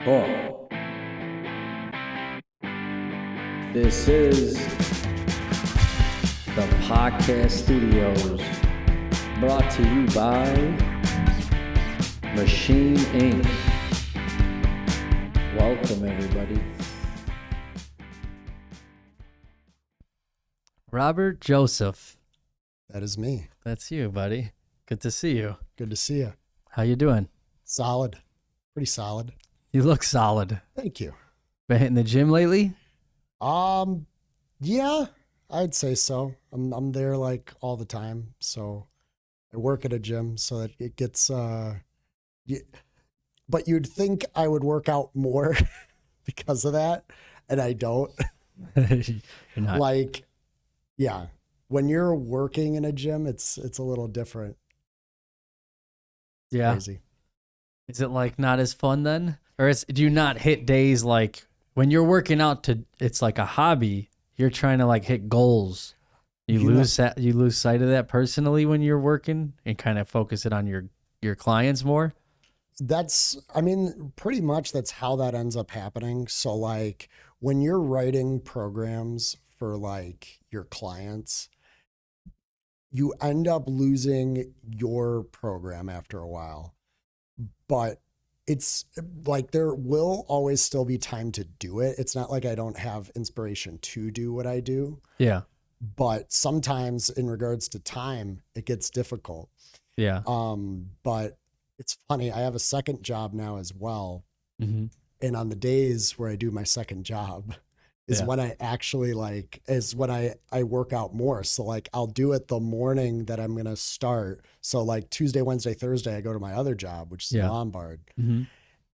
Oh, this is the podcast studios brought to you by Machine Inc. Welcome, everybody. Robert Joseph. That is me. That's you, buddy. Good to see you. Good to see you. How you doing? Solid. Pretty solid. You look solid. Thank you. Been hitting the gym lately? Yeah, I'd say so. I'm there like all the time. So I work at a gym so that it gets but you'd think I would work out more because of that, and I don't. You're not. Like, yeah. When you're working in a gym, it's a little different. It's Yeah. crazy. Is it like not as fun then? Or do you not hit days like when you're working out it's like a hobby, you're trying to like hit goals. You lose sight of that personally when you're working and kind of focus it on your clients more? Pretty much that's how that ends up happening. So like when you're writing programs for like your clients, you end up losing your program after a while. But it's like there will always still be time to do it. It's not like I don't have inspiration to do what I do. Yeah. But sometimes in regards to time, it gets difficult. Yeah. But it's funny. I have a second job now as well. Mm-hmm. And on the days where I do my second job is when I actually I work out more. So like I'll do it the morning that I'm going to start. So like Tuesday, Wednesday, Thursday, I go to my other job, which is in Lombard. Mm-hmm.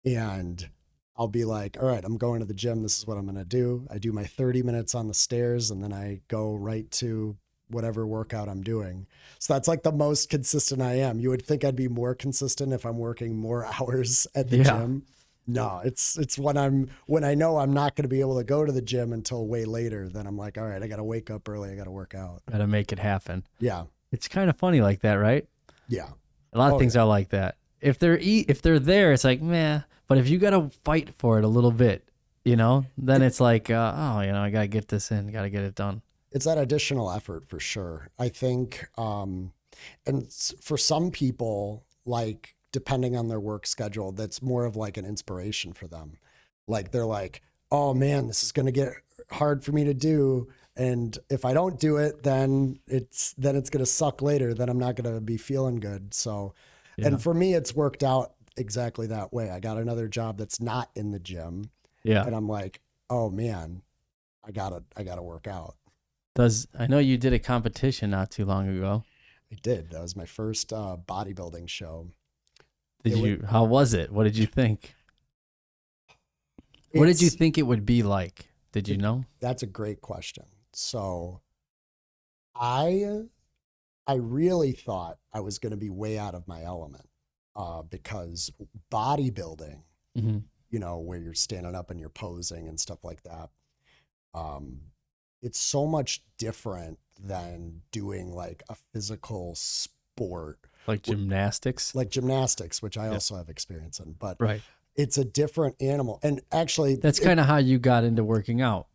And I'll be like, all right, I'm going to the gym. This is what I'm going to do. I do my 30 minutes on the stairs and then I go right to whatever workout I'm doing. So that's like the most consistent I am. You would think I'd be more consistent if I'm working more hours at the gym. No, it's when I know I'm not going to be able to go to the gym until way later, then I'm like, all right, I got to wake up early. I got to work out. Got to make it happen. Yeah. It's kind of funny like that, right? Yeah. A lot of things are like that. If they're there, it's like, meh. But if you got to fight for it a little bit, then it's like, I got to get this in, got to get it done. It's that additional effort for sure. I think, and for some people, like, depending on their work schedule, that's more of like an inspiration for them. Like they're like, oh man, this is going to get hard for me to do. And if I don't do it, then it's going to suck later. Then I'm not going to be feeling good. So, and for me, it's worked out exactly that way. I got another job that's not in the gym. Yeah. And I'm like, oh man, I gotta work out. I know you did a competition not too long ago. I did. That was my first bodybuilding show. How was it? What did you think? What did you think it would be like? Did you know? That's a great question. So I really thought I was going to be way out of my element because bodybuilding, where you're standing up and you're posing and stuff like that, it's so much different than doing like a physical sport. Like gymnastics? Like gymnastics, which I also have experience in. But right. It's a different animal. And actually... That's kind of how you got into working out,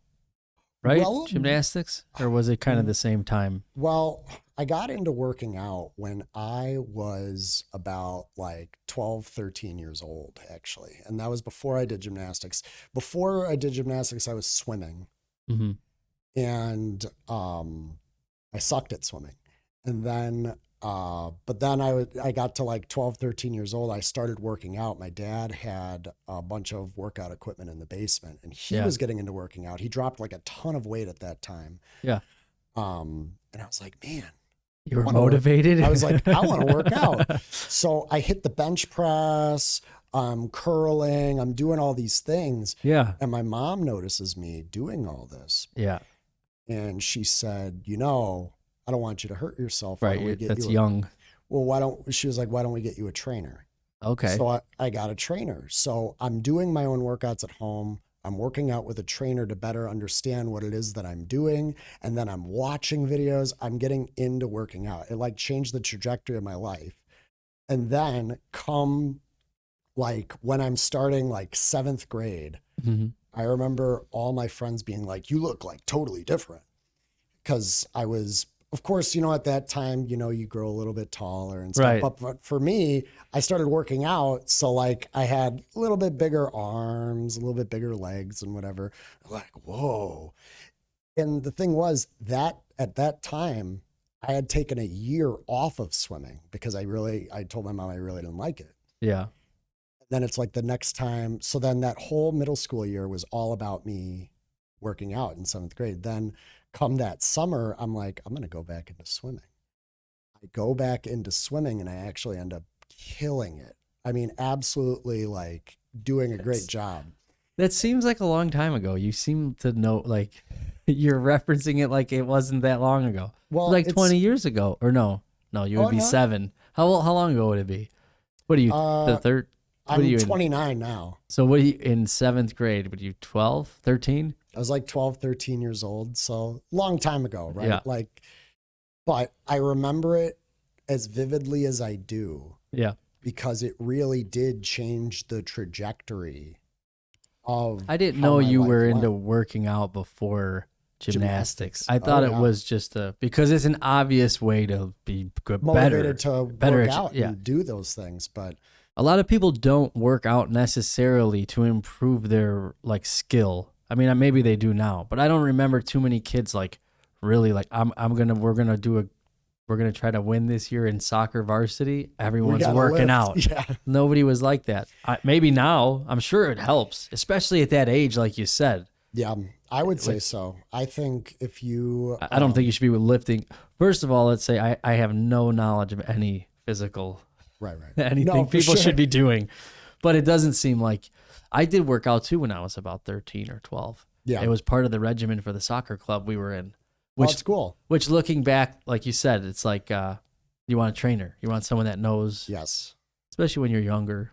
right? Well, gymnastics? Or was it kind of the same time? Well, I got into working out when I was about like 12, 13 years old, actually. And that was before I did gymnastics. Before I did gymnastics, I was swimming. Mm-hmm. And I sucked at swimming. And then... but then I got to like 12, 13 years old. I started working out. My dad had a bunch of workout equipment in the basement and he was getting into working out. He dropped like a ton of weight at that time. Yeah. And I was like, man, you were motivated. I was like, I want to work out. So I hit the bench press, curling, I'm doing all these things. Yeah. And my mom notices me doing all this. Yeah. And she said, I don't want you to hurt yourself. Right. That's young. Well, she was like, why don't we get you a trainer? Okay. So I got a trainer. So I'm doing my own workouts at home. I'm working out with a trainer to better understand what it is that I'm doing. And then I'm watching videos. I'm getting into working out. It like changed the trajectory of my life. And then come like when I'm starting like 7th grade, I remember all my friends being like, you look like totally different. Because I was, of course, at that time, you grow a little bit taller and stuff. Right. But for me, I started working out. So like I had a little bit bigger arms, a little bit bigger legs and whatever. Like, whoa. And the thing was that at that time, I had taken a year off of swimming because I told my mom I really didn't like it. Yeah. Then it's like the next time. So then that whole middle school year was all about me working out in 7th grade. Then come that summer, I'm like, I'm going to go back into swimming. I go back into swimming and I actually end up killing it. I mean, absolutely like doing a great job. That seems like a long time ago. You seem to know, like, you're referencing it like it wasn't that long ago. Well, like 20 years ago, or no, you would be no. 7. How long ago would it be? What are you, the third? What I'm are you 29 now. So what are you in 7th grade? Would you 12, 13? I was like 12, 13 years old. So long time ago, right? Yeah. Like, but I remember it as vividly as I do. Yeah. Because it really did change the trajectory of. I didn't how know my you life were went. into working out before gymnastics. I Oh, thought it yeah. was just because it's an obvious way to be good, Motivated to better work at- out yeah. and do those things, but A lot of people don't work out necessarily to improve their like skill. I mean, maybe they do now, but I don't remember too many kids like really like we're gonna try to win this year in soccer varsity. Everyone's gotta working lift. out. Yeah. Nobody was like that. Maybe now, I'm sure it helps, especially at that age, like you said. Yeah, I would say so. I think if you, I don't think you should be lifting. First of all, let's say I have no knowledge of any physical right. anything No, for people sure. should be doing. But it doesn't seem like I did work out too when I was about 13 or 12. Yeah. It was part of the regimen for the soccer club we were in. Well, it's cool. Which looking back, like you said, it's like you want a trainer. You want someone that knows, Yes, especially when you're younger.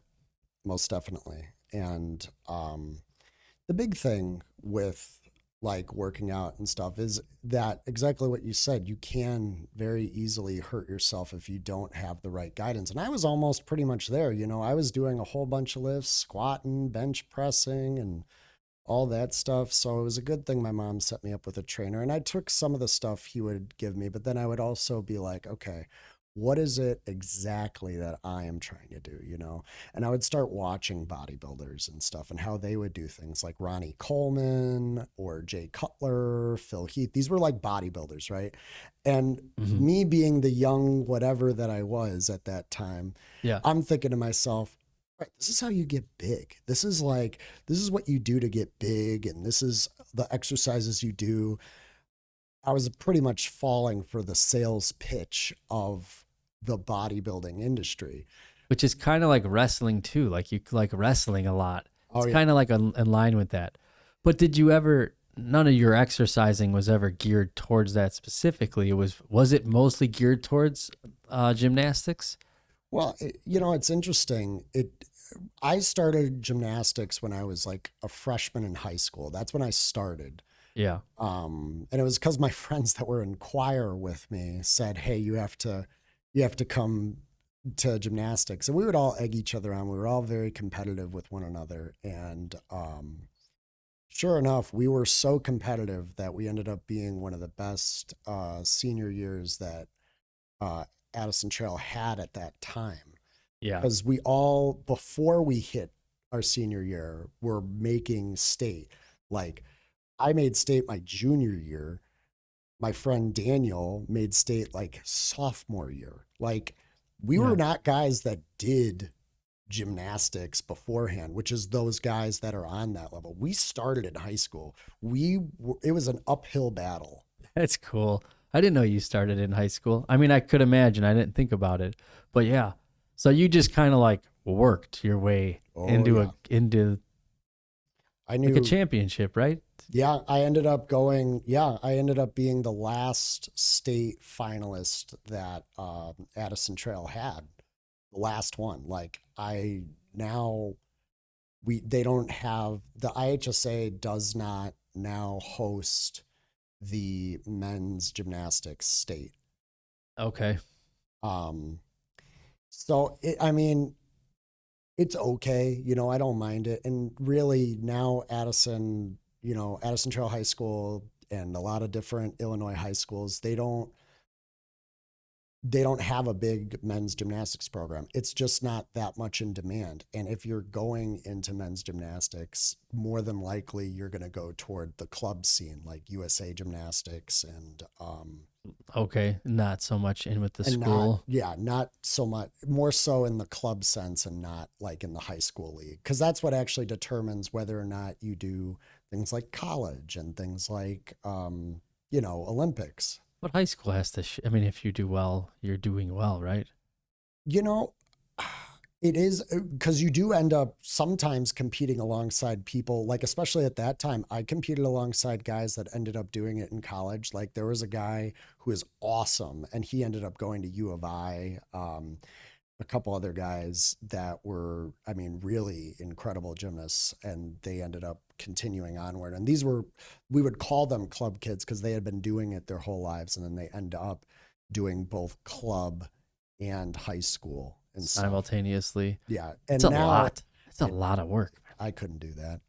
most definitely. And the big thing with like working out and stuff is that exactly what you said. You can very easily hurt yourself if you don't have the right guidance. And I was almost pretty much there. I was doing a whole bunch of lifts, squatting, bench pressing, and all that stuff. So it was a good thing my mom set me up with a trainer. And I took some of the stuff he would give me, but then I would also be like, okay, what is it exactly that I am trying to do, And I would start watching bodybuilders and stuff and how they would do things like Ronnie Coleman or Jay Cutler, Phil Heath. These were like bodybuilders, right? And me being the young whatever that I was at that time, Yeah. I'm thinking to myself, right, this is how you get big. This is what you do to get big, and this is the exercises you do. I was pretty much falling for the sales pitch of the bodybuilding industry. Which is kind of like wrestling too. Like you like wrestling a lot. It's yeah. kind of like in line with that. But did you ever? None of your exercising was ever geared towards that specifically. Was it mostly geared towards gymnastics? Well, it's interesting. I started gymnastics when I was like a freshman in high school. That's when I started. Yeah. And it was because my friends that were in choir with me said, "Hey, you have to come to gymnastics." And we would all egg each other on. We were all very competitive with one another. And sure enough, we were so competitive that we ended up being one of the best senior years that Addison Trail had at that time. Yeah. Because we all, before we hit our senior year, were making state. Like, I made state my junior year. My friend Daniel made state like sophomore year. Like, we were not guys that did gymnastics beforehand, which is those guys that are on that level. We started in high school. It was an uphill battle. That's cool. I didn't know you started in high school. I mean, I could imagine. I didn't think about it. But yeah. So you just kind of like worked your way into I knew like a championship, right? Yeah, I ended up being the last state finalist that Addison Trail had. The last one. Like they don't have, the IHSA does not now host the men's gymnastics state. Okay. So I mean, It's okay. I don't mind it. And really now Addison Trail High School and a lot of different Illinois high schools, they don't have a big men's gymnastics program. It's just not that much in demand. And if you're going into men's gymnastics, more than likely you're going to go toward the club scene, like USA Gymnastics Okay, not so much in with the and school. not so much, more so in the club sense and not like in the high school league. Because that's what actually determines whether or not you do things like college and things like, Olympics. But high school has to. I mean, if you do well, you're doing well, right? You know, it is because you do end up sometimes competing alongside people, like, especially at that time, I competed alongside guys that ended up doing it in college. Like, there was a guy who is awesome, and he ended up going to U of I. A couple other guys that were, I mean, really incredible gymnasts, and they ended up continuing onward. And we would call them club kids because they had been doing it their whole lives, and then they end up doing both club and high school and stuff. Simultaneously. Yeah, and It's a now lot. It's a lot of work. I couldn't do that.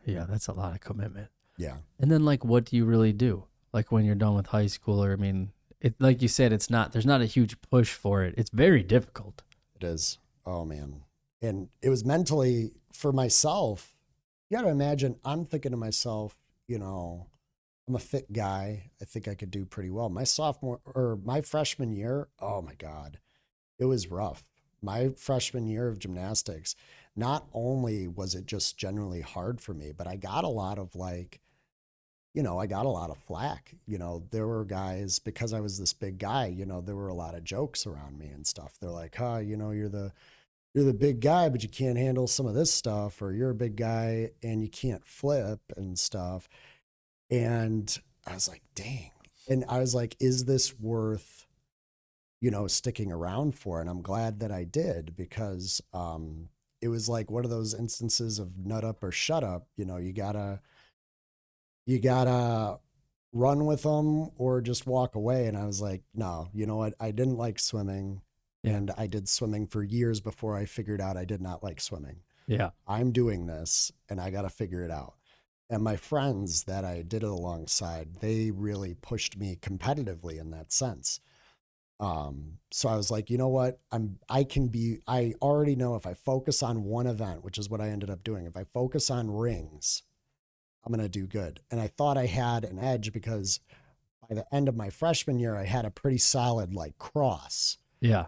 Yeah, that's a lot of commitment. Yeah, And then, like, what do you really do? Like, when you're done with high school, or I mean, like you said, there's not a huge push for it. It's very difficult. it is. Oh man, and it was mentally for myself. You got to imagine. I'm thinking to myself, I'm a fit guy. I think I could do pretty well. My freshman year, oh my God, it was rough. My freshman year of gymnastics, not only was it just generally hard for me, but I got a lot of I got a lot of flack. There were guys, because I was this big guy, there were a lot of jokes around me and stuff. They're like, you're the big guy, but you can't handle some of this stuff, or you're a big guy and you can't flip and stuff. And I was like, dang. And I was like, is this worth, sticking around for? And I'm glad that I did, because it was like one of those instances of nut up or shut up. You gotta run with them or just walk away. And I was like, no, you know what? I didn't like swimming, and I did swimming for years before I figured out I did not like swimming. Yeah. I'm doing this and I got to figure it out. And my friends that I did it alongside, they really pushed me competitively in that sense. So I was like, you know what? I already know if I focus on one event, which is what I ended up doing. If I focus on rings, I'm going to do good. And I thought I had an edge because by the end of my freshman year, I had a pretty solid like cross. Yeah.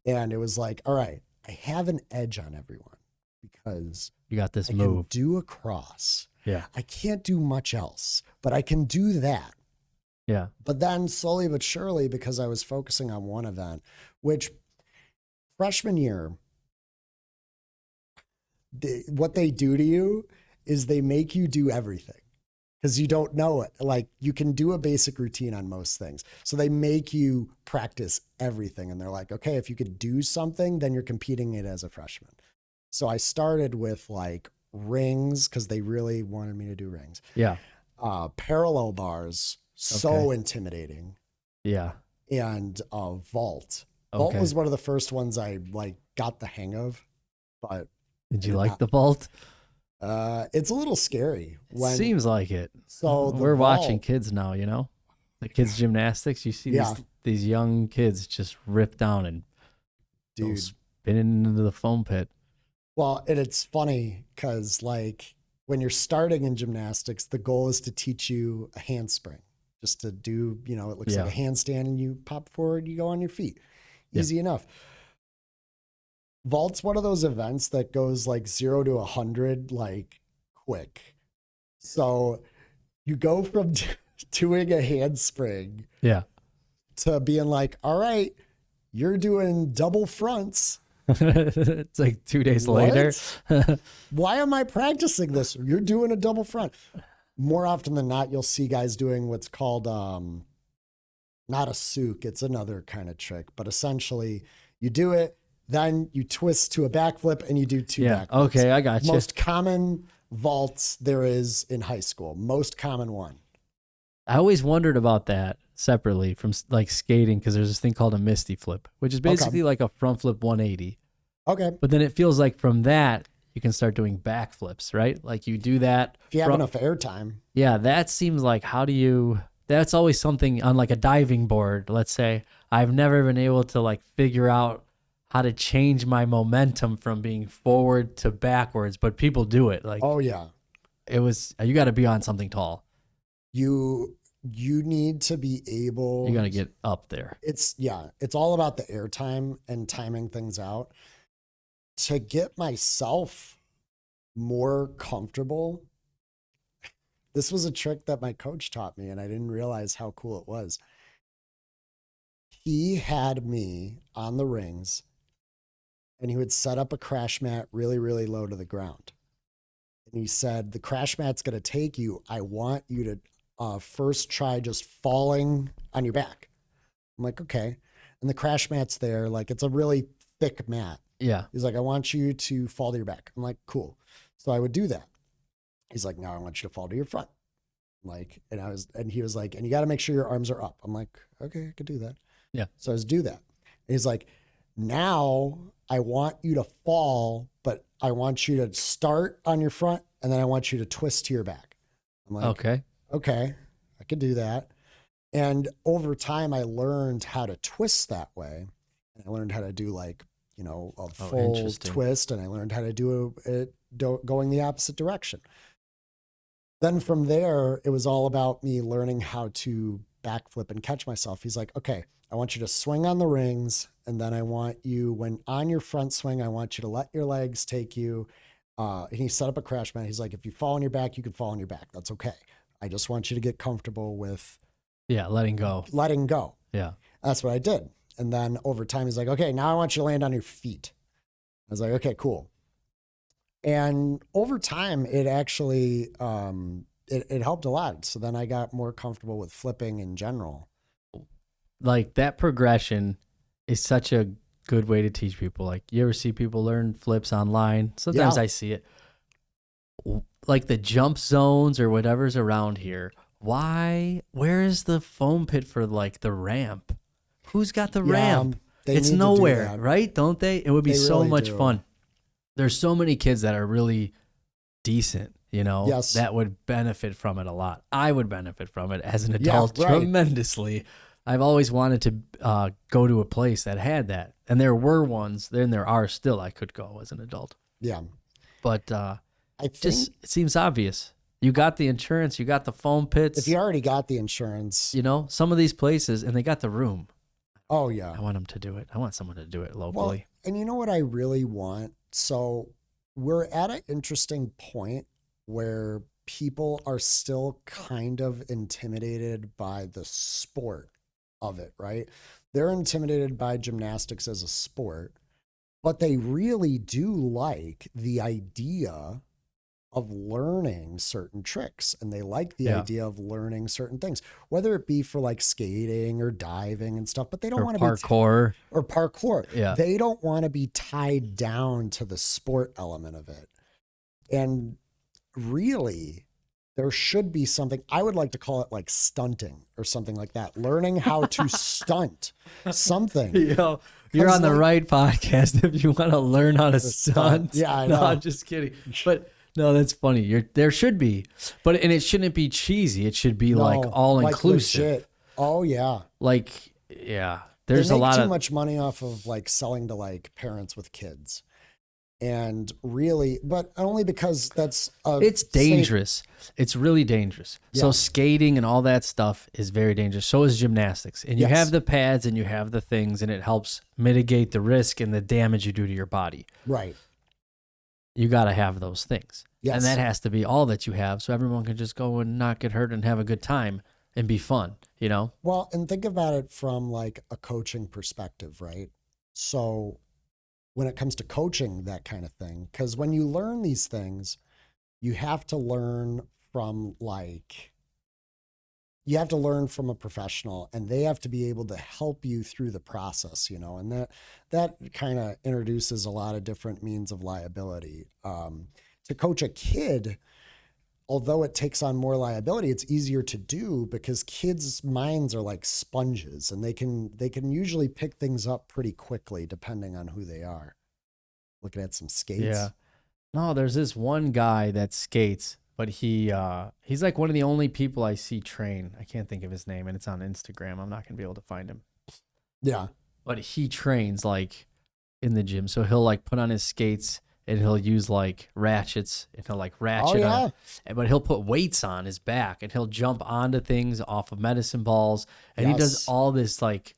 And it was like, all right, I have an edge on everyone because You got this I move. can do a cross. Yeah. I can't do much else, but I can do that. Yeah. But then slowly but surely, because I was focusing on one event, which freshman year, what they do to you is they make you do everything because you don't know it. Like, you can do a basic routine on most things. So they make you practice everything. And they're like, okay, if you could do something, then you're competing it as a freshman. So I started with like rings because they really wanted me to do rings. Yeah. Parallel bars, so intimidating. Yeah. And vault. Vault was one of the first ones I like got the hang of. But did you like the vault? It's a little scary. Seems like it. So we're watching kids now, the kids gymnastics. You see these young kids just rip down and go spinning into the foam pit. Well, and it's funny because like when you're starting in gymnastics, the goal is to teach you a handspring, just to do, it looks like a handstand and you pop forward, you go on your feet. Easy enough. Vault's one of those events that goes like 0 to 100 like quick. So you go from doing a handspring to being like, all right, you're doing double fronts. It's like 2 days later. Why am I practicing this? You're doing a double front. More often than not, you'll see guys doing what's called not a souk. It's another kind of trick, but essentially you do it, then you twist to a backflip and you do two backflips. Okay, I got you. Most common vaults there is in high school. Most common one. I always wondered about that separately from like skating, because there's this thing called a misty flip, which is basically like a front flip 180. Okay. But then it feels like from that, you can start doing backflips, right? Like you do that. If you have enough air time. Yeah, that seems like that's always something on like a diving board, let's say. I've never been able to like figure out how to change my momentum from being forward to backwards, but people do it. Like, Oh yeah. you got to be on something tall. You need to be able. You got to get up there. It's all about the air time and timing things out. To get myself more comfortable, this was a trick that my coach taught me, and I didn't realize how cool it was. He had me on the rings, and he would set up a crash mat really, really low to the ground. And he said, the crash mat's going to take you. I want you to first try just falling on your back. I'm like, okay. And the crash mat's there. Like, it's a really thick mat. Yeah. He's like, I want you to fall to your back. I'm like, cool. So I would do that. He's like, now I want you to fall to your front. I'm like, and he was like, and you got to make sure your arms are up. I'm like, okay, I could do that. Yeah. So I was do that. And he's like, now I want you to fall, but I want you to start on your front and then I want you to twist to your back. I'm like, okay, I could do that. And over time I learned how to twist that way. And I learned how to do like, a full twist, and I learned how to do it going the opposite direction. Then from there, it was all about me learning how to backflip and catch myself. He's like, okay, I want you to swing on the rings. And then I want you, when on your front swing, I want you to let your legs take you. And he set up a crash mat. He's like, if you fall on your back, you can fall on your back. That's okay. I just want you to get comfortable with letting go. Yeah. That's what I did. And then over time, he's like, okay, now I want you to land on your feet. I was like, okay, cool. And over time, it actually, it helped a lot. So then I got more comfortable with flipping in general. Like that progression is such a good way to teach people. Like you ever see people learn flips online? Sometimes I see it. Like the jump zones or whatever's around here. Where is the foam pit for like the ramp? Who's got the ramp? It's nowhere, right? Don't they? It would be so really much fun. There's so many kids that are really decent, yes, that would benefit from it a lot. I would benefit from it as an adult tremendously. I've always wanted to go to a place that had that. And there were ones, and there are still, I could go as an adult. Yeah. But it seems obvious. You got the insurance, you got the foam pits. If you already got the insurance. Some of these places, and they got the room. Oh, yeah. I want them to do it. I want someone to do it locally. Well, and you know what I really want? So we're at an interesting point where people are still kind of intimidated by the sport of it, right? They're intimidated by gymnastics as a sport, but they really do like the idea of learning certain tricks, and they like the idea of learning certain things, whether it be for like skating or diving and stuff, but they don't want to be parkour. Yeah. They don't want to be tied down to the sport element of it. And really, there should be something, I would like to call it like stunting or something like that. Learning how to stunt something. You're on the right podcast if you want to learn how to stunt. Yeah, I know. No, I'm just kidding. But no, that's funny. There should be, and it shouldn't be cheesy. It should be like all inclusive. Legit. Oh yeah. There's a lot too much money off of like selling to like parents with kids. And really, but only because it's dangerous. It's really dangerous. Yeah. So skating and all that stuff is very dangerous. So is gymnastics. And you have the pads and you have the things, and it helps mitigate the risk and the damage you do to your body. Right. You got to have those things. Yes. And that has to be all that you have, so everyone can just go and not get hurt and have a good time and be fun, Well, and think about it from like a coaching perspective, right? So when it comes to coaching that kind of thing, because when you learn these things, you have to learn from a professional, and they have to be able to help you through the process, and that kind of introduces a lot of different means of liability. To coach a kid, although it takes on more liability, it's easier to do because kids' minds are like sponges, and they can usually pick things up pretty quickly depending on who they are. looking at some skates. Yeah. No, there's this one guy that skates, but he's like one of the only people I see train. I can't think of his name, and it's on Instagram. I'm not gonna be able to find him. Yeah. But he trains like in the gym. So he'll like put on his skates and he'll use like ratchets and he'll like ratchet on, but he'll put weights on his back and he'll jump onto things off of medicine balls. And he does all this, like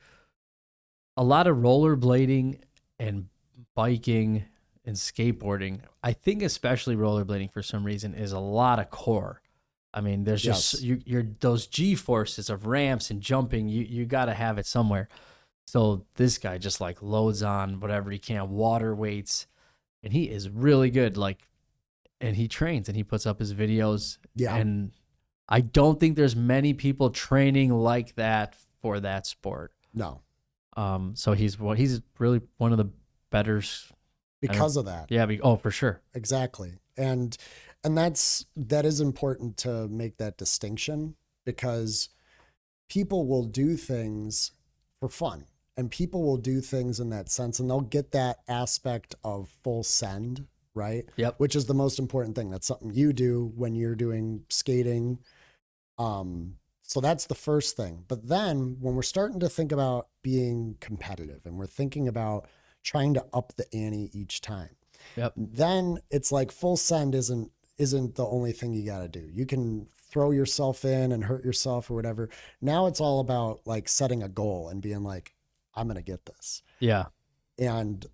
a lot of rollerblading and biking and skateboarding. I think especially rollerblading for some reason is a lot of core. I mean, there's just you're those G forces of ramps and jumping. You got to have it somewhere. So this guy just like loads on whatever he can, water weights, and he is really good. Like, and he trains and he puts up his videos. Yeah. And I don't think there's many people training like that for that sport. No. So he's really one of the better because of that. Yeah. Oh, for sure. Exactly. And that is important to make that distinction, because people will do things for fun. And people will do things in that sense, and they'll get that aspect of full send, right? Yep. Which is the most important thing. That's something you do when you're doing skating. So that's the first thing. But then when we're starting to think about being competitive and we're thinking about trying to up the ante each time, yep, then it's like full send isn't the only thing you got to do. You can throw yourself in and hurt yourself or whatever. Now it's all about like setting a goal and being like, I'm going to get this. Yeah. And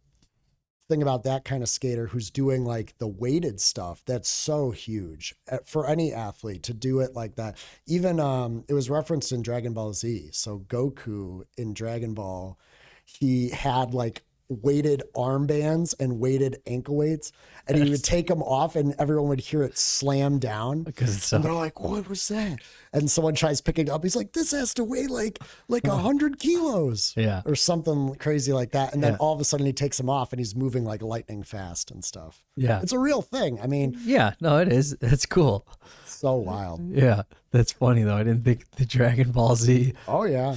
think about that kind of skater who's doing like the weighted stuff. That's so huge for any athlete to do it like that. Even it was referenced in Dragon Ball Z. So Goku in Dragon Ball, he had like weighted armbands and weighted ankle weights, and he would take them off and everyone would hear it slam down because and they're like, what was that? And someone tries picking it up, he's like, this has to weigh like 100 kilos, or something crazy like that. And then all of a sudden he takes them off and he's moving like lightning fast and stuff. It's a real thing. I mean, no, it is. It's cool. So wild. Yeah, that's funny though. I didn't think the Dragon Ball Z. Oh yeah.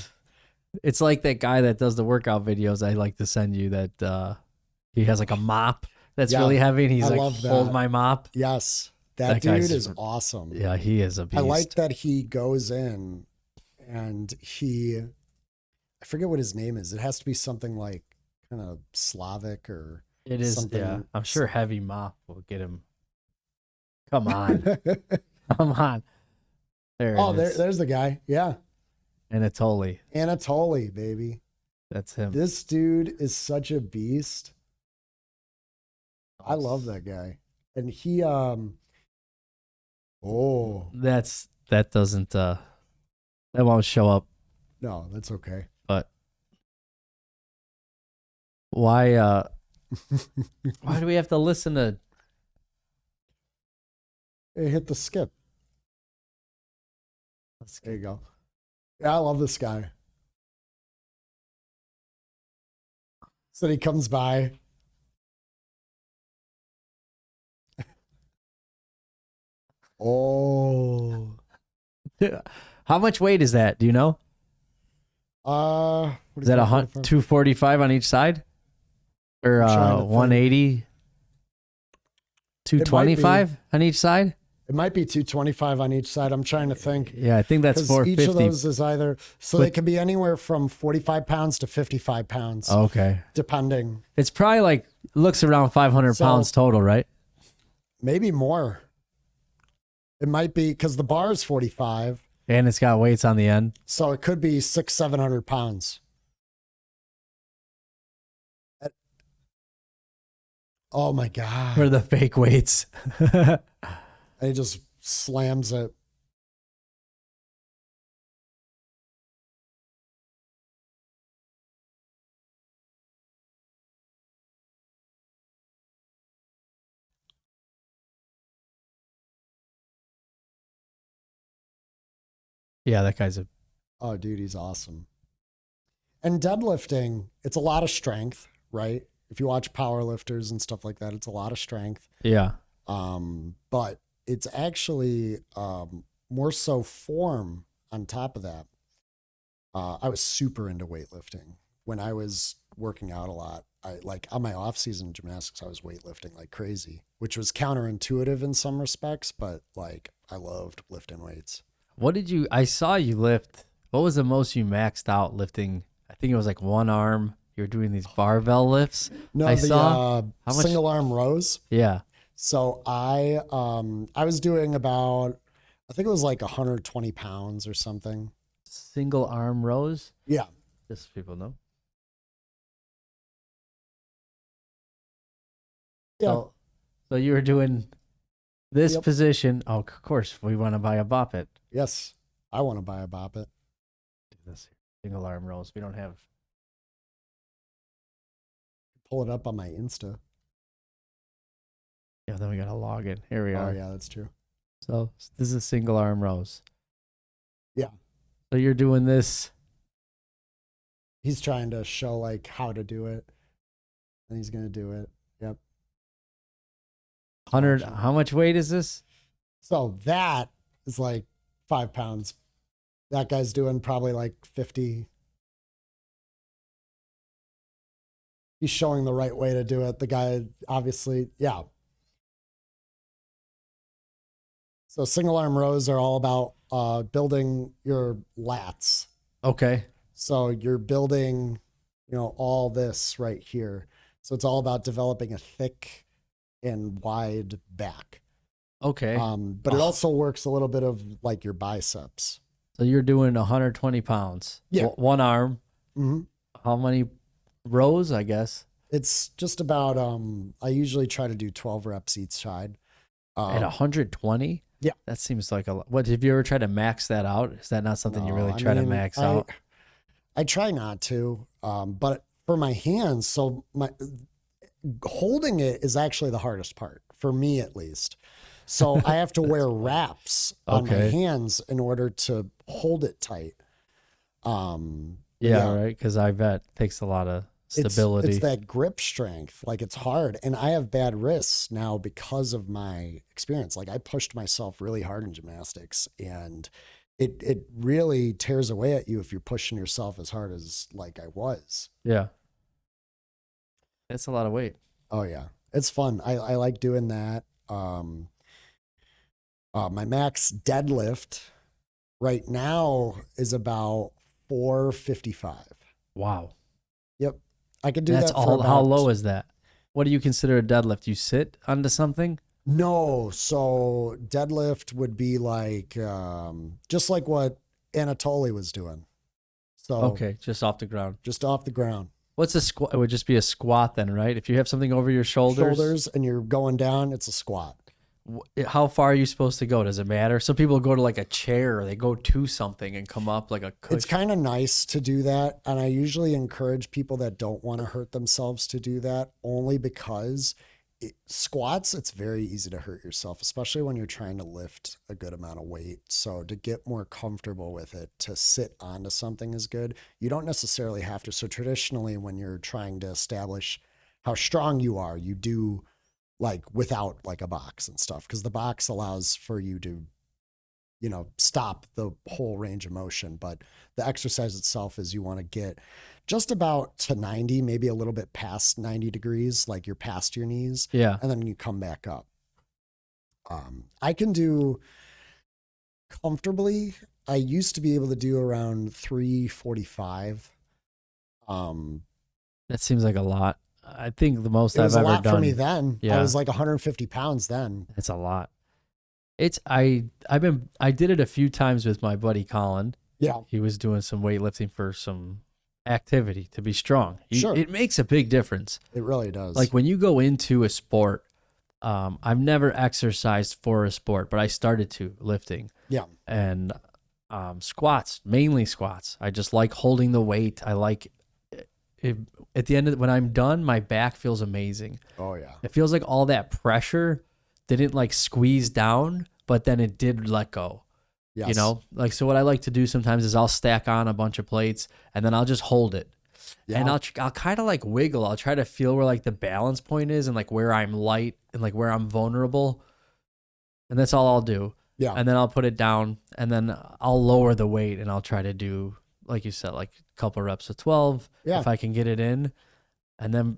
It's like that guy that does the workout videos I like to send you, that he has like a mop that's really heavy, and he's like, hold my mop. Yes. That dude is awesome. Yeah, he is a beast. I like that he goes in and I forget what his name is. It has to be something like kind of Slavic or it is. Something. Yeah, I'm sure heavy mop will get him. Come on. Come on. There's the guy. Yeah. Anatoly, baby. That's him. This dude is such a beast. I love that guy. And he that doesn't that won't show up. No, that's okay. But why why do we have to listen to hit the skip? There you go. Yeah, I love this guy. So he comes by. Oh. How much weight is that? Do you know? Is that 245 on each side? Or 180? 225 on each side? It might be 225 on each side. I'm trying to think. Yeah, I think that's 450. Each of those is either, they can be anywhere from 45 pounds to 55 pounds. Okay. Depending. It's probably like, looks around 500 pounds total, right? Maybe more. It might be because the bar is 45. And it's got weights on the end. So it could be 600-700 pounds. Oh my God. For the fake weights. And he just slams it. Yeah, that guy's Oh, dude, he's awesome. And deadlifting, it's a lot of strength, right? If you watch power lifters and stuff like that, it's a lot of strength. Yeah. But it's actually more so form on top of that. I was super into weightlifting when I was working out a lot. I like on my off season gymnastics, I was weightlifting like crazy, which was counterintuitive in some respects, but like I loved lifting weights. I saw you lift. What was the most you maxed out lifting? I think it was like one arm. You were doing these barbell lifts. No, I the saw how much. single arm rows. Yeah. So I was doing about, I think it was like 120 pounds or something. Single arm rows. Yeah. Just so people know. Yeah. So you were doing this Yep. position. Oh, of course, we want to buy a bop it. Yes. I want to buy a bop it. Do this single arm rows. We don't have. Pull it up on my Insta. Yeah, then we gotta log in. Here we Oh are. yeah, that's true. So this is single arm rows. Yeah. So you're doing this. He's trying to show like how to do it. And he's gonna do it. Yep. 100. How much weight is this? So that is like 5 pounds. That guy's doing probably like 50. He's showing the right way to do it. The guy obviously, yeah. So single arm rows are all about building your lats. Okay. So you're building, all this right here. So it's all about developing a thick and wide back. Okay. But it also works a little bit of like your biceps. So you're doing 120 pounds. Yeah. One arm. Mm-hmm. How many rows, I guess? It's just about, I usually try to do 12 reps each side. At 120? Yeah. That seems like a lot. What, have you ever tried to max that out? Is that not something you No, really I try to mean, max out? I try not to, but for my hands, so my holding it is actually the hardest part for me, at least. So I have to wear wraps on my hands in order to hold it tight. Yeah, right. Because I bet it takes a lot of stability. It's that grip strength. Like it's hard, and I have bad wrists now because of my experience. Like I pushed myself really hard in gymnastics, and it really tears away at you if you're pushing yourself as hard as like I was. Yeah. That's a lot of weight. Oh yeah. It's fun. I like doing that. My max deadlift right now is about 455. Wow. Yep. I could do That's that for all. How about- low is that? What do you consider a deadlift? You sit onto something? No. So deadlift would be like, just like what Anatoly was doing. So Okay, just off the ground. just off the ground. What's a squat? It would just be a squat then, right? If you have something over your shoulders. And you're going down, it's a squat. How far are you supposed to go? Does it matter? Some people go to like a chair or they go to something and come up like a cushion. It's kind of nice to do that. And I usually encourage people that don't want to hurt themselves to do that only because squats, it's very easy to hurt yourself, especially when you're trying to lift a good amount of weight. So to get more comfortable with it, to sit onto something is good. You don't necessarily have to. So traditionally, when you're trying to establish how strong you are, you do like without like a box and stuff, because the box allows for you to, stop the whole range of motion. But the exercise itself is you want to get just about to 90, maybe a little bit past 90 degrees, like you're past your knees. Yeah. And then you come back up. I can do comfortably. I used to be able to do around 345. That seems like a lot. I think the most It was I've a ever lot done. for me then. Yeah. I was like 150 pounds then. It's a lot. I did it a few times with my buddy Colin. Yeah. He was doing some weightlifting for some activity to be strong. Sure. It makes a big difference. It really does. Like when you go into a sport, I've never exercised for a sport, but I started to lifting. Yeah. And squats, mainly squats. I just like holding the weight. I like it, at the end of when I'm done, my back feels amazing. Oh yeah. It feels like all that pressure didn't like squeeze down, but then it did let go. Yes. Like, so what I like to do sometimes is I'll stack on a bunch of plates and then I'll just hold it. Yeah. And I'll kind of like wiggle. I'll try to feel where like the balance point is and like where I'm light and like where I'm vulnerable. And that's all I'll do. Yeah. And then I'll put it down and then I'll lower the weight and I'll try to do, like you said, like a couple reps of 12 Yeah. if I can get it in. And then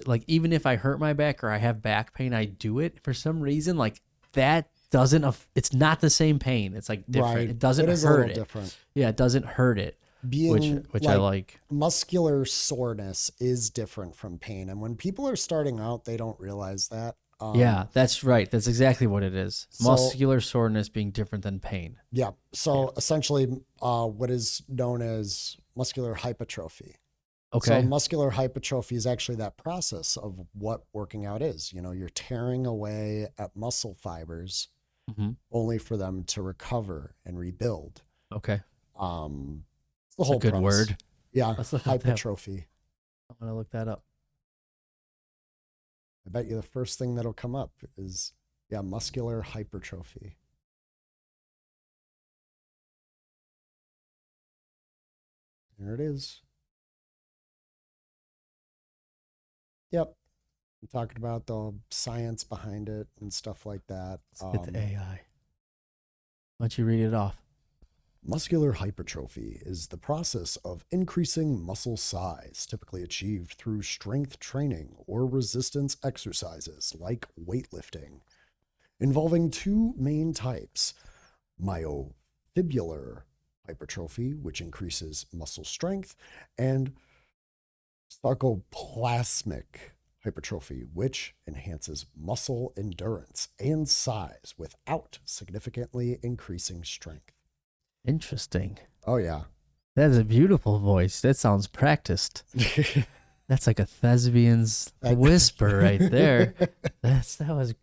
like even if I hurt my back or I have back pain, I do it for some reason. Like that doesn't. It's not the same pain. It's like different. Right. It doesn't It is a hurt little it. different. Yeah, it doesn't hurt it. Being Which I like. muscular soreness is different from pain. And when people are starting out, they don't realize that. Yeah, that's right. That's exactly what it is. So- Muscular soreness being different than pain. Yeah. So essentially, what is known as muscular hypertrophy. Okay. So muscular hypertrophy is actually that process of what working out is. You know, you're tearing away at muscle fibers Mhm. only for them to recover and rebuild. Okay. It's the whole a good premise. word. Yeah, Let's look up that. hypertrophy. I'm gonna look that up. I bet you the first thing that'll come up is, yeah, muscular hypertrophy. There it is. Yep. I'm talking about the science behind it and stuff like that. Let's get the AI. Why don't you read it off? Muscular hypertrophy is the process of increasing muscle size, typically achieved through strength training or resistance exercises like weightlifting, involving two main types: myofibular hypertrophy, which increases muscle strength, and sarcoplasmic hypertrophy, which enhances muscle endurance and size without significantly increasing strength. Interesting. Oh, yeah. That is a beautiful voice. That sounds practiced. That's like a thespian's whisper right there. That was.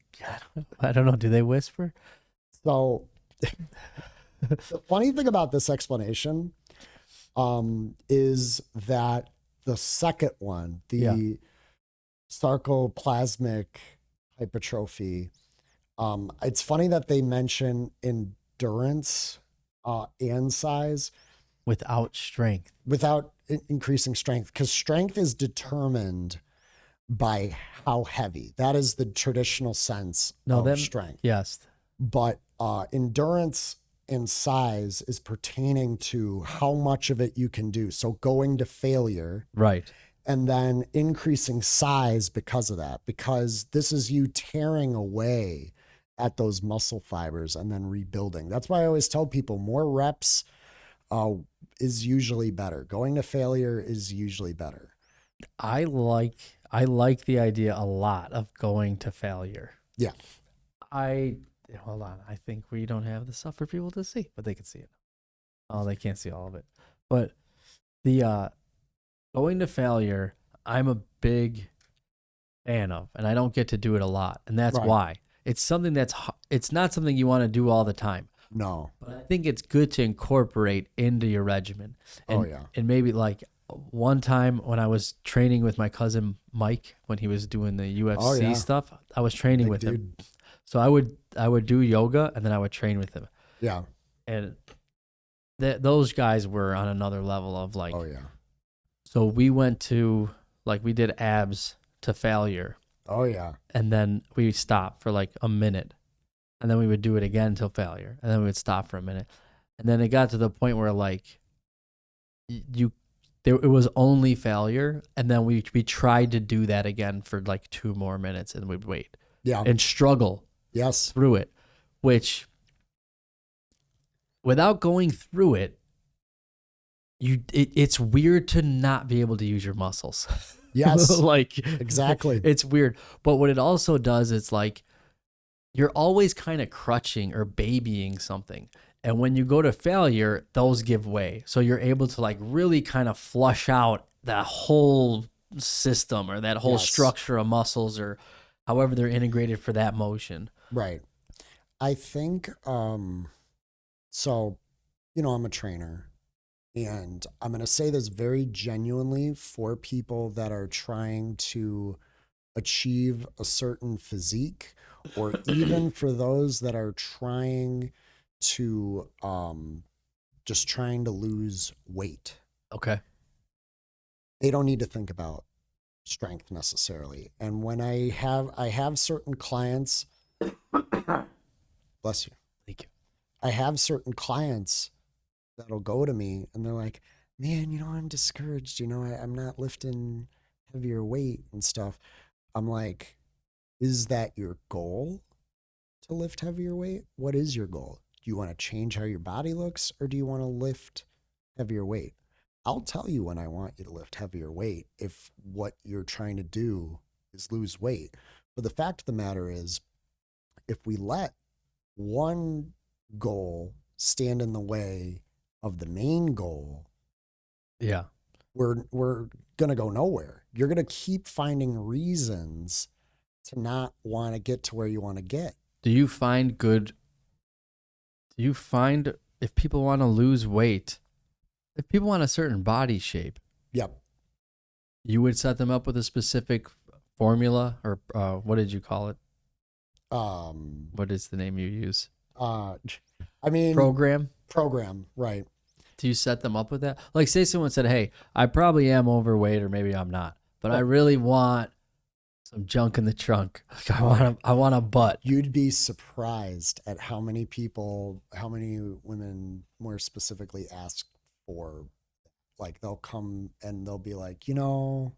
I don't know. Do they whisper? So the funny thing about this explanation is that the second one, the sarcoplasmic hypertrophy, it's funny that they mention endurance and size Without strength. without increasing strength, because strength is determined by how heavy. That is the traditional sense of strength. Yes. But endurance and size is pertaining to how much of it you can do. So going to failure. Right. And then increasing size because of that, because this is you tearing away at those muscle fibers and then rebuilding. That's why I always tell people more reps is usually better. Going to failure is usually better. I like the idea a lot of going to failure. Yeah. Hold on. I think we don't have the stuff for people to see, but they can see it. Oh, they can't see all of it. But the going to failure, I'm a big fan of, and I don't get to do it a lot, and that's Right. why. It's something it's not something you want to do all the time. No. But I think it's good to incorporate into your regimen. And, Oh, yeah. And maybe like one time when I was training with my cousin Mike, when he was doing the UFC stuff, I was training Big with him. dude. So I would do yoga and then I would train with him. Yeah. And those guys were on another level of like. Oh, yeah. So we went to we did abs to failure. Oh, yeah. And then we stopped for like a minute. And then we would do it again until failure. And then we would stop for a minute. And then it got to the point where like it was only failure. And then we tried to do that again for like 2 more minutes and we'd wait. Yeah. And struggle Yes. through it, which without going through it, it's weird to not be able to use your muscles. Yes. Like Exactly. it's weird. But what it also does, it's like you're always kind of crutching or babying something. And when you go to failure, those give way. So you're able to like really kind of flush out that whole system or that whole Yes. structure of muscles or however they're integrated for that motion. Right. I think, so, I'm a trainer, and I'm going to say this very genuinely for people that are trying to achieve a certain physique, or even for those that are trying to, just trying to lose weight. Okay. They don't need to think about strength necessarily. And when I have certain clients, bless you. Thank you. I have certain clients that'll go to me and they're like, man, I'm discouraged. I'm not lifting heavier weight and stuff. I'm like, is that your goal to lift heavier weight? What is your goal? Do you want to change how your body looks or do you want to lift heavier weight? I'll tell you when I want you to lift heavier weight if what you're trying to do is lose weight. But the fact of the matter is, if we let one goal stand in the way of the main goal, Yeah. we're going to go nowhere. You're going to keep finding reasons to not want to get to where you want to get. Do you find if people want to lose weight, if people want a certain body shape, Yep. you would set them up with a specific formula or what did you call it? What is the name you use? I mean, Program? right. Do you set them up with that? Like say someone said, hey, I probably am overweight or maybe I'm not, but I really want some junk in the trunk. Like I want a butt. You'd be surprised at how many women more specifically ask for, like they'll come and they'll be like, So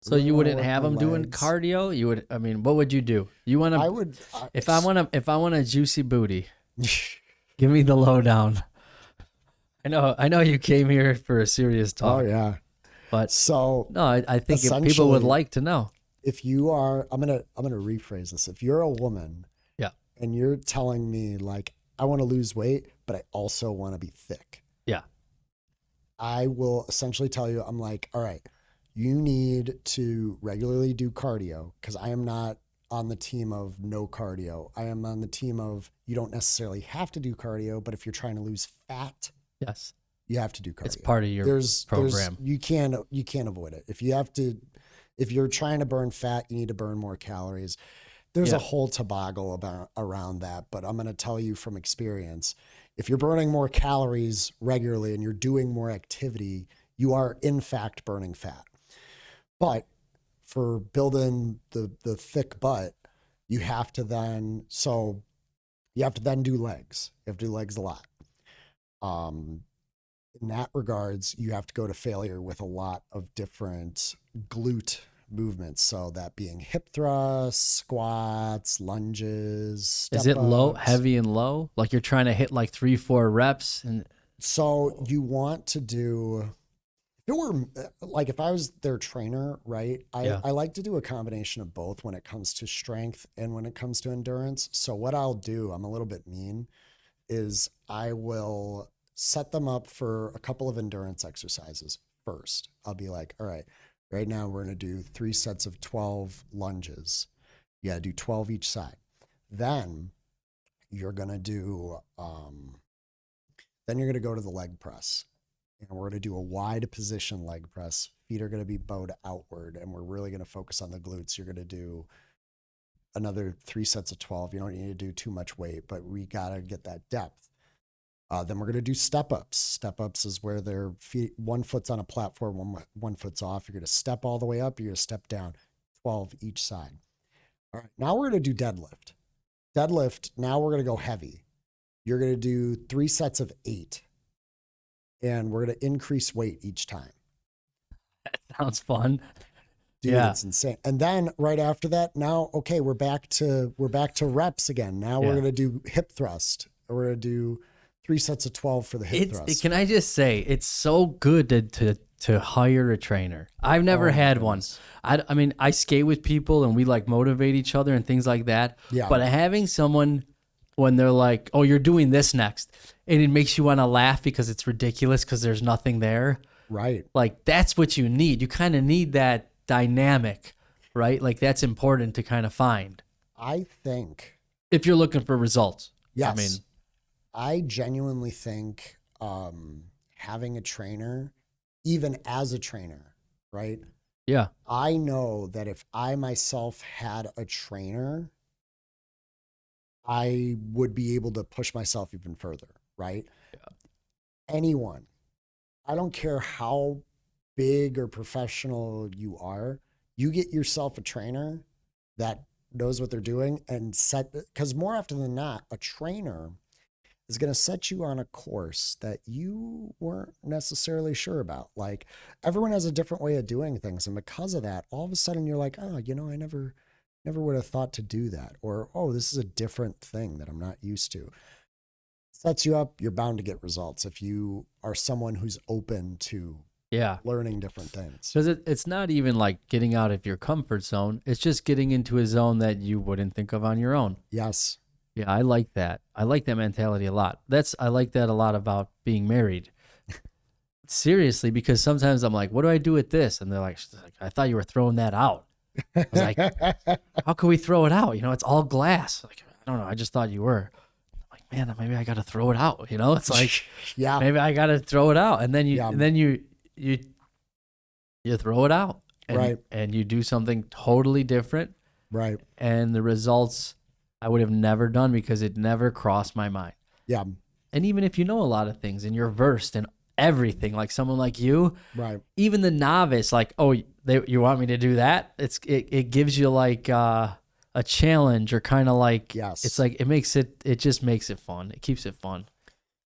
really you wanna wouldn't work have my them doing legs. cardio? You would, I mean, what would you do? You want I to, would. if I want a juicy booty, give me the lowdown. I know you came here for a serious Oh talk, yeah. but So no, I think people would essentially, like to know. if you are, I'm gonna rephrase this. If you're a woman, Yeah. and you're telling me like I want to lose weight, but I also want to be thick, Yeah. I will essentially tell you, I'm like, all right, you need to regularly do cardio because I am not on the team of no cardio. I am on the team of you don't necessarily have to do cardio, but if you're trying to lose fat, Yes. you have to do cardio. It's part of your program. You can't avoid it. If you're trying to burn fat, you need to burn more calories. There's a whole toboggle around that, but I'm going to tell you from experience, if you're burning more calories regularly and you're doing more activity, you are in fact burning fat. But for building the thick butt, you have to then do legs. You have to do legs a lot. In that regards, you have to go to failure with a lot of different glute movements. So that being hip thrusts, squats, lunges. Is it low, step-ups. heavy and low? Like you're trying to hit like 3-4 reps and So you want to do, if I was their trainer, right? I like to do a combination of both when it comes to strength and when it comes to endurance. So what I'll do, I'm a little bit mean, is I will set them up for a couple of endurance exercises first. I'll be like, all right, right now we're going to do 3 sets of 12 lunges. You got to do 12 each side. Then you're going to do, then you're going to go to the leg press. And we're going to do a wide position leg press. Feet are going to be bowed outward, and we're really going to focus on the glutes. You're going to do another 3 sets of 12. You don't need to do too much weight, but we got to get that depth. Then we're going to do step-ups. Step-ups is where their feet, one foot's on a platform, one foot's off. You're going to step all the way up. You're going to step down, 12 each side. All right, now we're going to do deadlift. Deadlift, now we're going to go heavy. You're going to do 3 sets of 8. And we're going to increase weight each time. that sounds fun. Dude, Yeah. it's insane. And then right after that, now, okay, we're back to reps again. Now we're going to do hip thrust. We're going to do 3 sets of 12 for the hip thrust. Can I just say, it's so good to hire a trainer. I've never had one. I mean, I skate with people and we like motivate each other and things like that. Yeah. But having someone when they're like, oh, you're doing this next, and it makes you want to laugh because it's ridiculous because there's nothing there. Right. Like that's what you need. You kind of need that dynamic, right? Like that's important to kind of find I think. if you're looking for results. Yes. I mean, I genuinely think having a trainer, even as a trainer, right? yeah. I know that if I myself had a trainer, I would be able to push myself even further, right? Yeah. Anyone, I don't care how big or professional you are, you get yourself a trainer that knows what they're doing and because more often than not, a trainer is going to set you on a course that you weren't necessarily sure about. Like everyone has a different way of doing things. And because of that, all of a sudden you're like, oh, I never would have thought to do that. Or, oh, this is a different thing that I'm not used to. Sets you up, you're bound to get results if you are someone who's open to learning different things. Because it's not even like getting out of your comfort zone. It's just getting into a zone that you wouldn't think of on your own. Yes. Yeah, I like that. I like that mentality a lot. I like that a lot about being married. Seriously, because sometimes I'm like, what do I do with this? And they're like, I thought you were throwing that out. I was like, how can we throw it out? It's all glass. Like, I don't know. I just thought you were. I'm like, man, maybe I got to throw it out. It's like, yeah, maybe I got to throw it out. And then you throw it out. And, right. And you do something totally different. Right. And the results I would have never done because it never crossed my mind. Yeah. And even if you know a lot of things and you're versed in everything, like someone like you, right? Even the novice, like, oh, you want me to do that? It gives you like a challenge, or kind of like, yes, it's like it just makes it fun. It keeps it fun.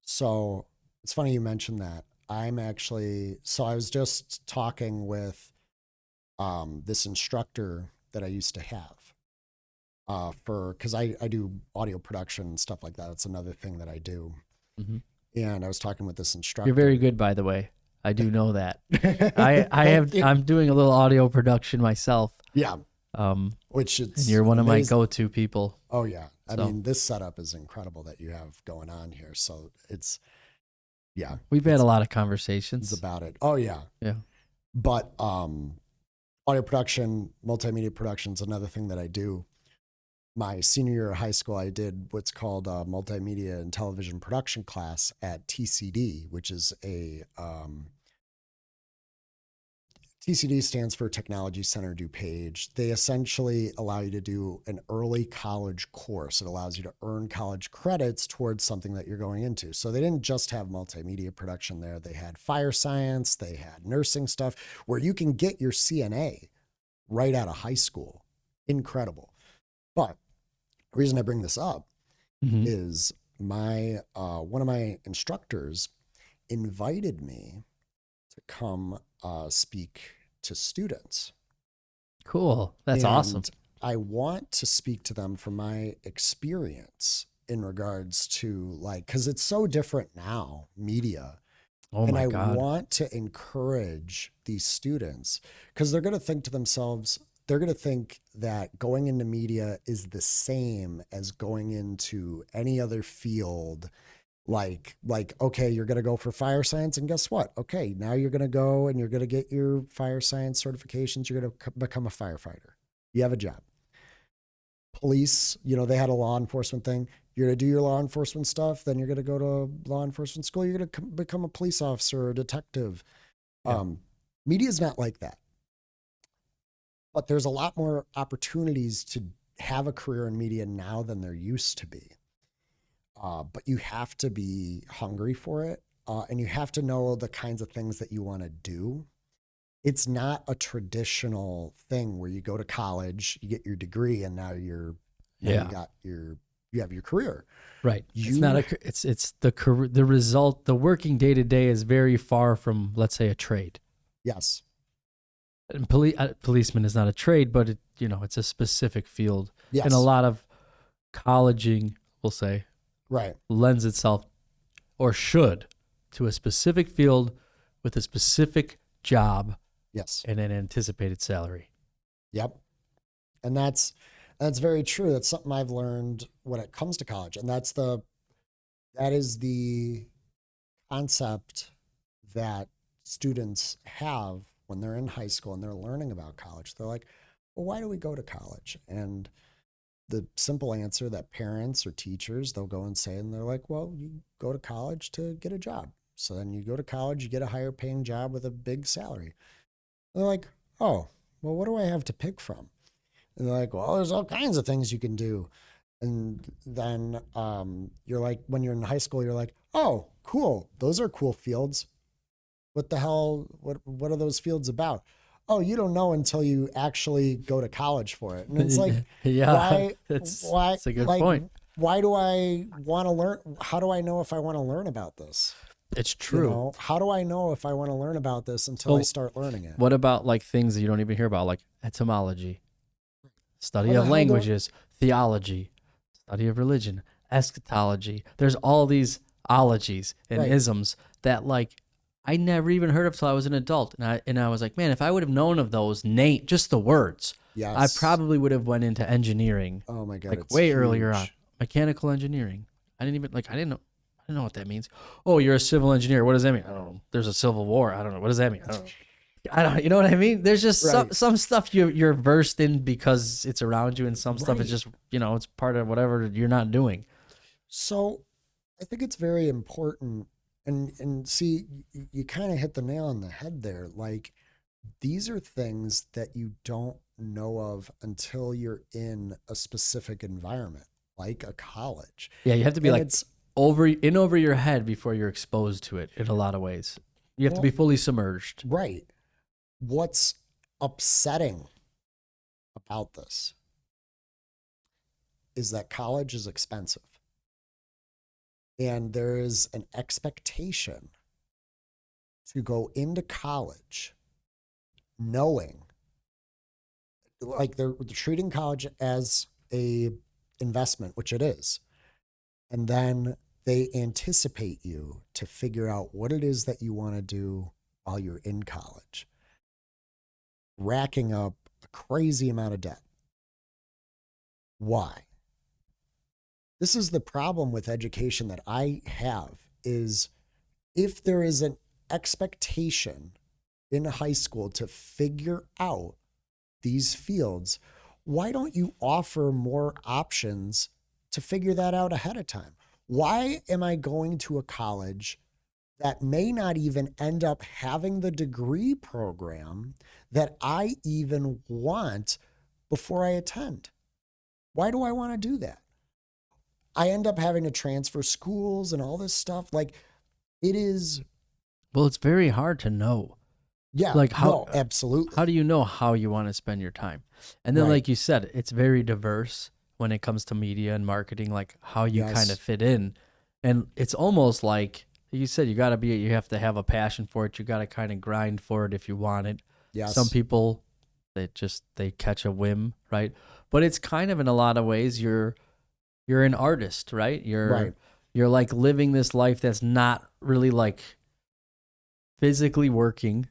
So it's funny you mentioned that. I was just talking with this instructor that I used to have. Because I do audio production and stuff like that. It's another thing that I do. Mm-hmm. And I was talking with this instructor. You're very good, by the way. I do know that. I'm doing a little audio production myself. Yeah. And you're one of my go-to people. Oh yeah. I mean, this setup is incredible that you have going on here. So we've had a lot of conversations about it. Oh yeah. Yeah. But audio production, multimedia production is another thing that I do. My senior year of high school, I did what's called a multimedia and television production class at TCD, which is TCD stands for Technology Center DuPage. They essentially allow you to do an early college course. It allows you to earn college credits towards something that you're going into. So they didn't just have multimedia production there. They had fire science, they had nursing stuff, where you can get your CNA right out of high school. Incredible. But the reason I bring this up is one of my instructors invited me to come speak to students. Cool. That's awesome. I want to speak to them from my experience in regards to because it's so different now, media. Oh my God. I want to encourage these students because they're going to think to themselves, they're going to think that going into media is the same as going into any other field. Like, okay, you're going to go for fire science, and guess what? Okay, now you're going to go and you're going to get your fire science certifications. You're going to become a firefighter. You have a job. Police, they had a law enforcement thing. You're going to do your law enforcement stuff. Then you're going to go to law enforcement school. You're going to become a police officer or a detective. Yeah. Media is not like that. But there's a lot more opportunities to have a career in media now than there used to be. But you have to be hungry for it, and you have to know the kinds of things that you want to do. It's not a traditional thing where you go to college, you get your degree, and now you have your career. Right. It's the career. The result. The working day to day is very far from, let's say, a trade. Yes. And policeman is not a trade, but it's a specific field. Yes. And a lot of colleging, we'll say, right, lends itself, or should, to a specific field with a specific job. Yes. And an anticipated salary. Yep. And that's very true. That's something I've learned when it comes to college. And that is the concept that students have when they're in high school and they're learning about college. They're like, well, why do we go to college? And the simple answer that parents or teachers, they'll go and say, and they're like, well, you go to college to get a job. So then you go to college, you get a higher paying job with a big salary. And they're like, oh, well, what do I have to pick from? And they're like, well, there's all kinds of things you can do. And then you're like, when you're in high school, you're like, oh, cool. Those are cool fields. What the hell? What are those fields about? Oh, you don't know until you actually go to college for it. And it's like, yeah, that's a good point. why do I want to learn? How do I know if I want to learn about this? It's You true. know, how do I know if I want to learn about this until I start learning it? What about like things that you don't even hear about, like etymology, study How the of hell do- languages, theology, study of religion, eschatology? There's all these ologies and Right. isms that like I never even heard of till I was an adult, and I was like, man, if I would have known of those just the words, I Yes. probably would have went into engineering Oh my God. like It's way earlier on, huge. mechanical engineering. I didn't know what that means. Oh, you're a civil engineer. What does that mean? I don't know. There's a civil war. I don't know. What does that mean? I don't. You know what I mean? There's just Right. some stuff you're versed in because it's around you, and some stuff is Right. just it's part of whatever you're not doing. So I think it's very important. And see, you kind of hit the nail on the head there. Like, these are things that you don't know of until you're in a specific environment, like a college. Yeah, you have to be And like it's, over your head before you're exposed to it in a lot of ways. You have to be well, fully submerged. right. What's upsetting about this is that college is expensive. And there is an expectation to go into college knowing, like, they're treating college as a investment, which it is. And then they anticipate you to figure out what it is that you want to do while you're in college, racking up a crazy amount of debt. Why? This is the problem with education that I have, is if there is an expectation in high school to figure out these fields, why don't you offer more options to figure that out ahead of time? Why am I going to a college that may not even end up having the degree program that I even want before I attend? Why do I want to do that? I end up having to transfer schools and all this stuff. Like, it is, Well, it's very hard to know. yeah, Like no, absolutely. how do you know how you want to spend your time? And then Right. like you said, it's very diverse when it comes to media and marketing, like how you kind of Yes. fit in. And it's almost like you said, you have to have a passion for it. You got to kind of grind for it if you want it. Yes. Some people, they catch a whim, right? But it's kind of, in a lot of ways, you're an artist, right? Right. You're like living this life that's not really like physically working.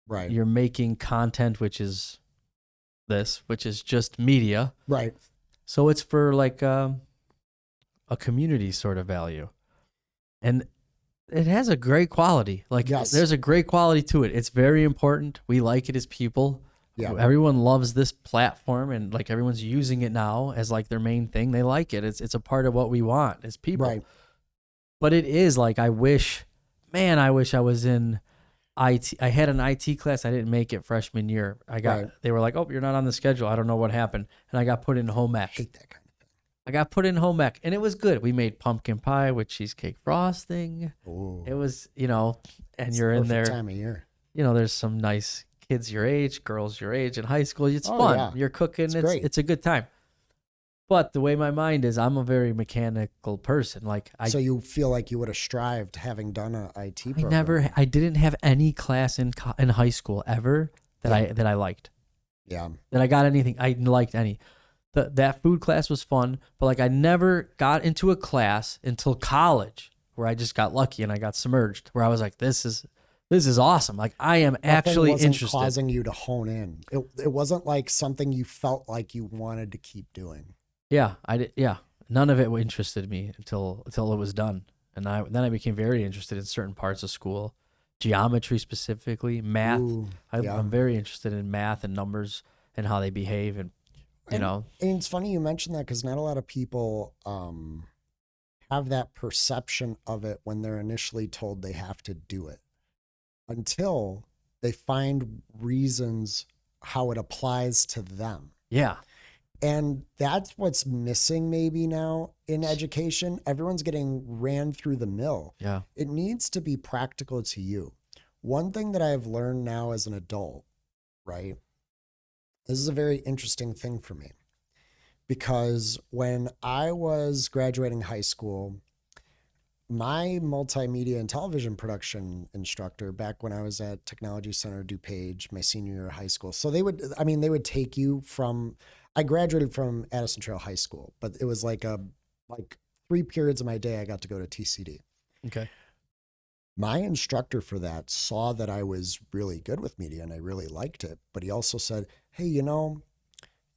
Right. You're making content, which is just media. Right. So it's for like a community sort of value. And it has a great quality. Like, Yes. there's a great quality to it. It's very important. We like it as people. Yeah. Everyone loves this platform, and like everyone's using it now as like their main thing. They like it. It's a part of what we want as people. Right. But it is like, I wish I was in IT. I had an IT class. I didn't make it freshman year. Right. They were like, "Oh, you're not on the schedule." I don't know what happened, and I got put in home ec. Hate that kind of thing. I got put in home ec, and it was good. We made pumpkin pie with cheesecake frosting. Ooh. It was, and It's you're the in perfect there. time of year. There's some nice kids your age, girls your age in high school. It's Oh, fun. yeah. You're cooking. It's great. It's a good time. But the way my mind is, I'm a very mechanical person. Like So you feel like you would have strived having done an IT I program? I didn't have any class in high school ever that I liked. Yeah. That I got anything. I liked any. That food class was fun, but like I never got into a class until college where I just got lucky and I got submerged. Where I was like, this is awesome. Like, I am actually wasn't interested. causing you to hone in. It wasn't like something you felt like you wanted to keep doing. Yeah, I did. Yeah, none of it interested me until it was done, and then I became very interested in certain parts of school, geometry specifically, math. Ooh, yeah. I'm very interested in math and numbers and how they behave, and And it's funny you mentioned that, because not a lot of people have that perception of it when they're initially told they have to do it, until they find reasons how it applies to them. yeah, And that's what's missing maybe now in education. Everyone's getting ran through the mill. yeah, It needs to be practical to you. One thing that I've learned now as an adult, right? This is a very interesting thing for me, because when I was graduating high school, my multimedia and television production instructor back when I was at Technology Center DuPage, my senior year of high school. So they would take you from, I graduated from Addison Trail High School, but it was like 3 periods of my day I got to go to TCD. Okay. My instructor for that saw that I was really good with media and I really liked it, but he also said, hey,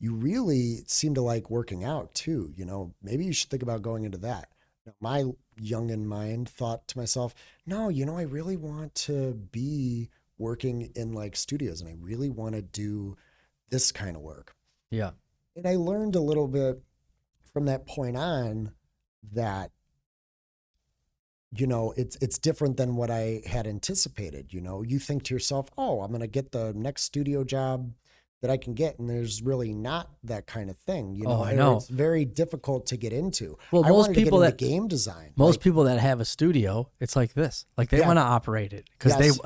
you really seem to like working out too. Maybe you should think about going into that. Now, my youngin' mind thought to myself, no, I really want to be working in like studios and I really want to do this kind of work. Yeah. And I learned a little bit from that point on that, it's different than what I had anticipated. You think to yourself, oh, I'm going to get the next studio job that I can get. And there's really not that kind of thing. I know. It's very difficult to get into. Well, I most wanted people to get that into game design. Most people that have a studio, it's like this. Like they Yeah. want to operate it because Yes.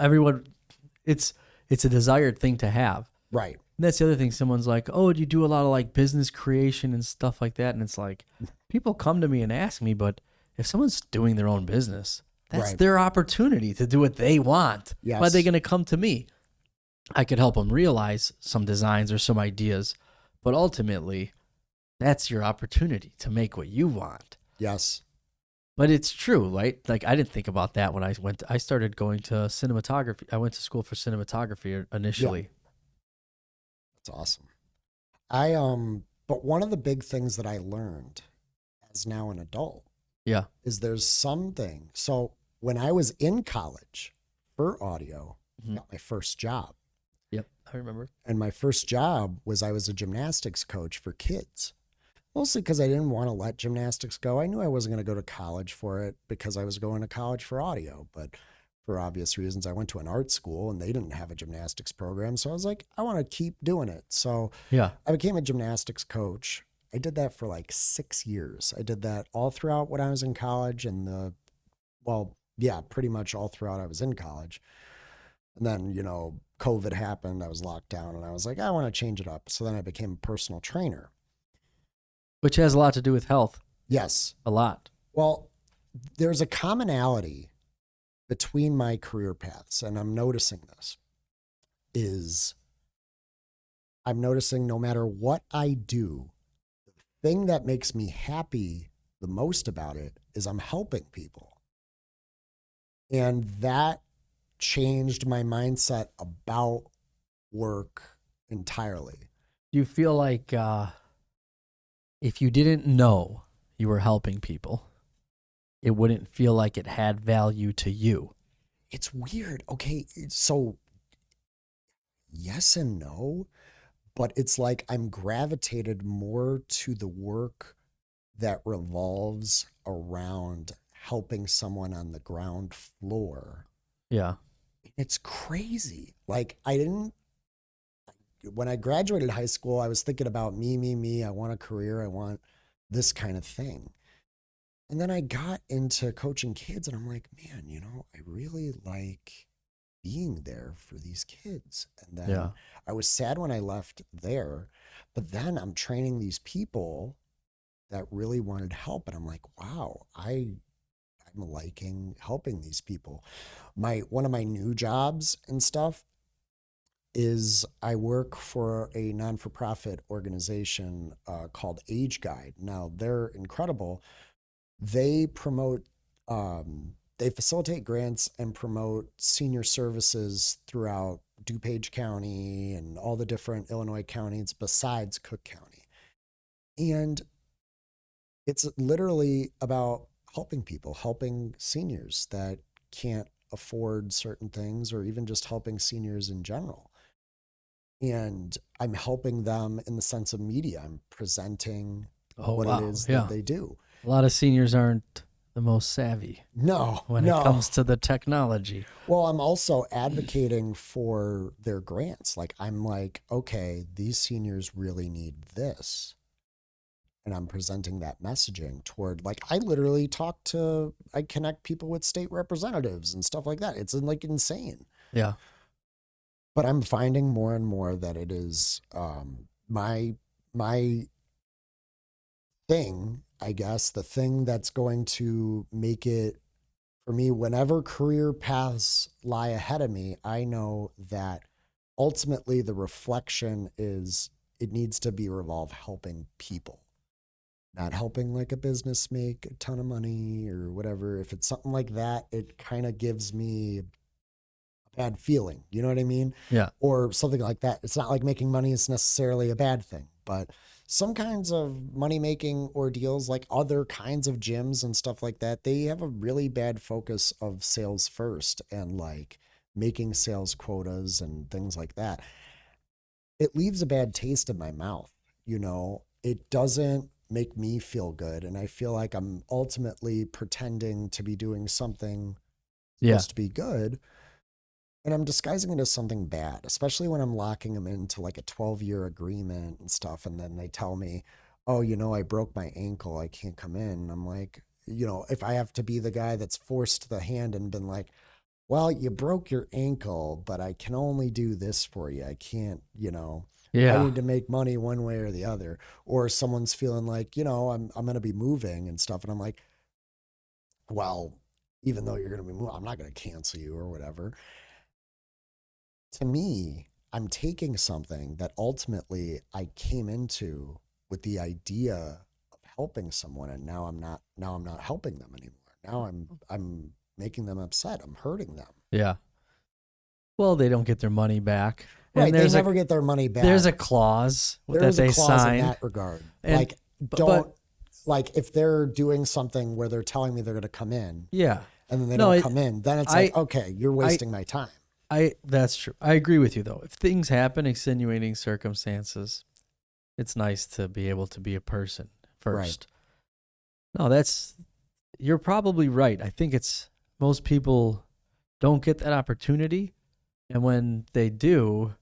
it's a desired thing to have. Right. And that's the other thing. Someone's like, oh, do you do a lot of like business creation and stuff like that? And it's like, people come to me and ask me, but if someone's doing their own business, that's Right. their opportunity to do what they want. Yes. Why are they going to come to me? I could help them realize some designs or some ideas, but ultimately, that's your opportunity to make what you want. Yes. But it's true, right? Like I didn't think about that when I started going to cinematography. I went to school for cinematography initially. That's awesome. But one of the big things that I learned as now an adult Yeah. is there's something. So when I was in college for audio, I got my first job. Yep. I remember. And my first job was I was a gymnastics coach for kids. Mostly because I didn't want to let gymnastics go. I knew I wasn't going to go to college for it because I was going to college for audio. But for obvious reasons, I went to an art school and they didn't have a gymnastics program. So I was like, I want to keep doing it. So Yeah. I became a gymnastics coach. I did that for like 6 years. I did that all throughout when I was in college pretty much all throughout I was in college. And then, COVID happened. I was locked down and I was like, I want to change it up. So then I became a personal trainer. Which has a lot to do with health. Yes. A lot. Well, there's a commonality between my career paths, and I'm noticing I'm noticing no matter what I do, the thing that makes me happy the most about it is I'm helping people. And that changed my mindset about work entirely. Do you feel like if you didn't know you were helping people, it wouldn't feel like it had value to you? It's weird. Okay, so yes and no, but it's like I'm gravitated more to the work that revolves around helping someone on the ground floor. Yeah. It's crazy. Like when I graduated high school, I was thinking about me. I want a career. I want this kind of thing. And then I got into coaching kids and I'm like, man, I really like being there for these kids. And then I was sad when I left there, but then I'm training these people that really wanted help. And I'm like, wow, I'm liking helping these people. One of my new jobs and stuff is I work for a non-for-profit organization called Age Guide. Now they're incredible. They promote, they facilitate grants and promote senior services throughout DuPage County and all the different Illinois counties besides Cook County. And it's literally about helping people, helping seniors that can't afford certain things, or even just helping seniors in general. And I'm helping them in the sense of media. I'm presenting it is that they do. A lot of seniors aren't the most savvy when it comes to the technology. Well, I'm also advocating for their grants. Like, I'm like, okay, these seniors really need this. And I'm presenting that messaging toward, like, I literally I connect people with state representatives and stuff like that. It's like insane. Yeah. But I'm finding more and more that it is my thing, I guess, the thing that's going to make it for me, whenever career paths lie ahead of me, I know that ultimately the reflection is it needs to be revolve helping people, not helping like a business make a ton of money or whatever. If it's something like that, it kind of gives me a bad feeling. You know what I mean? Yeah. Or something like that. It's not like making money is necessarily a bad thing, but some kinds of money making ordeals, like other kinds of gyms and stuff like that, they have a really bad focus of sales first and like making sales quotas and things like that. It leaves a bad taste in my mouth. You know, it doesn't make me feel good. And I feel like I'm ultimately pretending to be doing something Yeah. supposed to be good. And I'm disguising it as something bad, especially when I'm locking them into like a 12-year agreement and stuff. And then they tell me, oh, you know, I broke my ankle. I can't come in. And I'm like, you know, if I have to be the guy that's forced the hand and been like, well, you broke your ankle, but I can only do this for you. I can't, you know, I Yeah. need to make money one way or the other. Or someone's feeling like, you know, I'm going to be moving and stuff. And I'm like, well, even though you're going to be moving, I'm not going to cancel you or whatever. To me, I'm taking something that ultimately I came into with the idea of helping someone, and now I'm not helping them anymore. Now I'm making them upset. I'm hurting them. Yeah. Well, they don't get their money back. And Right. They never get their money back. there's a clause There that is a they clause in sign. that regard. And Like, but don't, like, if they're doing something where they're telling me they're going to come in yeah. and then they No, don't it, come in, then it's I like, okay, you're wasting my time. that's true. I agree with you though. If things happen, extenuating circumstances, it's nice to be able to be a person first. No, you're probably right. I think it's most people don't get that opportunity, and when they do,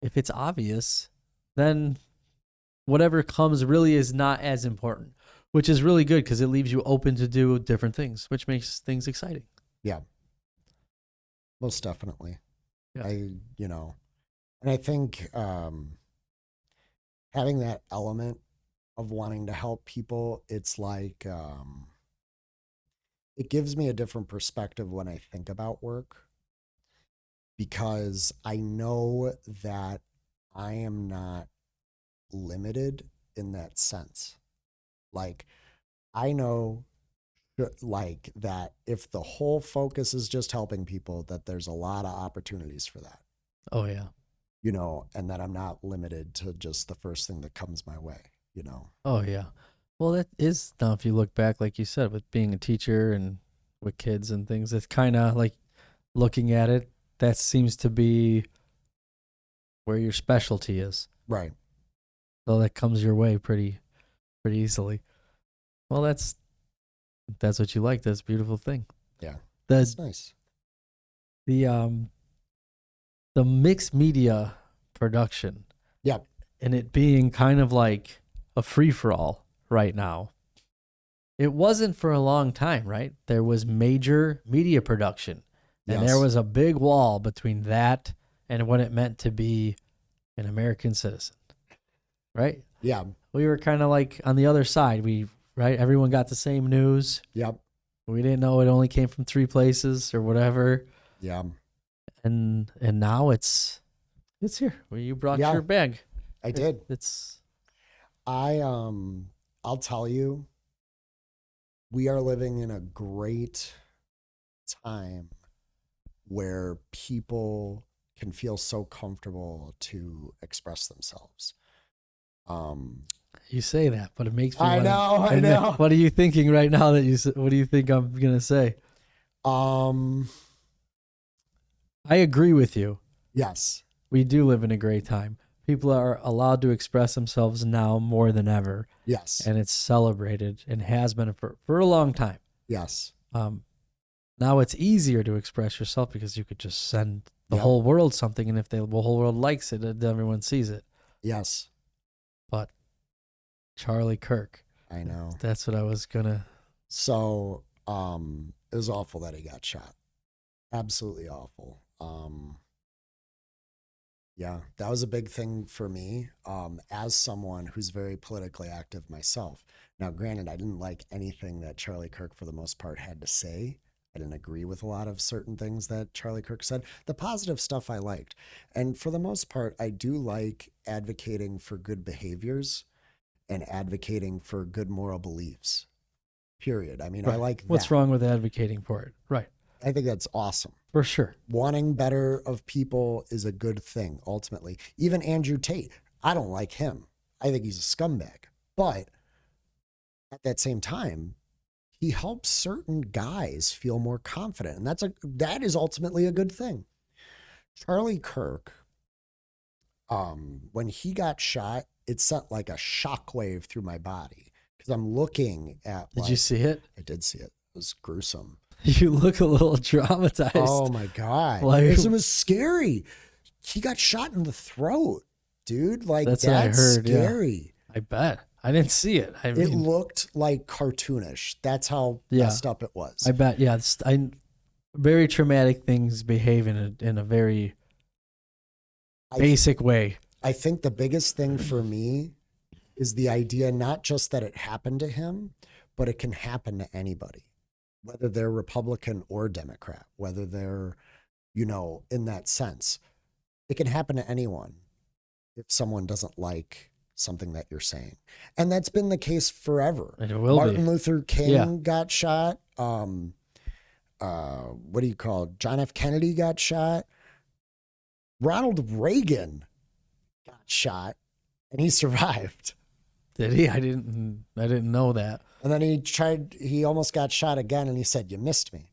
if it's obvious, then whatever comes really is not as important, which is really good because it leaves you open to do different things, which makes things exciting. Yeah, most definitely. Yeah. You know, and I think having that element of wanting to help people, it's like it gives me a different perspective when I think about work because I know that I am not limited in that sense. Like, I know like that if the whole focus is just helping people, that there's a lot of opportunities for that, Oh yeah. you know, and that I'm not limited to just the first thing that comes my way, you know. Oh yeah. Well, that is now. If you look back, like you said, with being a teacher and with kids and things, it's kind of like looking at it. That seems to be where your specialty is. Right. So that comes your way pretty easily. Well, that's what you like. That's a beautiful thing. Yeah. The That's nice. the um the mixed media production Yeah. and it being kind of like a free for all right now. It wasn't for a long time, right? There was major media production, and there Yes. was a big wall between that and what it meant to be an American citizen, right? Yeah. We were kind of like on the other side. Right? Everyone got the same news. Yep. We didn't know it only came from three places or whatever. Yeah. And now it's here. Well, you brought Yeah. your bag. I did. It's I'll tell you, we are living in a great time where people can feel so comfortable to express themselves. You say that, but it makes me I want know, I to. know. What are you thinking right now that what do you think I'm going to say? Um, I agree with you. yes, We do live in a great time. People are allowed to express themselves now more than ever, yes, and it's celebrated and has been for a long time. yes, Now it's easier to express yourself because you could just send the yep, whole world something, and if the whole world likes it, then everyone sees it. yes. But Charlie Kirk, I know. that's what I was gonna. So, it was awful that he got shot. Absolutely awful. Yeah, that was a big thing for me as someone who's very politically active myself. Now, granted, I didn't like anything that Charlie Kirk, for the most part, had to say. I didn't agree with a lot of certain things that Charlie Kirk said. The positive stuff I liked. And for the most part, I do like advocating for good behaviors and advocating for good moral beliefs, period. I mean, I Right. like that. What's wrong with advocating for it? Right. I think that's awesome. For sure. Wanting better of people is a good thing, ultimately. Even Andrew Tate, I don't like him. I think he's a scumbag. But at that same time, he helps certain guys feel more confident. And that is ultimately a good thing. Charlie Kirk, when he got shot, it sent like a shockwave through my body. Because I'm looking at Did you see it? I did see it. It was gruesome. You look a little traumatized. Oh my God. Like- It was scary. He got shot in the throat, dude. Like That's that's, what I heard, yeah. scary. I bet. I didn't see it. I It mean, looked like cartoonish. That's how Yeah. messed up it was. I bet. Yeah. Very traumatic things behave in a very I- basic way. I think the biggest thing for me is the idea not just that it happened to him, but it can happen to anybody, whether they're Republican or Democrat, whether they're, in that sense. It can happen to anyone if someone doesn't like something that you're saying. And that's been the case forever. And it will Martin be. Luther King Yeah. got shot. What do you call it? John F. Kennedy got shot. Ronald Reagan got shot and he survived. Did he? I didn't know that. And then he almost got shot again and he said, "You missed me."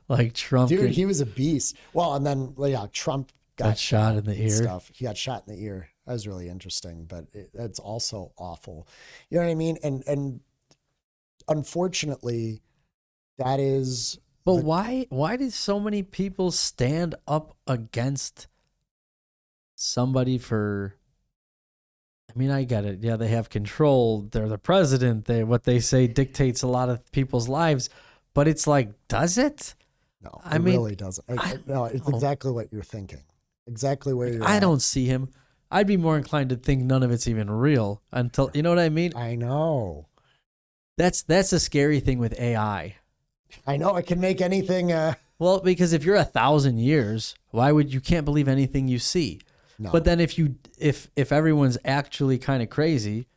Like Trump Dude, he was a beast. Well, and then Trump got shot in the and ear. stuff. He got shot in the ear. That was really interesting, but that's also awful. You know what I mean? And unfortunately, that is. But why did so many people stand up against somebody for? I mean, I get it. Yeah, they have control. They're the president. What they say dictates a lot of people's lives. But it's like, does it? No, I it mean, really doesn't. No, it's exactly what you're thinking. Exactly where you're I at. don't see him. I'd be more inclined to think none of it's even real until, you know what I mean? I know. That's the scary thing with AI. I know. It can make anything. Well, because if you're 1,000 years, why would you can't believe anything you see? No. But then if everyone's actually kind of crazy,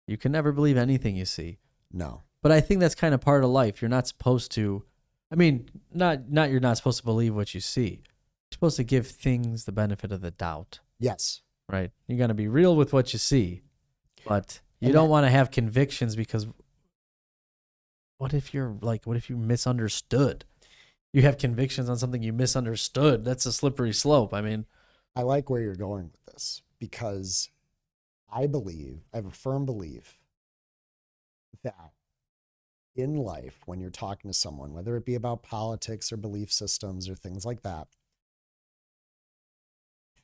you can never believe anything you see. No. But I think that's kind of part of life. You're not supposed to. I mean, not you're not supposed to believe what you see. You're supposed to give things the benefit of the doubt, Yes. right? You got to be real with what you see, but you don't want to have convictions because what if you misunderstood? You have convictions on something you misunderstood. That's a slippery slope. I mean, I like where you're going with this because I have a firm belief that in life, when you're talking to someone, whether it be about politics or belief systems or things like that,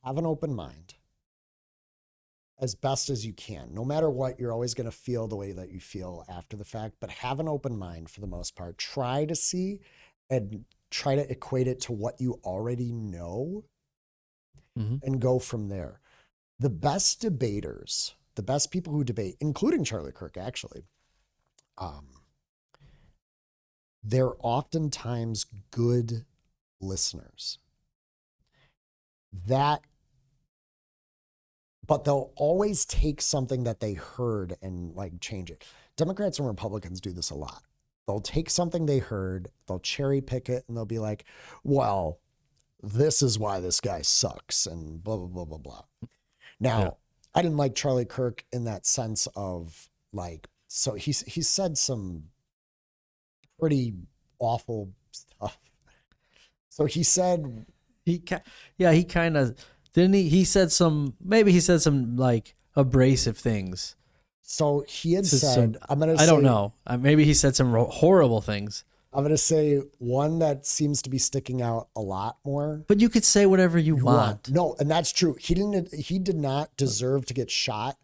have an open mind as best as you can. No matter what, you're always going to feel the way that you feel after the fact, but have an open mind for the most part. Try to see and try to equate it to what you already know and go from there. The best debaters, the best people who debate, including Charlie Kirk, actually, they're oftentimes good listeners. But they'll always take something that they heard and like change it. Democrats and Republicans do this a lot. They'll take something they heard, they'll cherry pick it, and they'll be like, well, this is why this guy sucks, and blah, blah, blah, blah, blah. Now, I didn't like Charlie Kirk in that sense of like, so he said some pretty awful stuff. So he said, he kind of didn't he said some like abrasive things. so he had This is said, I don't know. Maybe he said some horrible things. I'm going to say one that seems to be sticking out a lot more. But you could say whatever you want. No, and that's true. He did not deserve to get shot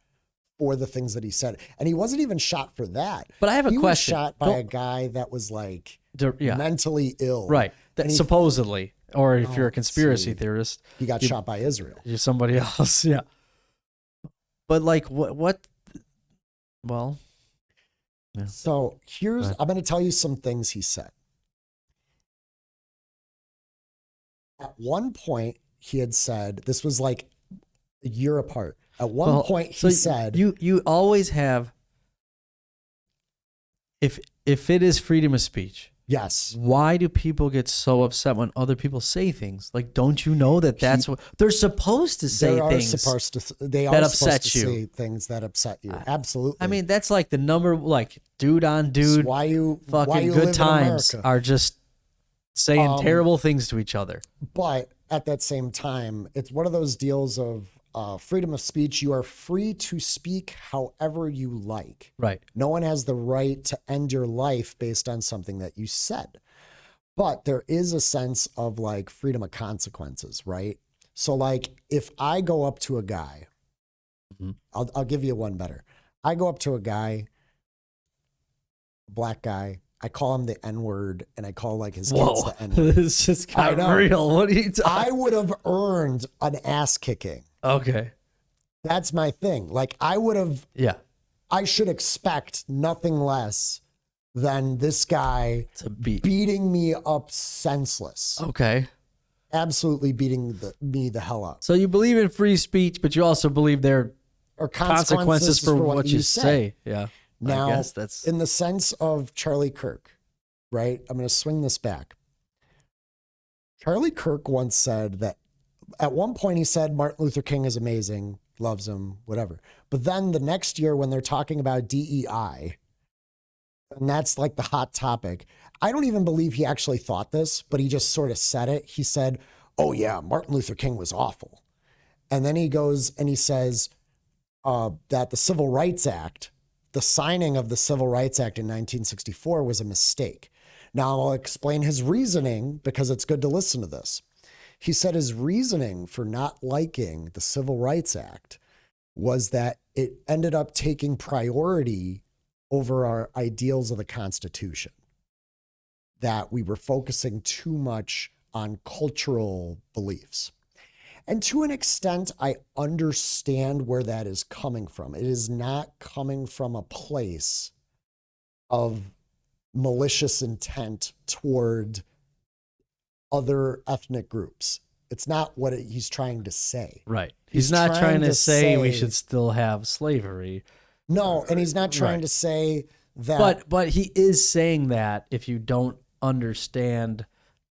for the things that he said. And he wasn't even shot for that. But I have a he question. Was shot by a guy that was like Yeah. mentally ill. Right. And he- Supposedly. or if you're Oh, a conspiracy see. theorist, He got shot by Israel. you're somebody else. Yeah. But like what? Well, yeah. So Go ahead. I'm going to tell you some things he said. At one point, he had said, this was like a year apart. At one point, he said, you always have, if it is freedom of speech, yes, why do people get so upset when other people say things? Like, don't you know that that's what they're supposed to say? they are Things supposed to upset you. say things that upset you. Absolutely. I mean, that's like the number, like dude on dude. why you Fucking live good in times America. are just saying terrible things to each other. But at that same time, it's one of those deals of freedom of speech. You are free to speak however you like. Right. No one has the right to end your life based on something that you said. But there is a sense of like freedom of consequences, right? So like if I go up to a guy, I'll give you one better. I go up to a guy, black guy, I call him the N-word, and I call like his kids the N-word. This just got real. What are you talking? I would have earned an ass kicking. Okay. That's my thing. Like I should expect nothing less than this guy To beat. beating me up senseless. Okay. Absolutely beating me the hell up. So you believe in free speech, but you also believe there Or are consequences for what you say. Yeah. Now, I guess that's in the sense of Charlie Kirk, right? I'm going to swing this back. Charlie Kirk once said that at one point he said Martin Luther King is amazing, loves him, whatever. But then the next year when they're talking about DEI, and that's like the hot topic, I don't even believe he actually thought this, but he just sort of said it. He said, oh yeah, Martin Luther King was awful. And then he goes and he says that the Civil Rights Act, the signing of the Civil Rights Act in 1964 was a mistake. Now I'll explain his reasoning because it's good to listen to this. He said his reasoning for not liking the Civil Rights Act was that it ended up taking priority over our ideals of the Constitution, that we were focusing too much on cultural beliefs. And to an extent, I understand where that is coming from. It is not coming from a place of malicious intent toward other ethnic groups. It's not what he's trying to say. right. He's not trying to say we say- should still have slavery. No, and he's not trying Right. to say that. But he is saying that if you don't understand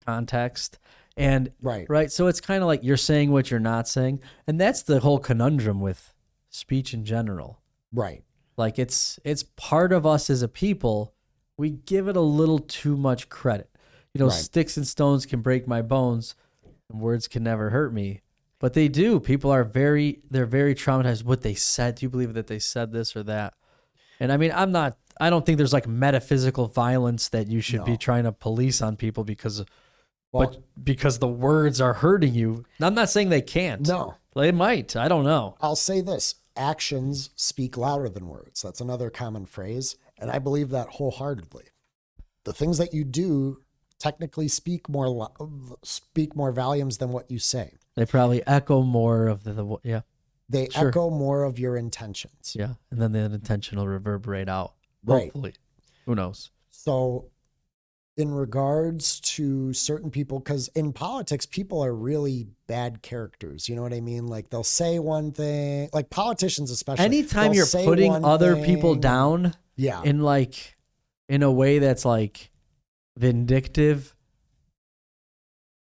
context and Right. so it's kind of like you're saying what you're not saying, and that's the whole conundrum with speech in general. Right. Like it's part of us as a people. We give it a little too much credit. You know, Right. sticks and stones can break my bones, and words can never hurt me. But they do. People are they're very traumatized. What they said. Do you believe that they said this or that? And I mean, I don't think there's like metaphysical violence that you should be No. trying to police on people because Well, because the words are hurting you. I'm not saying they can't. no, They might. I don't know. I'll say this. Actions speak louder than words. That's another common phrase. And I believe that wholeheartedly. The things that you do technically speak more volumes than what you say. They probably echo more of the yeah. They Sure. echo more of your intentions. Yeah. And then the intention will reverberate out. Right. Hopefully. Who knows? So in regards to certain people, because in politics, people are really bad characters. You know what I mean? Like they'll say one thing, like politicians especially. Anytime they'll you're say putting one other people thing, down yeah, in a way that's like vindictive,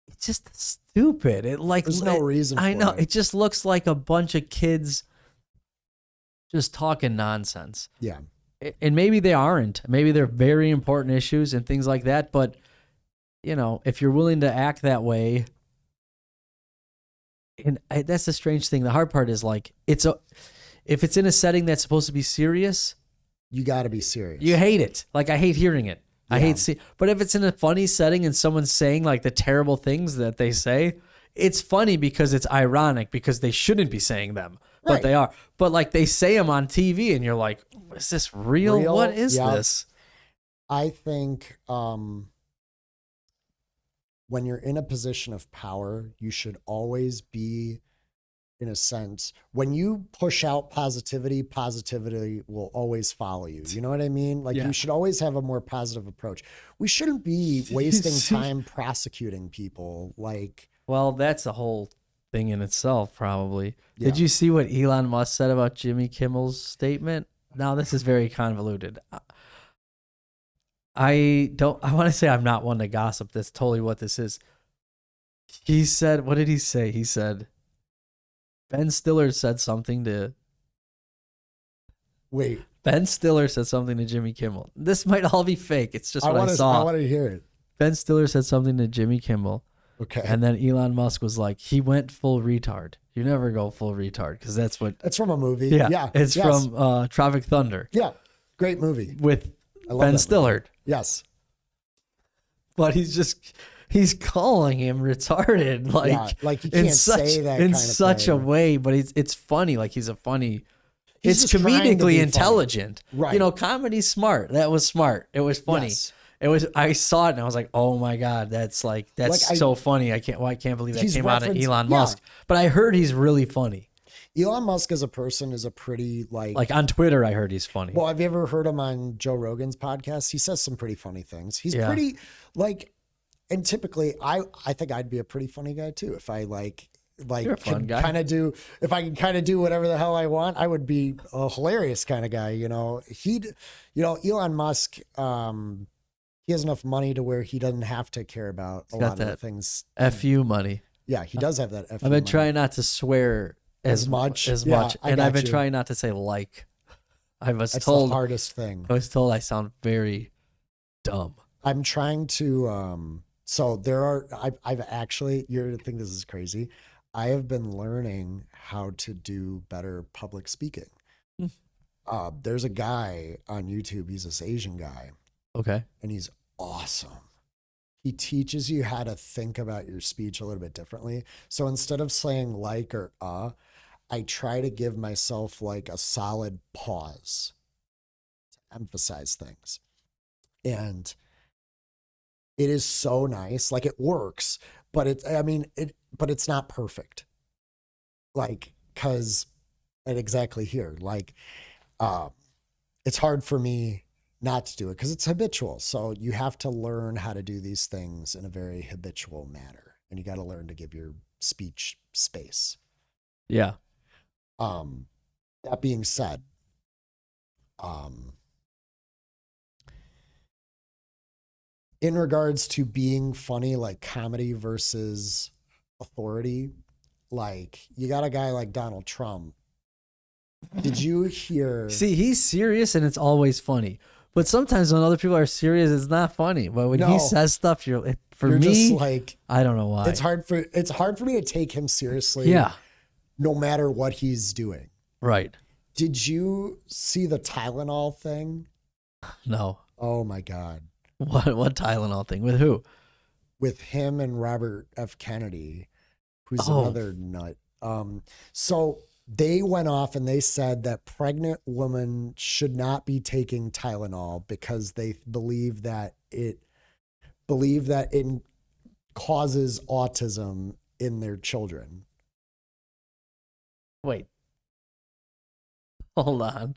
it's just stupid. It like there's no reason. I for know it. it just looks like a bunch of kids just talking nonsense. Yeah, And maybe they aren't. Maybe they're very important issues and things like that. But, you know, if you're willing to act that way, and that's the strange thing. The hard part is like, if it's in a setting that's supposed to be serious, you got to be serious. you hate it. Like, I hate hearing it. I Yeah. hate but if it's in a funny setting and someone's saying like the terrible things that they say, it's funny because it's ironic because they shouldn't be saying them, but Right. they are. But like they say them on TV and you're like, is this real? What is Yeah. this? I think when you're in a position of power, you should always be, in a sense, when you push out positivity, positivity will always follow you. You know what I mean? Like Yeah. you should always have a more positive approach. We shouldn't be wasting time prosecuting people. Like, Well, that's a whole thing in itself, probably. Yeah. Did you see what Elon Musk said about Jimmy Kimmel's statement? Now, this is very convoluted. I want to say I'm not one to gossip. That's totally what this is. He said, what did he say? He said, Ben Stiller said something to Jimmy Kimmel. This might all be fake. It's just what I saw. I want to hear it. Ben Stiller said something to Jimmy Kimmel. Okay. And then Elon Musk was like, he went full retard. You never go full retard because that's what. It's from a movie. Yeah. It's from Tropic Thunder. Yeah. Great movie. With I love Ben that Stiller. movie. Yes. But he's calling him retarded. Like you can't say that in kind of such a thing. way, but it's funny. Like he's a funny. He's It's just trying to be comedically funny. intelligent. Right. You know, comedy's smart. That was smart. It was funny. Yes. It was. I saw it and I was like, "Oh my god, that's so funny." I can't believe that He's came out of referenced- Elon yeah. Musk. But I heard he's really funny. Elon Musk as a person is a pretty Like on Twitter, I heard he's funny. Well, have you ever heard him on Joe Rogan's podcast? He says some pretty funny things. He's Yeah. pretty like, and typically I think I'd be a pretty funny guy too. If I You're a fun guy. if I can kind of do whatever the hell I want, I would be a hilarious kind of guy. You know, Elon Musk, he has enough money to where he doesn't have to care about a got lot of the that things. FU money. Yeah, he does have that. I've been trying not to swear as much? as Yeah, much, I and got I've been you. trying not to say like. That's the hardest thing. I was told I sound very dumb. I'm trying to so there are I've actually, you're gonna think this is crazy. I have been learning how to do better public speaking. There's a guy on YouTube, he's this Asian guy, Okay. and he's awesome. He teaches you how to think about your speech a little bit differently. So instead of saying like or I try to give myself like a solid pause to emphasize things. And it is so nice. Like it works, but it's not perfect. Like, and exactly here, like, it's hard for me not to do it because it's habitual. So you have to learn how to do these things in a very habitual manner, and you got to learn to give your speech space. Yeah. That being said, in regards to being funny, like comedy versus authority, like you got a guy like Donald Trump. Did you hear? See, he's serious and it's always funny. But sometimes when other people are serious, it's not funny. But when No. he says stuff, you're You're me, just like, I don't know why. it's hard for me to take him seriously. Yeah. No matter what he's doing. Right. Did you see the Tylenol thing? No. Oh my God. What Tylenol thing? With who? With him and Robert F. Kennedy, who's Oh. another nut. So they went off and they said that pregnant women should not be taking Tylenol because they believe that it causes autism in their children. Wait. Hold on.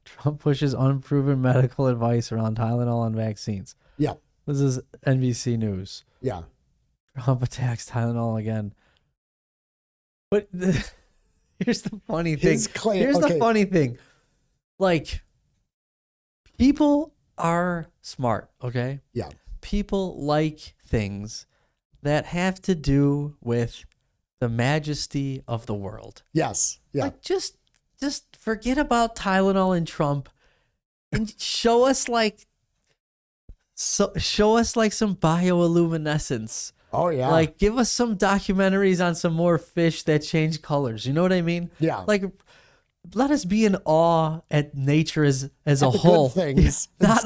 Trump pushes unproven medical advice around Tylenol and vaccines. Yeah. This is NBC News. Yeah. Trump attacks Tylenol again. But here's the funny thing. His claim- Here's okay. the funny thing. Like, people are smart, okay? Yeah. People like things that have to do with the majesty of the world. Yes. Yeah. Like, just forget about Tylenol and Trump and show us like some bioluminescence. Oh yeah. Like, give us some documentaries on some more fish that change colors. You know what I mean? Yeah. Like, let us be in awe at nature as a the whole. good things Not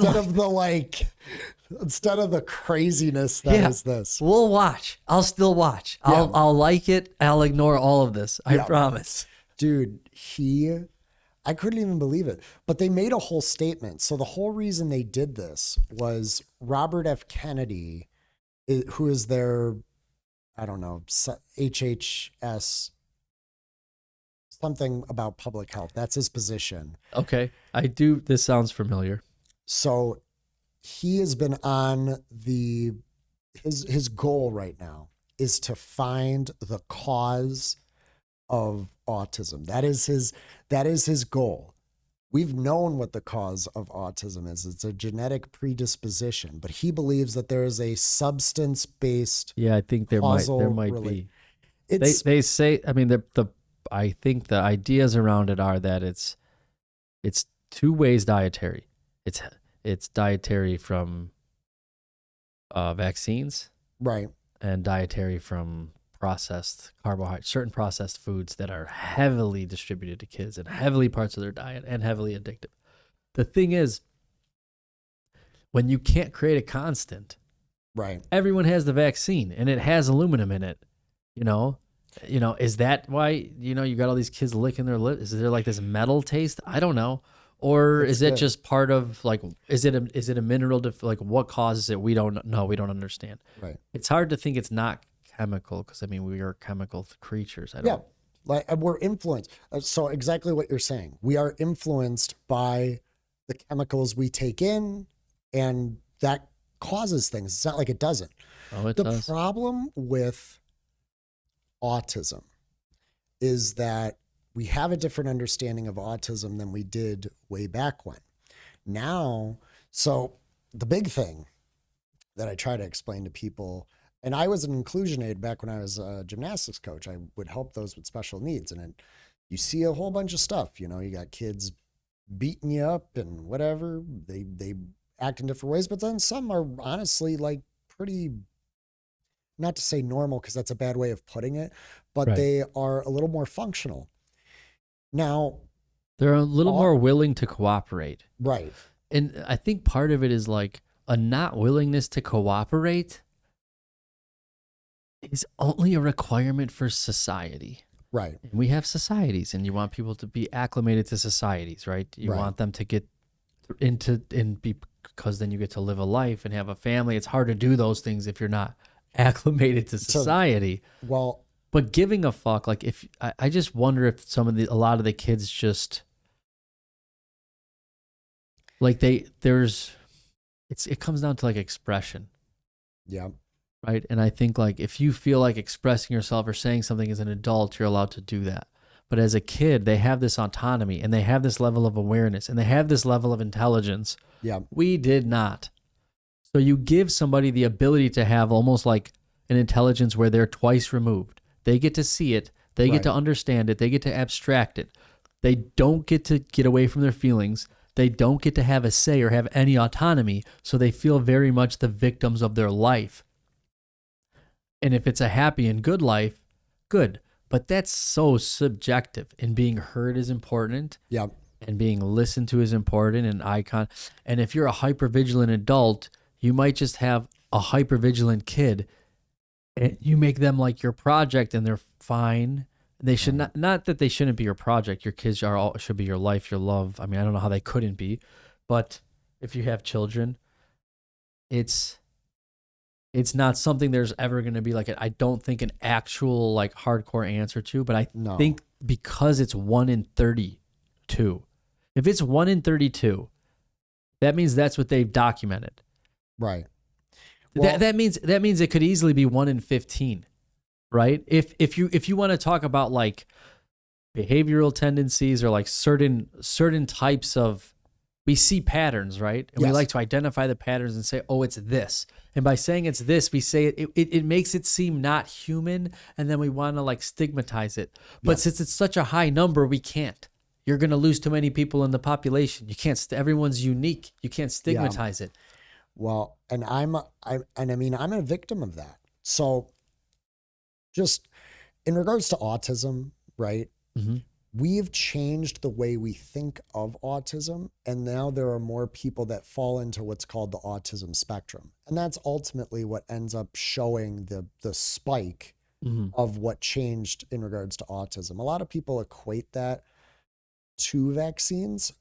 instead of the craziness that is this. We'll watch. I'll still watch. I'll like it. I'll ignore all of this. I Yeah. promise. Dude, I couldn't even believe it. But they made a whole statement. So the whole reason they did this was Robert F. Kennedy, who is their, I don't know, HHS, something about public health. That's his position. Okay. I do. This sounds familiar. So he has been on his goal right now is to find the cause of autism. That is his goal. We've known what the cause of autism is. It's a genetic predisposition, but he believes that there is a substance-based Yeah, I think there might be. They say, I mean, I think the ideas around it are that it's two ways dietary. It's dietary from vaccines, right, and dietary from processed carbohydrates, certain processed foods that are heavily distributed to kids and heavily parts of their diet and heavily addictive. The thing is, when you can't create a constant, right. everyone has the vaccine and it has aluminum in it, you know, is that why, you got all these kids licking their lips? Is there like this metal taste? I don't know. Or That's is it good. just part of like, is it a mineral, like what causes it? We don't know. We don't understand. Right. It's hard to think it's not chemical because I mean, we are chemical creatures. Yeah. Like we're influenced. So exactly what you're saying. We are influenced by the chemicals we take in, and that causes things. It's not like it doesn't. Oh, it The does. problem with autism is that we have a different understanding of autism than we did way back when. Now, so the big thing that I try to explain to people, and I was an inclusion aide back when I was a gymnastics coach. I would help those with special needs. And you see a whole bunch of stuff, you got kids beating you up and whatever. They act in different ways, but then some are honestly like pretty, not to say normal, because that's a bad way of putting it, but Right. they are a little more functional. Now, They're a little more willing to cooperate. right. And I think part of it is like a not willingness to cooperate is only a requirement for society. Right. And we have societies, and you want people to be acclimated to societies, right? You Right. want them to get because then you get to live a life and have a family. It's hard to do those things if you're not acclimated to society. Well, But giving a fuck, like if I just wonder if a lot of the kids just like it comes down to like expression, yeah. right? And I think like if you feel like expressing yourself or saying something as an adult, you're allowed to do that. But as a kid, they have this autonomy and they have this level of awareness and they have this level of intelligence. Yeah. We did not. So you give somebody the ability to have almost like an intelligence where they're twice removed. They get to see it. They get to understand it. They get to abstract it. They don't get to get away from their feelings. They don't get to have a say or have any autonomy. So they feel very much the victims of their life. And if it's a happy and good life, good. But that's so subjective. And being heard is important. Yeah. And being listened to is important. And if you're a hypervigilant adult, you might just have a hypervigilant kid. And you make them like your project and they're fine. They should not that they shouldn't be your project. Your kids should be your life, your love. I mean, I don't know how they couldn't be, but if you have children, it's not something there's ever going to be like, I don't think an actual like hardcore answer to, but I think because it's 1 in 32, if it's 1 in 32, that means that's what they've documented. Right. Well, that means it could easily be 1 in 15, right? If you want to talk about like behavioral tendencies or like certain types of, we see patterns, right? And we like to identify the patterns and say, oh, it's this. And by saying it's this, we say it makes it seem not human, and then we want to like stigmatize it. But since it's such a high number, we can't. You're going to lose too many people in the population. You can't. Everyone's unique. You can't stigmatize it. Well, and I'm a victim of that. So just in regards to autism, right? Mm-hmm. We've changed the way we think of autism. And now there are more people that fall into what's called the autism spectrum. And that's ultimately what ends up showing the spike of what changed in regards to autism. A lot of people equate that to vaccines.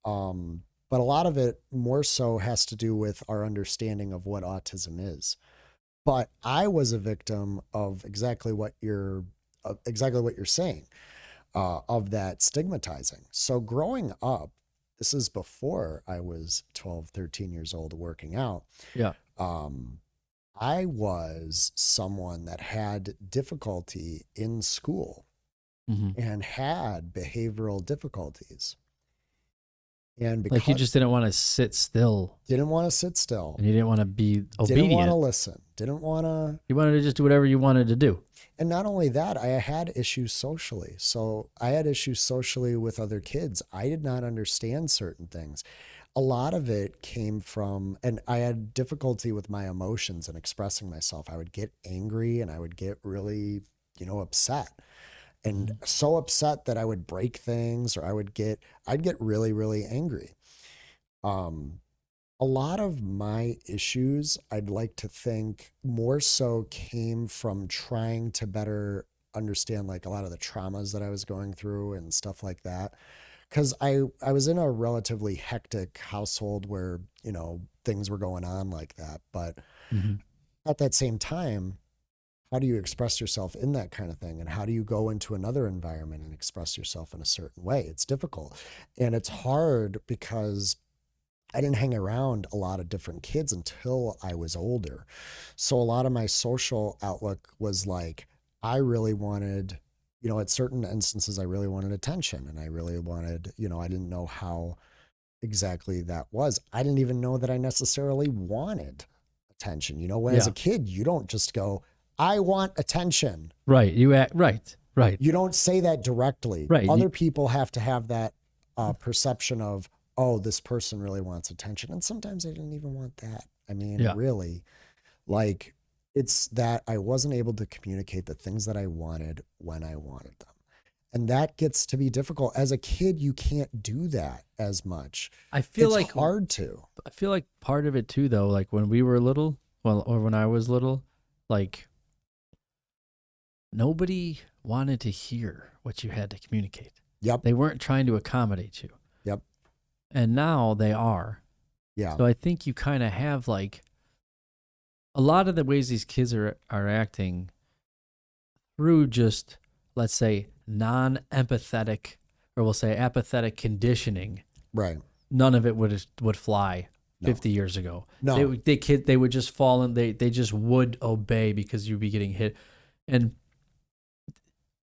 But a lot of it more so has to do with our understanding of what autism is. But I was a victim of exactly what you're saying, of that stigmatizing. So growing up, this is before I was 12, 13 years old working out. Yeah. I was someone that had difficulty in school and had behavioral difficulties. And because Like you just didn't want to sit still didn't want to sit still, and you didn't want to be didn't want to obedient. listen, didn't want to. You wanted to just do whatever you wanted to do. And not only that, I had issues socially. So I had issues socially with other kids. I did not understand certain things. A lot of it came from, and I had difficulty with my emotions and expressing myself. I would get angry and I would get really, upset. And so upset that I would break things, or I'd get really, really angry. A lot of my issues, I'd like to think, more so came from trying to better understand like a lot of the traumas that I was going through and stuff like that. Because I was in a relatively hectic household where, things were going on like that. But at that same time, how do you express yourself in that kind of thing? And how do you go into another environment and express yourself in a certain way? It's difficult. And it's hard because I didn't hang around a lot of different kids until I was older. So a lot of my social outlook was like, I really wanted, at certain instances, I really wanted attention, and I really wanted, I didn't know how exactly that was. I didn't even know that I necessarily wanted attention. As a kid, you don't just go, I want attention. Right. You act right. You don't say that directly. Right. Other people have to have that perception of, oh, this person really wants attention. And sometimes I didn't even want that. I mean, really, like, it's that I wasn't able to communicate the things that I wanted when I wanted them. And that gets to be difficult. As a kid, you can't do that as much. I feel it's like hard to. I feel like part of it too, though, like when we were little, or when I was little, like nobody wanted to hear what you had to communicate. Yep. They weren't trying to accommodate you. Yep. And now they are. Yeah. So I think you kind of have like a lot of the ways these kids are acting through just, let's say, non-empathetic, or we'll say apathetic conditioning. Right. None of it would fly 50 years ago. No. They would just fall and they just would obey because you'd be getting hit. And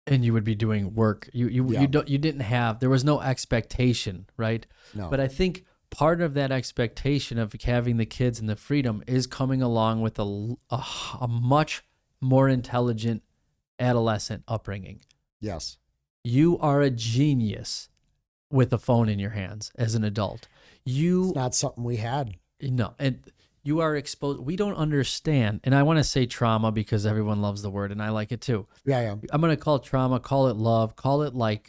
you would be doing work. You didn't have, there was no expectation, right? No. But I think part of that expectation of having the kids and the freedom is coming along with a much more intelligent adolescent upbringing. Yes. You are a genius with a phone in your hands as an adult. It's not something we had. No, and you are exposed. We don't understand, and I want to say trauma because everyone loves the word, and I like it too. Yeah. I'm going to call it trauma, call it love, call it like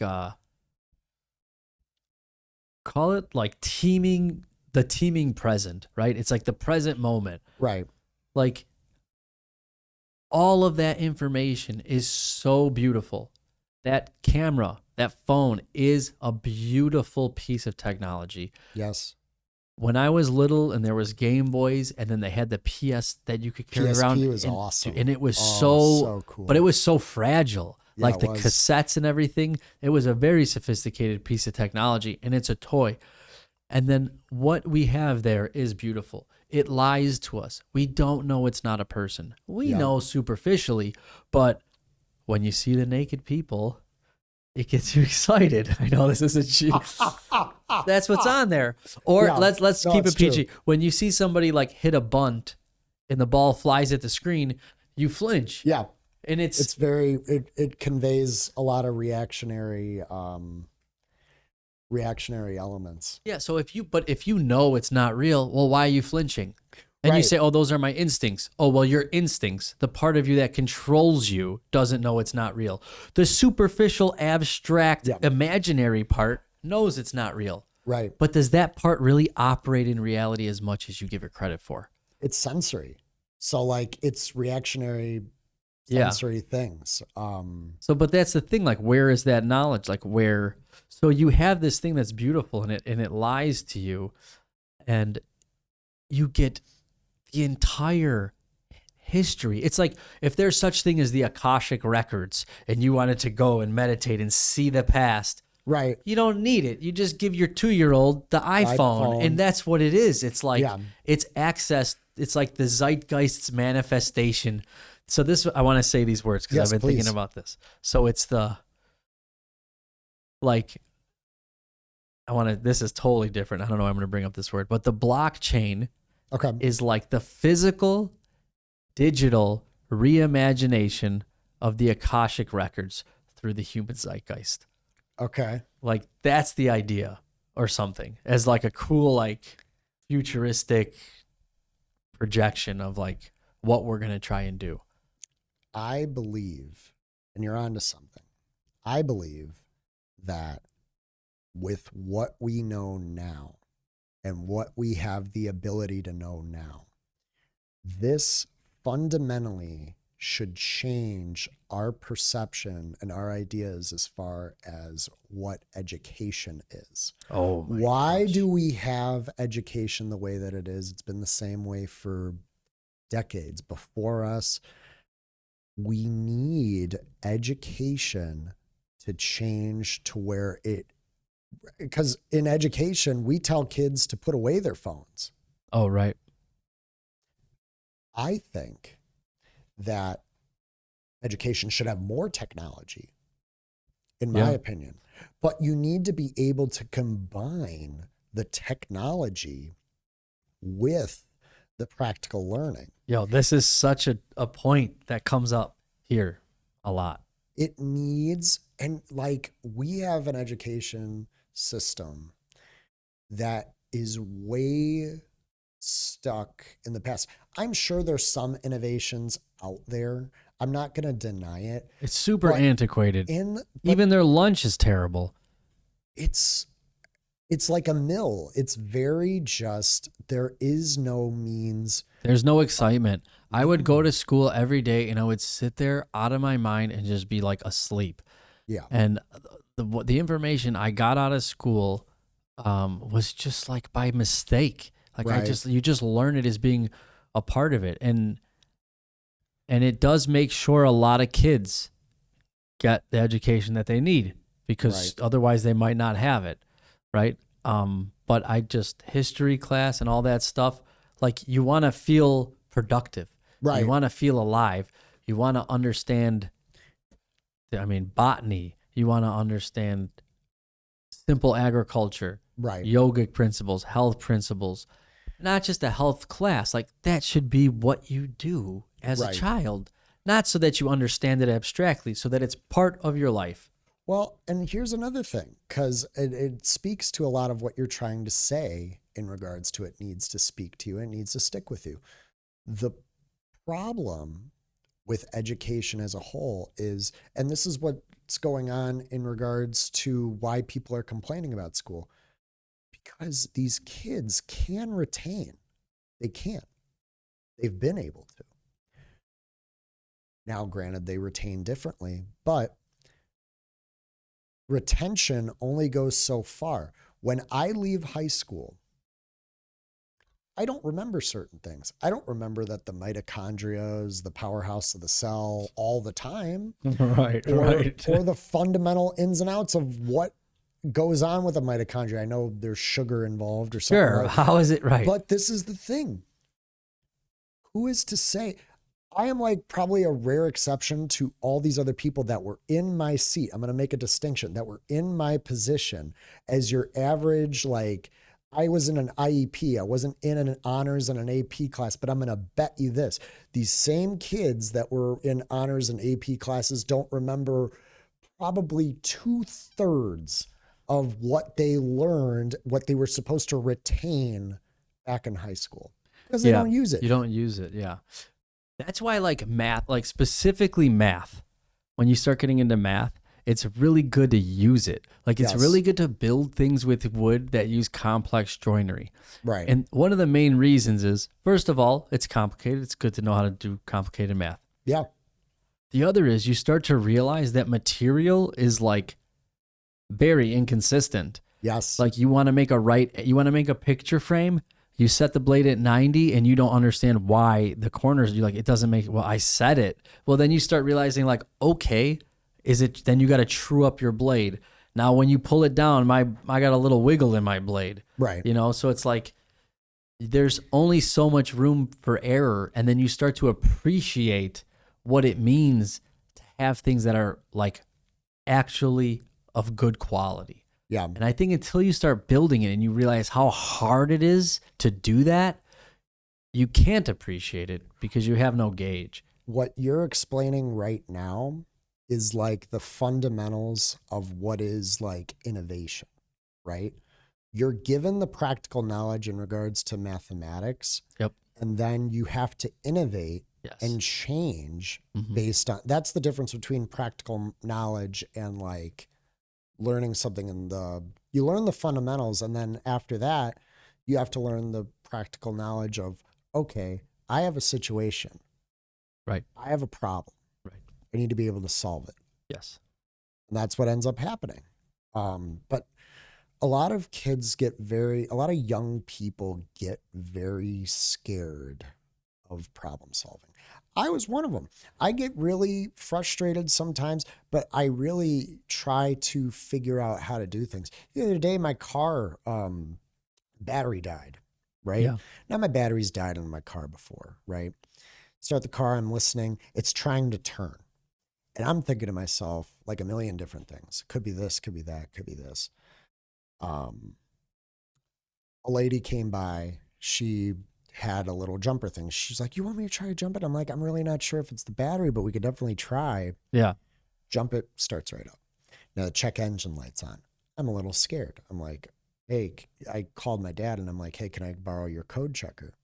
teaming, the teaming present, right? It's like the present moment. Right. Like all of that information is so beautiful. That camera, that phone is a beautiful piece of technology. Yes. When I was little and there was Game Boys and then they had the PS that you could carry around. PSP was awesome. And it was so cool. But it was so fragile. Yeah, like the cassettes and everything. It was a very sophisticated piece of technology, and it's a toy. And then what we have there is beautiful. It lies to us. We don't know it's not a person. We know superficially, but when you see the naked people, it gets you excited. I know this is a cheat. That's what's on there. Or let's keep it PG. True. When you see somebody like hit a bunt and the ball flies at the screen, you flinch. Yeah. And it's very, it conveys a lot of reactionary elements. Yeah. So if you know it's not real, well, why are you flinching? And you say, oh, those are my instincts. Oh, well, your instincts, the part of you that controls you, doesn't know it's not real. The superficial, abstract, imaginary part knows it's not real. Right. But does that part really operate in reality as much as you give it credit for? It's sensory. So like it's reactionary Yeah. sensory things. So, but that's the thing. Like, where is that knowledge? Like, where? So you have this thing that's beautiful, and it lies to you, and you get the entire history. It's like if there's such thing as the Akashic records, and you wanted to go and meditate and see the past. Right. You don't need it. You just give your 2-year-old the iPhone, and that's what it is. It's like it's access. It's like the zeitgeist's manifestation. So this, I want to say these words because I've been thinking about this. So it's the, like, this is totally different. I don't know why I'm going to bring up this word, but the blockchain is like the physical, digital reimagination of the Akashic records through the human zeitgeist. Okay. Like, that's the idea or something, as like a cool, like, futuristic projection of like what we're going to try and do. I believe, and you're onto something, I believe that with what we know now and what we have the ability to know now, this fundamentally should change our perception and our ideas as far as what education is. Oh, my Why gosh. do we have education the way that it is? It's been the same way for decades before us. We need education to change to where because in education, we tell kids to put away their phones. Oh, right. I think that education should have more technology, in my opinion. But you need to be able to combine the technology with the practical learning. Yo, this is such a point that comes up here a lot. It needs, and like we have an education system that is way stuck in the past. I'm sure there's some innovations out there. I'm not going to deny it. It's super antiquated. Even their lunch is terrible. It's like a mill. It's very just, there is no means. There's no excitement. I would go to school every day and I would sit there out of my mind and just be like asleep. Yeah. And the information I got out of school was just like by mistake. Like you just learn it as being a part of it. And it does make sure a lot of kids get the education that they need, because otherwise they might not have it. Right. But history class and all that stuff, like, you want to feel productive. Right. You want to feel alive. You want to understand, botany. You want to understand simple agriculture, yogic principles, health principles, not just a health class. Like, that should be what you do as a child, not so that you understand it abstractly, so that it's part of your life. Well, and here's another thing, because it speaks to a lot of what you're trying to say in regards to it needs to speak to you, it needs to stick with you. The problem with education as a whole is, and this is what's going on in regards to why people are complaining about school, because these kids can retain. They can. They've been able to. Now, granted, they retain differently, but retention only goes so far. When I leave high school, I don't remember certain things. I don't remember that the mitochondria is the powerhouse of the cell all the time. Right. Or the fundamental ins and outs of what goes on with a mitochondria. I know there's sugar involved or something. Sure. How is it right? But this is the thing. Who is to say? I am like probably a rare exception to all these other people that were in my seat. I'm going to make a distinction, that were in my position as your average, like, I was in an IEP. I wasn't in an honors and an AP class, but I'm going to bet you this. These same kids that were in honors and AP classes don't remember probably 2/3 of what they learned, what they were supposed to retain back in high school, because they don't use it. You don't use it. Yeah. That's why, like, math, like specifically math, when you start getting into math, it's really good to use it. Like, it's really good to build things with wood that use complex joinery. Right. And one of the main reasons is, first of all, it's complicated. It's good to know how to do complicated math. Yeah. The other is you start to realize that material is like very inconsistent. Yes. Like you want to make a picture frame, you set the blade at 90 and you don't understand why the corners, you're like, it doesn't make, well, I set it. Well, then you start realizing like, okay, then you got to true up your blade. Now, when you pull it down, I got a little wiggle in my blade. Right. You know, so it's like, there's only so much room for error. And then you start to appreciate what it means to have things that are like actually of good quality. Yeah. And I think until you start building it and you realize how hard it is to do that, you can't appreciate it because you have no gauge. What you're explaining right now is like the fundamentals of what is like innovation, right? You're given the practical knowledge in regards to mathematics. Yep. And then you have to innovate and change based on, that's the difference between practical knowledge and like learning something you learn the fundamentals. And then after that, you have to learn the practical knowledge of, okay, I have a situation. Right. I have a problem. Right. I need to be able to solve it. Yes. And that's what ends up happening. But a lot of young people get very scared of problem solving. I was one of them. I get really frustrated sometimes, but I really try to figure out how to do things. The other day, my car battery died, right? Yeah. Now my battery's died in my car before, right? Start the car, I'm listening. It's trying to turn. And I'm thinking to myself, like a million different things. Could be this, could be that, could be this. A lady came by. She had a little jumper thing. She's like, you want me to try to jump it? I'm like, I'm really not sure if it's the battery, but we could definitely try. Yeah. Jump it, starts right up. Now the check engine light's on. I'm a little scared. I'm like, hey, I called my dad and I'm like, hey, can I borrow your code checker?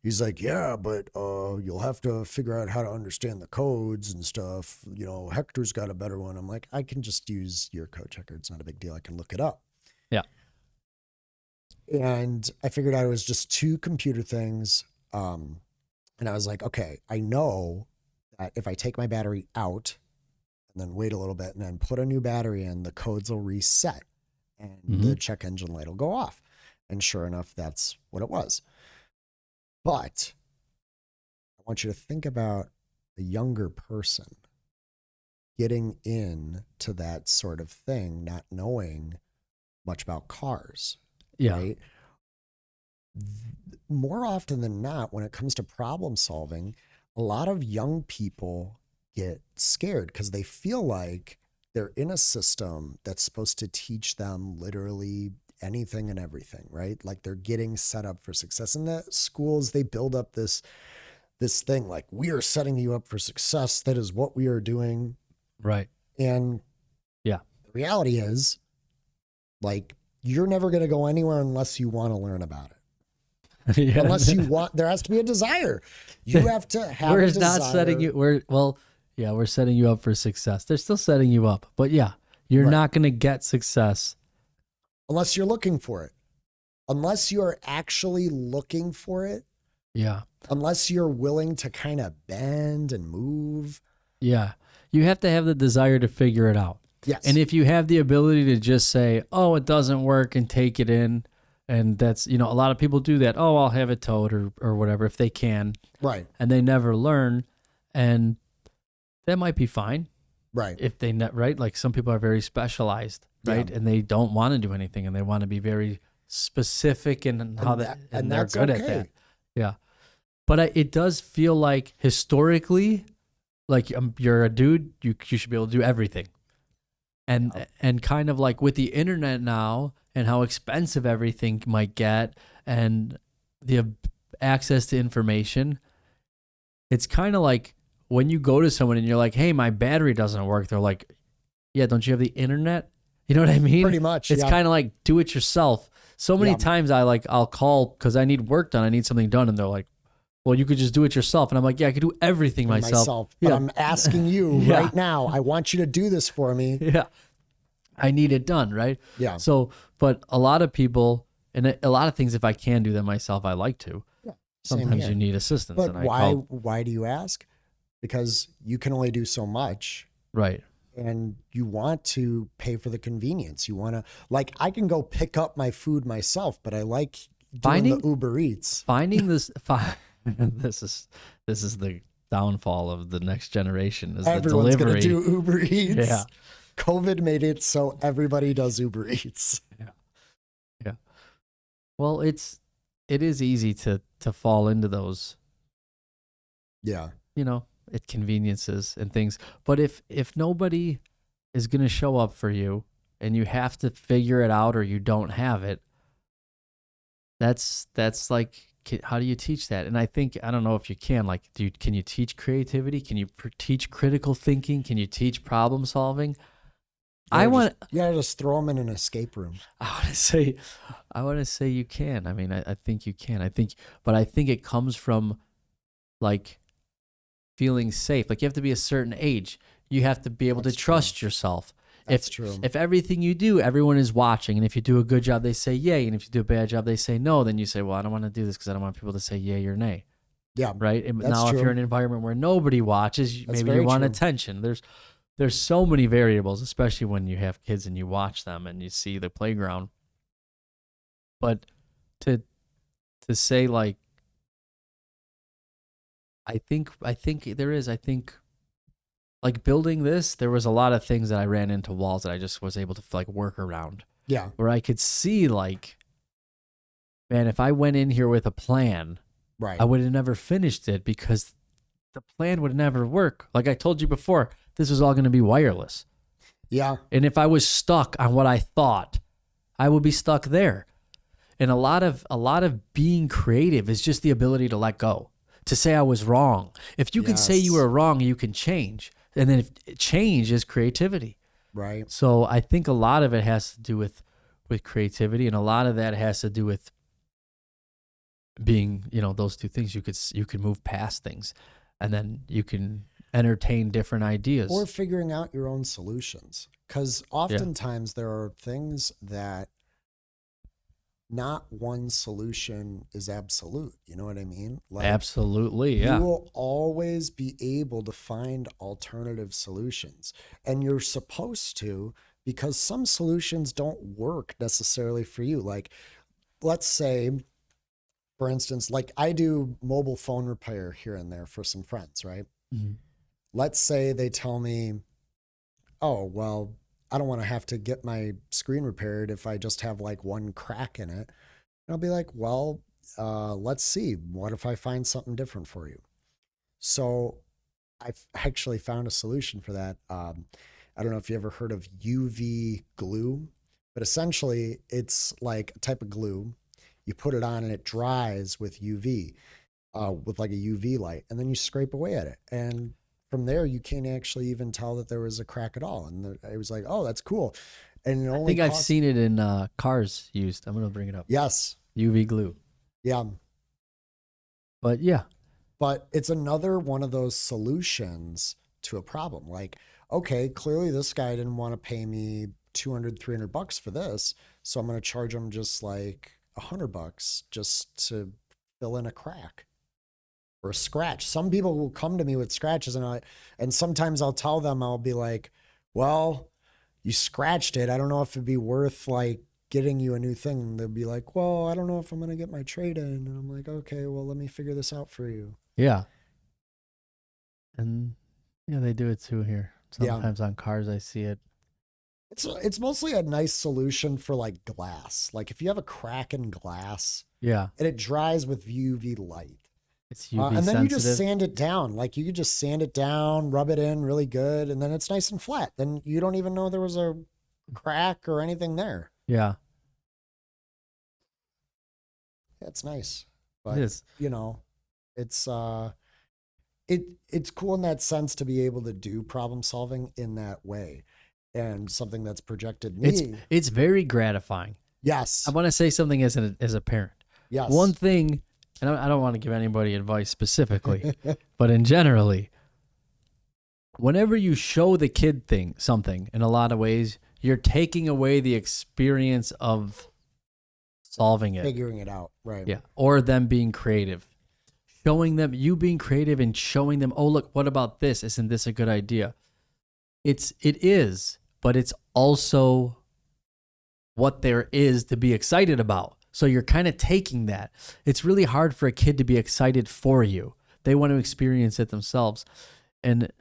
He's like, yeah, but you'll have to figure out how to understand the codes and stuff. You know, Hector's got a better one. I'm like, I can just use your code checker. It's not a big deal. I can look it up. Yeah. And I figured out it was just two computer things. And I was like, okay, I know that if I take my battery out and then wait a little bit and then put a new battery in, the codes will reset and the check engine light will go off. And sure enough, that's what it was. But I want you to think about a younger person getting into that sort of thing, not knowing much about cars. Yeah. Right? More often than not, when it comes to problem solving, a lot of young people get scared because they feel like they're in a system that's supposed to teach them literally anything and everything, right? Like they're getting set up for success. In the schools, they build up this thing like, we are setting you up for success. That is what we are doing. Right. And yeah, the reality is, like, you're never going to go anywhere unless you want to learn about it. Yeah. Unless you want, there has to be a desire. You have to have we're a desire. not setting you, we're setting you up for success. They're still setting you up, but yeah, you're not going to get success unless you're looking for it. Unless you're actually looking for it. Yeah. Unless you're willing to kind of bend and move. Yeah. You have to have the desire to figure it out. Yes. And if you have the ability to just say, oh, it doesn't work and take it in, and that's, a lot of people do that. Oh, I'll have it towed or whatever if they can. Right. And they never learn. And that might be fine. Right. If they, right? Like some people are very specialized, right? Yeah. And they don't want to do anything and they want to be very specific in how and they're good at that. Yeah. But it does feel like historically, like you're a dude, you should be able to do everything. And kind of like with the internet now and how expensive everything might get and the access to information, it's kind of like when you go to someone and you're like, hey, my battery doesn't work. They're like, yeah, don't you have the internet? You know what I mean? Pretty much. It's kind of like do it yourself. So many times I'll call because I need work done. I need something done. And they're like, well, you could just do it yourself. And I'm like, yeah, I could do everything myself. But I'm asking you right now, I want you to do this for me. Yeah. I need it done, right? Yeah. So, but a lot of people, and a lot of things, if I can do them myself, I like to. Yeah. Sometimes you need assistance. But and why do you ask? because you can only do so much. Right. And you want to pay for the convenience. You want to, like, I can go pick up my food myself, but I like doing the Uber Eats. Finding this, this is the downfall of the next generation. Is Everyone's the going to delivery. do Uber Eats. Yeah. COVID made it so everybody does Uber Eats. Yeah. Well, it is easy to fall into those, Yeah. conveniences and things. But if nobody is going to show up for you and you have to figure it out or you don't have it, that's like, how do you teach that? And I don't know if you can, like, can you teach creativity? Can you teach critical thinking? Can you teach problem solving? You gotta just throw them in an escape room. I want to say you can. I mean, I think you can. But I think it comes from, like, feeling safe. Like, you have to be a certain age. You have to be able to trust yourself. That's true. If everything you do, everyone is watching, and if you do a good job, they say yay, and if you do a bad job, they say no, then you say, well, I don't want to do this because I don't want people to say yay or nay. Yeah. Right? And that's now, true. if you're in an environment where nobody watches, maybe you want attention. There's so many variables, especially when you have kids and you watch them and you see the playground. But to say, like, I think there is. I think, like, building this, there was a lot of things that I ran into walls that I just was able to, like, work around. Yeah. Where I could see, like, man, if I went in here with a plan, right, I would have never finished it because the plan would never work. Like I told you before, this was all going to be wireless. Yeah. And if I was stuck on what I thought, I would be stuck there. And a lot of being creative is just the ability to let go, to say I was wrong. If you can say you were wrong, you can change. And then if change is creativity. Right. So I think a lot of it has to do with creativity, and a lot of that has to do with being, those two things. You could move past things, and then you can entertain different ideas. Or figuring out your own solutions. Because oftentimes there are things that not one solution is absolute. You know what I mean? Like, absolutely, yeah. You will always be able to find alternative solutions. And you're supposed to, because some solutions don't work necessarily for you. Like, let's say, for instance, like I do mobile phone repair here and there for some friends, right? Mm-hmm. Let's say they tell me, oh, well, I don't want to have to get my screen repaired if I just have like one crack in it. And I'll be like, well, let's see. What if I find something different for you? So I've actually found a solution for that. I don't know if you ever heard of UV glue, but essentially it's like a type of glue. You put it on and it dries with UV, with like a UV light, and then you scrape away at it. And from there, you can't actually even tell that there was a crack at all. And I was like, oh, that's cool. And I think I've seen it in cars used. I'm going to bring it up. Yes. UV glue. Yeah. But yeah. But it's another one of those solutions to a problem. Like, okay, clearly this guy didn't want to pay me $200-$300 for this. So I'm going to charge him just like $100 just to fill in a crack. Or a scratch. Some people will come to me with scratches, and sometimes I'll tell them, I'll be like, well, you scratched it. I don't know if it'd be worth like getting you a new thing. And they'll be like, well, I don't know if I'm going to get my trade in. And I'm like, okay, well, let me figure this out for you. Yeah. And they do it too here. Sometimes on cars, I see it. It's mostly a nice solution for like glass. Like if you have a crack in glass, and it dries with UV light. It's UV and then sensitive. you just sand it down. Like you could just sand it down, rub it in really good, and then it's nice and flat. Then you don't even know there was a crack or anything there. Yeah. It's nice. But, it is. It's cool in that sense to be able to do problem solving in that way, and something that's projected me. It's very gratifying. Yes. I want to say something as a parent. Yes. One thing. And I don't want to give anybody advice specifically, but in generally, whenever you show the kid something, in a lot of ways, you're taking away the experience of solving it. Figuring it out, right. Yeah. Or them being creative. showing them, you being creative and showing them, oh, look, what about this? Isn't this a good idea? It is, but it's also what there is to be excited about. So you're kind of taking that. It's really hard for a kid to be excited for you. They want to experience it themselves. And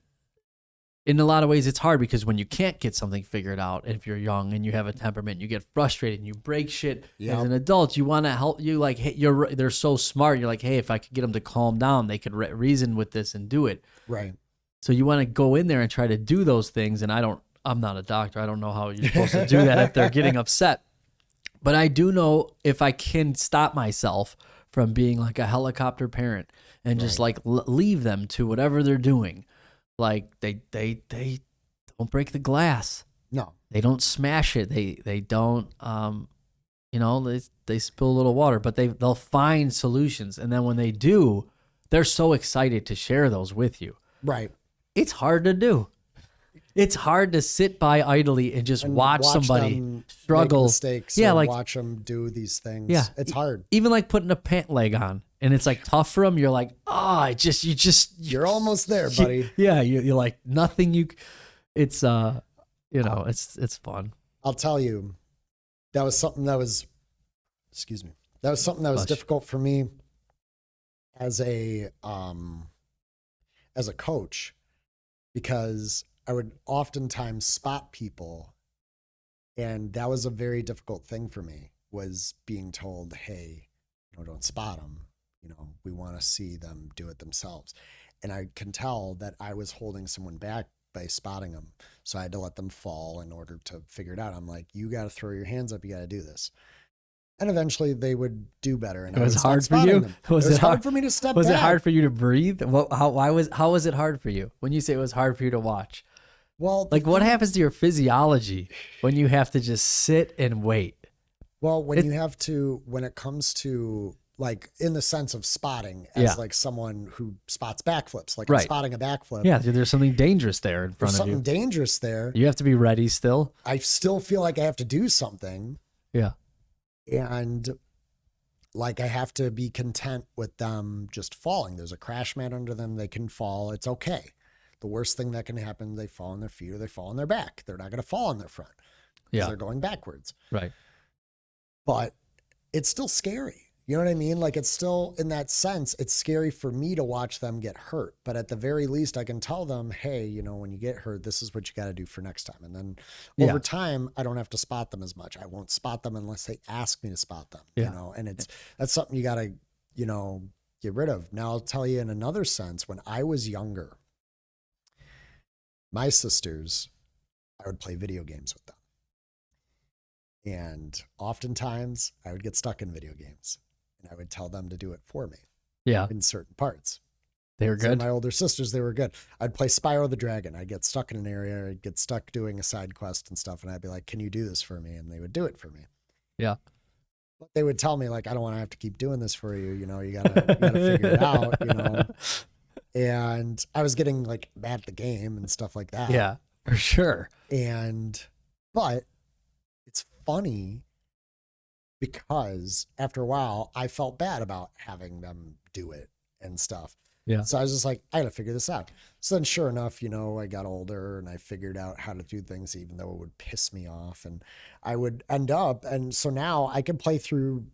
in a lot of ways, it's hard because when you can't get something figured out, if you're young and you have a temperament, you get frustrated and you break shit. Yep. As an adult, you want to help. You like, hey, they're so smart. You're like, hey, if I could get them to calm down, they could reason with this and do it. Right. So you want to go in there and try to do those things. And I'm not a doctor. I don't know how you're supposed to do that if they're getting upset. But I do know if I can stop myself from being like a helicopter parent and just like leave them to whatever they're doing. Like they don't break the glass. No. They don't smash it. They don't they spill a little water, but they'll find solutions. And then when they do, they're so excited to share those with you. Right. It's hard to do. It's hard to sit by idly and just watch somebody them struggle. make mistakes. Yeah, or like watch them do these things. Yeah. It's hard. even like putting a pant leg on, and it's like tough for them. You're like, You're almost there, buddy. Yeah, you're like nothing. It's it's fun. I'll tell you, that was something that was, that was something that was difficult for me as a coach, because I would oftentimes spot people, and that was a very difficult thing for me, was being told, hey, don't spot them. We want to see them do it themselves. And I can tell that I was holding someone back by spotting them. So I had to let them fall in order to figure it out. I'm like, you got to throw your hands up. You got to do this. And eventually they would do better. And it was hard for you. It was hard for me to step back. Was it hard for you to breathe? How was it hard for you when you say it was hard for you to watch? Well, like what happens to your physiology when you have to just sit and wait? Well, when it comes to like in the sense of spotting as like someone who spots backflips, like I'm spotting a backflip. Yeah, there's something dangerous there in front of you. There's something dangerous there. You have to be ready still. I still feel like I have to do something. Yeah. And like I have to be content with them just falling. There's a crash mat under them. They can fall. It's okay. The worst thing that can happen, they fall on their feet or they fall on their back. They're not going to fall on their front because they're going backwards. Right. But it's still scary. You know what I mean? Like it's still, in that sense, it's scary for me to watch them get hurt. But at the very least, I can tell them, hey, when you get hurt, this is what you got to do for next time. And then over time, I don't have to spot them as much. I won't spot them unless they ask me to spot them, and that's something you got to, get rid of. Now I'll tell you in another sense, when I was younger, my sisters, I would play video games with them. And oftentimes I would get stuck in video games and I would tell them to do it for me. Yeah. In certain parts. They were good. My older sisters, they were good. I'd play Spyro the Dragon. I'd get stuck in an area. I'd get stuck doing a side quest and stuff. And I'd be like, can you do this for me? And they would do it for me. Yeah. But they would tell me like, I don't want to have to keep doing this for you. You gotta figure it out, And I was getting like bad at the game and stuff like that. Yeah, for sure. But it's funny because after a while I felt bad about having them do it and stuff. Yeah. So I was just like, I got to figure this out. So then sure enough, I got older and I figured out how to do things, even though it would piss me off, and I would end up. And so now I can play through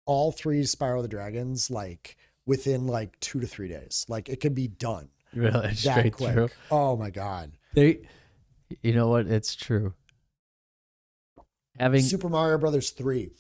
all 3 Spyro the Dragons, like within like 2 to 3 days. Like it could be done. Really? Straight quick. through. Oh my God. You know what? It's true. Having Super Mario Brothers 3.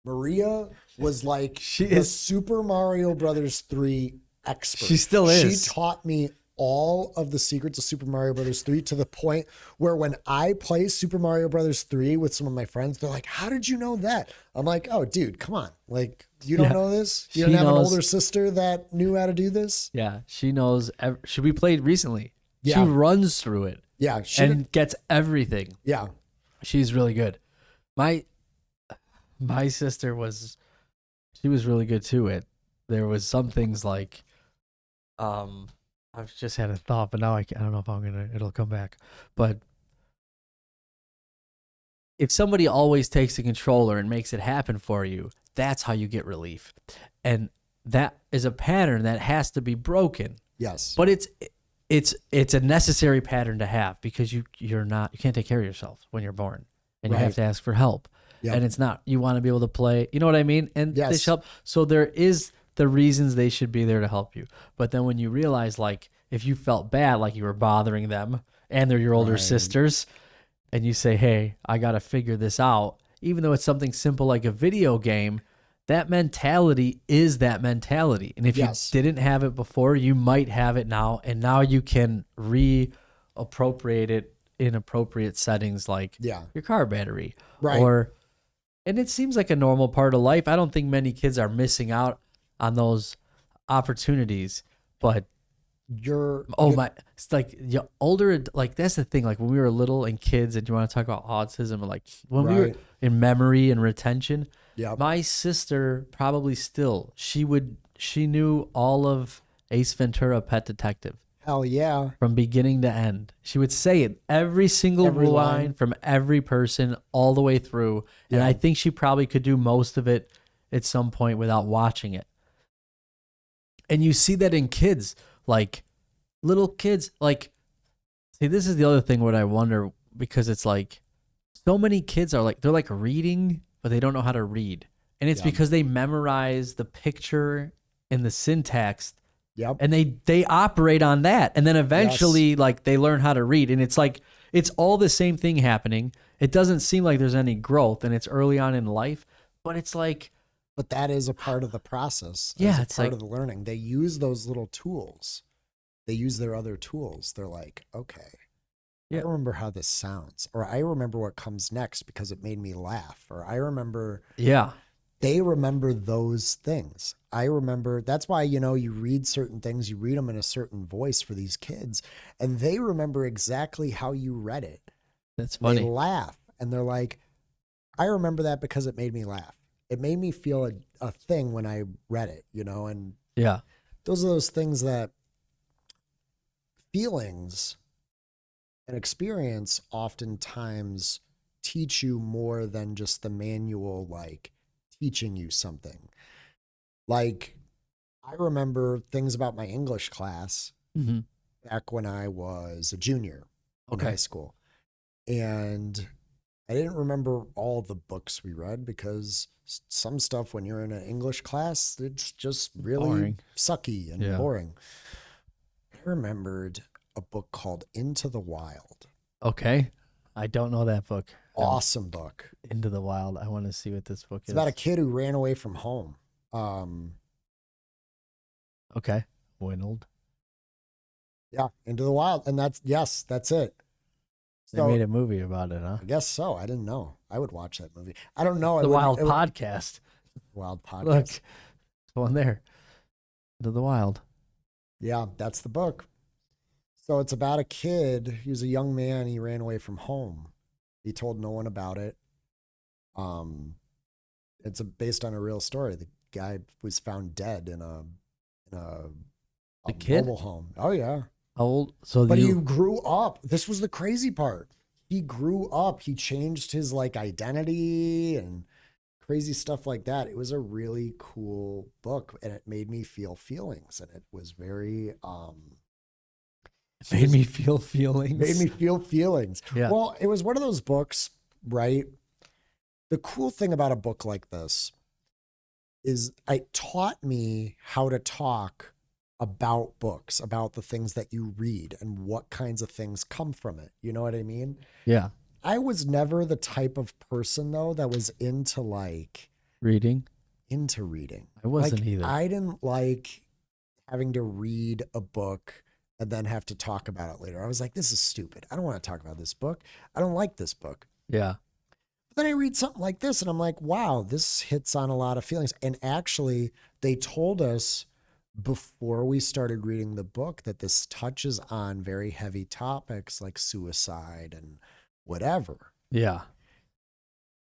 Maria was like Super Mario Brothers 3 expert. She still is. She taught me all of the secrets of Super Mario Brothers 3 to the point where when I play Super Mario Brothers 3 with some of my friends, they're like, how did you know that? I'm like, oh, dude, come on. Like, you don't know this? You don't have an older sister that knew how to do this? Yeah, she knows. We played recently. Yeah. She runs through it. Yeah. And gets everything. Yeah. She's really good. My sister was really good to it. There was some things like, I've just had a thought, but now I don't know if it'll come back. But if somebody always takes the controller and makes it happen for you, that's how you get relief. And that is a pattern that has to be broken. Yes. But it's a necessary pattern to have, because you can't take care of yourself when you're born, and you have to ask for help. Yep. And it's not, you want to be able to play, you know what I mean? And they Yes. should help. So there is the reasons they should be there to help you. But then when you realize, like, if you felt bad, like you were bothering them and they're your older sisters, and you say, hey, I got to figure this out, even though it's something simple like a video game, that mentality is that mentality. And if you didn't have it before, you might have it now. And now you can reappropriate it in appropriate settings, like your car battery. Right. And it seems like a normal part of life. I don't think many kids are missing out on those opportunities. But it's like you're older, like that's the thing. Like when we were little and kids, and you want to talk about autism, and like when we were in memory and retention, my sister probably still, she knew all of Ace Ventura: Pet Detective. Hell yeah. From beginning to end. She would say it every single line from every person all the way through. And I think she probably could do most of it at some point without watching it. And you see that in kids, like little kids, like, see, this is the other thing what I wonder, because it's like so many kids are like, they're like reading, but they don't know how to read. And it's because they memorize the picture and the syntax. Yep. And they operate on that. And then eventually like they learn how to read. And it's like, it's all the same thing happening. It doesn't seem like there's any growth, and it's early on in life, but it's like, but that is a part of the process. It's part of the learning. They use those little tools. They use their other tools. They're like, okay, I remember how this sounds, or I remember what comes next because it made me laugh, or I remember. Yeah. They remember those things. I remember, that's why, you know, you read certain things, you read them in a certain voice for these kids, and they remember exactly how you read it. That's funny. They laugh, and they're like, I remember that because it made me laugh. It made me feel a thing when I read it, you know, and those are those things that feelings and experience oftentimes teach you more than just the manual, like, teaching you something. Like, I remember things about my English class back when I was a junior in high school. And I didn't remember all the books we read, because some stuff when you're in an English class, it's just really sucky and boring. I remembered a book called Into the Wild. Okay. I don't know that book. Awesome book. Into the Wild. I want to see what this book is. It's about a kid who ran away from home. Okay. Winold. Yeah, Into the Wild. And that's it. They made a movie about it, huh? I guess so. I didn't know. I would watch that movie. I don't know. The Wild Podcast. Wild Podcast. Look, there's one there. Into the Wild. Yeah, that's the book. So it's about a kid. He was a young man. He ran away from home. He told no one about it. It's based on a real story. The guy was found dead in a mobile home. Oh yeah. How old? But he grew up. This was the crazy part. He grew up. He changed his like identity and crazy stuff like that. It was a really cool book, and it made me feel feelings, and it was very It made me feel feelings. Made me feel feelings. Yeah. Well, it was one of those books, right? The cool thing about a book like this is it taught me how to talk about books, about the things that you read and what kinds of things come from it. You know what I mean? Yeah. I was never the type of person, though, that was into like reading. I wasn't like, either. I didn't like having to read a book and then have to talk about it later. I was like, this is stupid. I don't want to talk about this book. I don't like this book. Yeah. But then I read something like this and I'm like, wow, this hits on a lot of feelings. And actually, they told us before we started reading the book that this touches on very heavy topics like suicide and whatever. Yeah.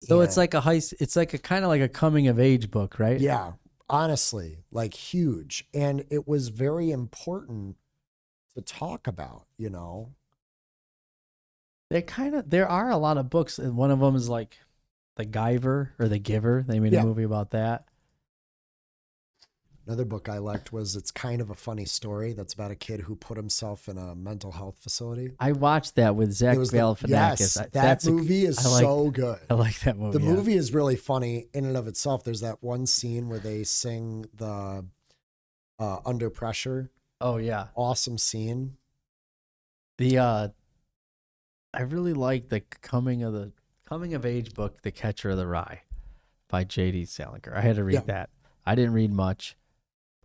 So it's like it's like a kind of like a coming of age book, right? Yeah. Honestly, like huge. And it was very important to talk about, you know. There are a lot of books, and one of them is like The Giver or The Giver. They made a movie about that. Another book I liked was It's Kind of a Funny Story. That's about a kid who put himself in a mental health facility. I watched that with Zach It was Galifianakis. yes, that movie is so good. I like that movie. The movie is really funny in and of itself. There's that one scene where they sing the Under Pressure. Oh yeah. Awesome scene. I really like the coming of age book, The Catcher of the Rye by J.D. Salinger. I had to read that. I didn't read much,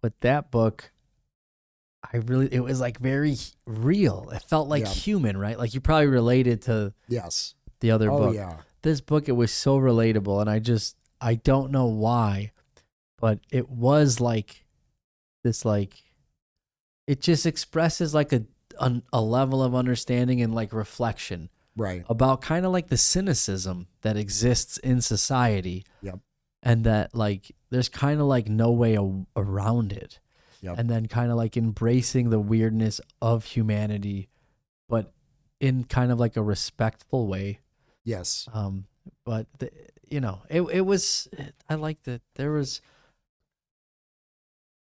but that book, it was like very real. It felt like human, right? Like you probably related to the other book. Yeah. This book, it was so relatable, and I don't know why, but it was like this, like it just expresses like a level of understanding and like reflection, right, about kind of like the cynicism that exists in society. Yep. And that like there's kind of like no way around it. Yep. And then kind of like embracing the weirdness of humanity, but in kind of like a respectful way. Yes. But it was, I liked it. There's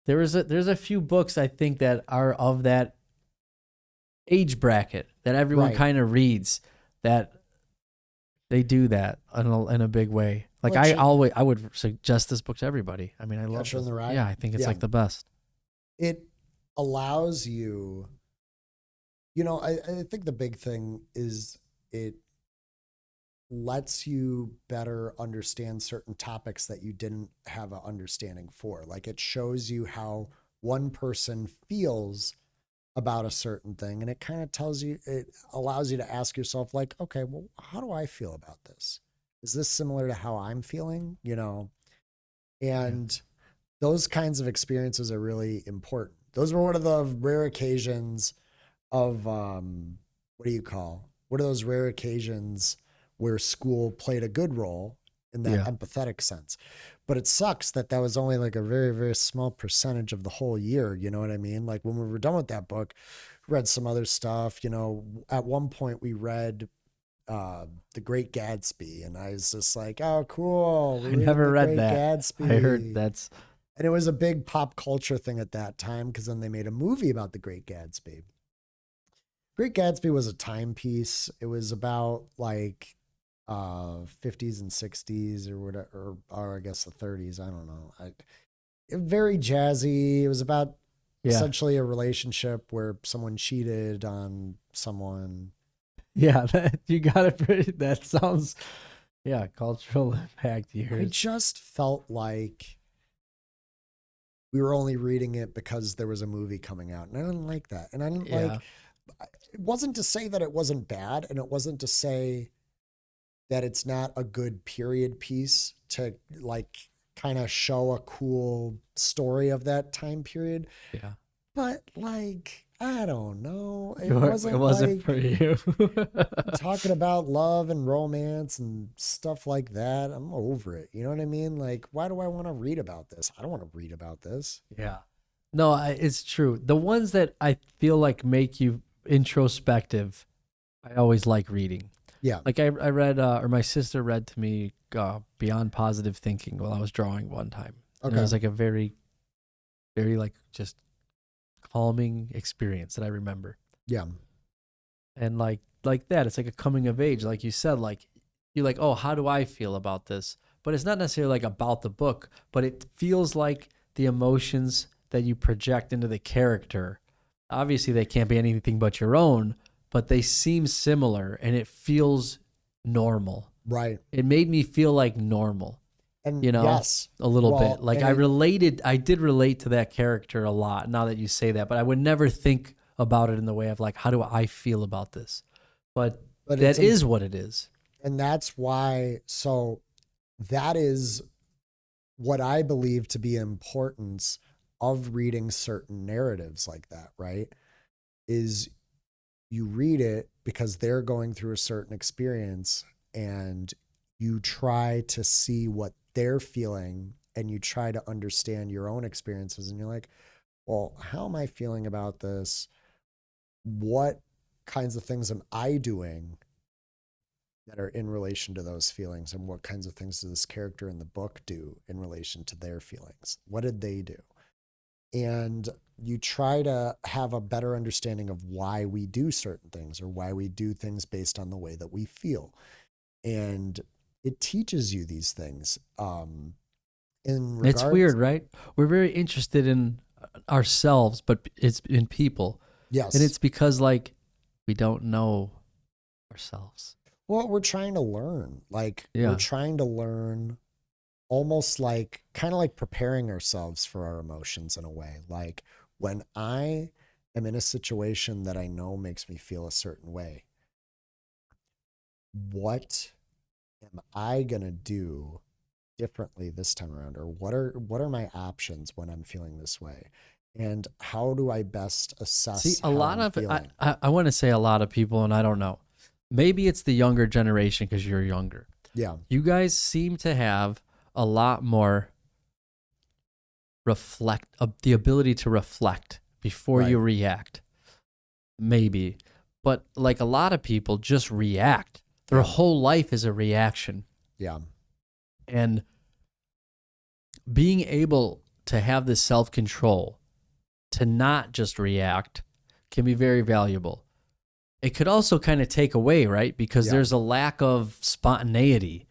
a few books I think that are of that age bracket that everyone kind of reads, that they do that in a big way. Like I would suggest this book to everybody. I mean, I love Catcher in the Rye. Yeah, I think it's like the best. It allows you, I think the big thing is it lets you better understand certain topics that you didn't have an understanding for. Like it shows you how one person feels about a certain thing, and it kind of it allows you to ask yourself like, okay, well, how do I feel about this? Is this similar to how I'm feeling? And those kinds of experiences are really important. Those were one of the rare occasions of what are those rare occasions where school played a good role in that empathetic sense. But it sucks that was only like a very, very small percentage of the whole year. You know what I mean? Like when we were done with that book, read some other stuff. At one point we read The Great Gatsby, and I was just like, oh, cool. I never read that. Gatsby. I heard that's... And it was a big pop culture thing at that time, because then they made a movie about The Great Gatsby. Great Gatsby was a timepiece. It was about like 50s and 60s or whatever, or I guess the 30s. I don't know. Very jazzy. It was about essentially a relationship where someone cheated on someone. Yeah, you got it. That sounds, cultural impact years. I just felt like we were only reading it because there was a movie coming out, and I didn't like that. And I didn't like. It wasn't to say that it wasn't bad, and it wasn't to say that it's not a good period piece to like kind of show a cool story of that time period. Yeah. But like, I don't know. It wasn't like, for you. talking about love and romance and stuff like that. I'm over it. You know what I mean? Like, why do I want to read about this? I don't want to read about this. Yeah. No, it's true. The ones that I feel like make you introspective, I always like reading. Yeah. Like I read, or my sister read to me Beyond Positive Thinking while I was drawing one time. Okay. And it was like a very, very like just calming experience that I remember. Yeah. And like that, it's like a coming of age. Like you said, like you're like, oh, how do I feel about this? But it's not necessarily like about the book, but it feels like the emotions that you project into the character. Obviously they can't be anything but your own, but they seem similar and it feels normal. Right. It made me feel like normal. And a little bit. Like I did relate to that character a lot now that you say that, but I would never think about it in the way of like, how do I feel about this? But that is what it is. And that's why, so that is what I believe to be importance of reading certain narratives like that, right? Is you read it because they're going through a certain experience and you try to see what they're feeling and you try to understand your own experiences, and you're like, well, how am I feeling about this? What kinds of things am I doing that are in relation to those feelings? And what kinds of things does this character in the book do in relation to their feelings? What did they do? and you try to have a better understanding of why we do certain things or why we do things based on the way that we feel. And it teaches you these things. In It's regards, weird, right? We're very interested in ourselves, but it's in people. And yes. it's because like we don't know ourselves. Well, we're trying to learn. Like we're Yeah. trying to learn almost like kind of like preparing ourselves for our emotions in a way. Like when I am in a situation that I know makes me feel a certain way, what am I going to do differently this time around, or what are my options when I'm feeling this way, and how do I best See, assess a how lot I'm of feeling? I want to say a lot of people, and I don't know. Maybe it's the younger generation because you're younger. Yeah, You guys seem to have a lot more the ability to reflect before you right. react. Maybe. But like a lot of people just react. Their Yeah, whole life is a reaction. yeah, And being able to have this self control to not just react can be very valuable. It could also kind of take away, right? Because yeah, there's a lack of spontaneity,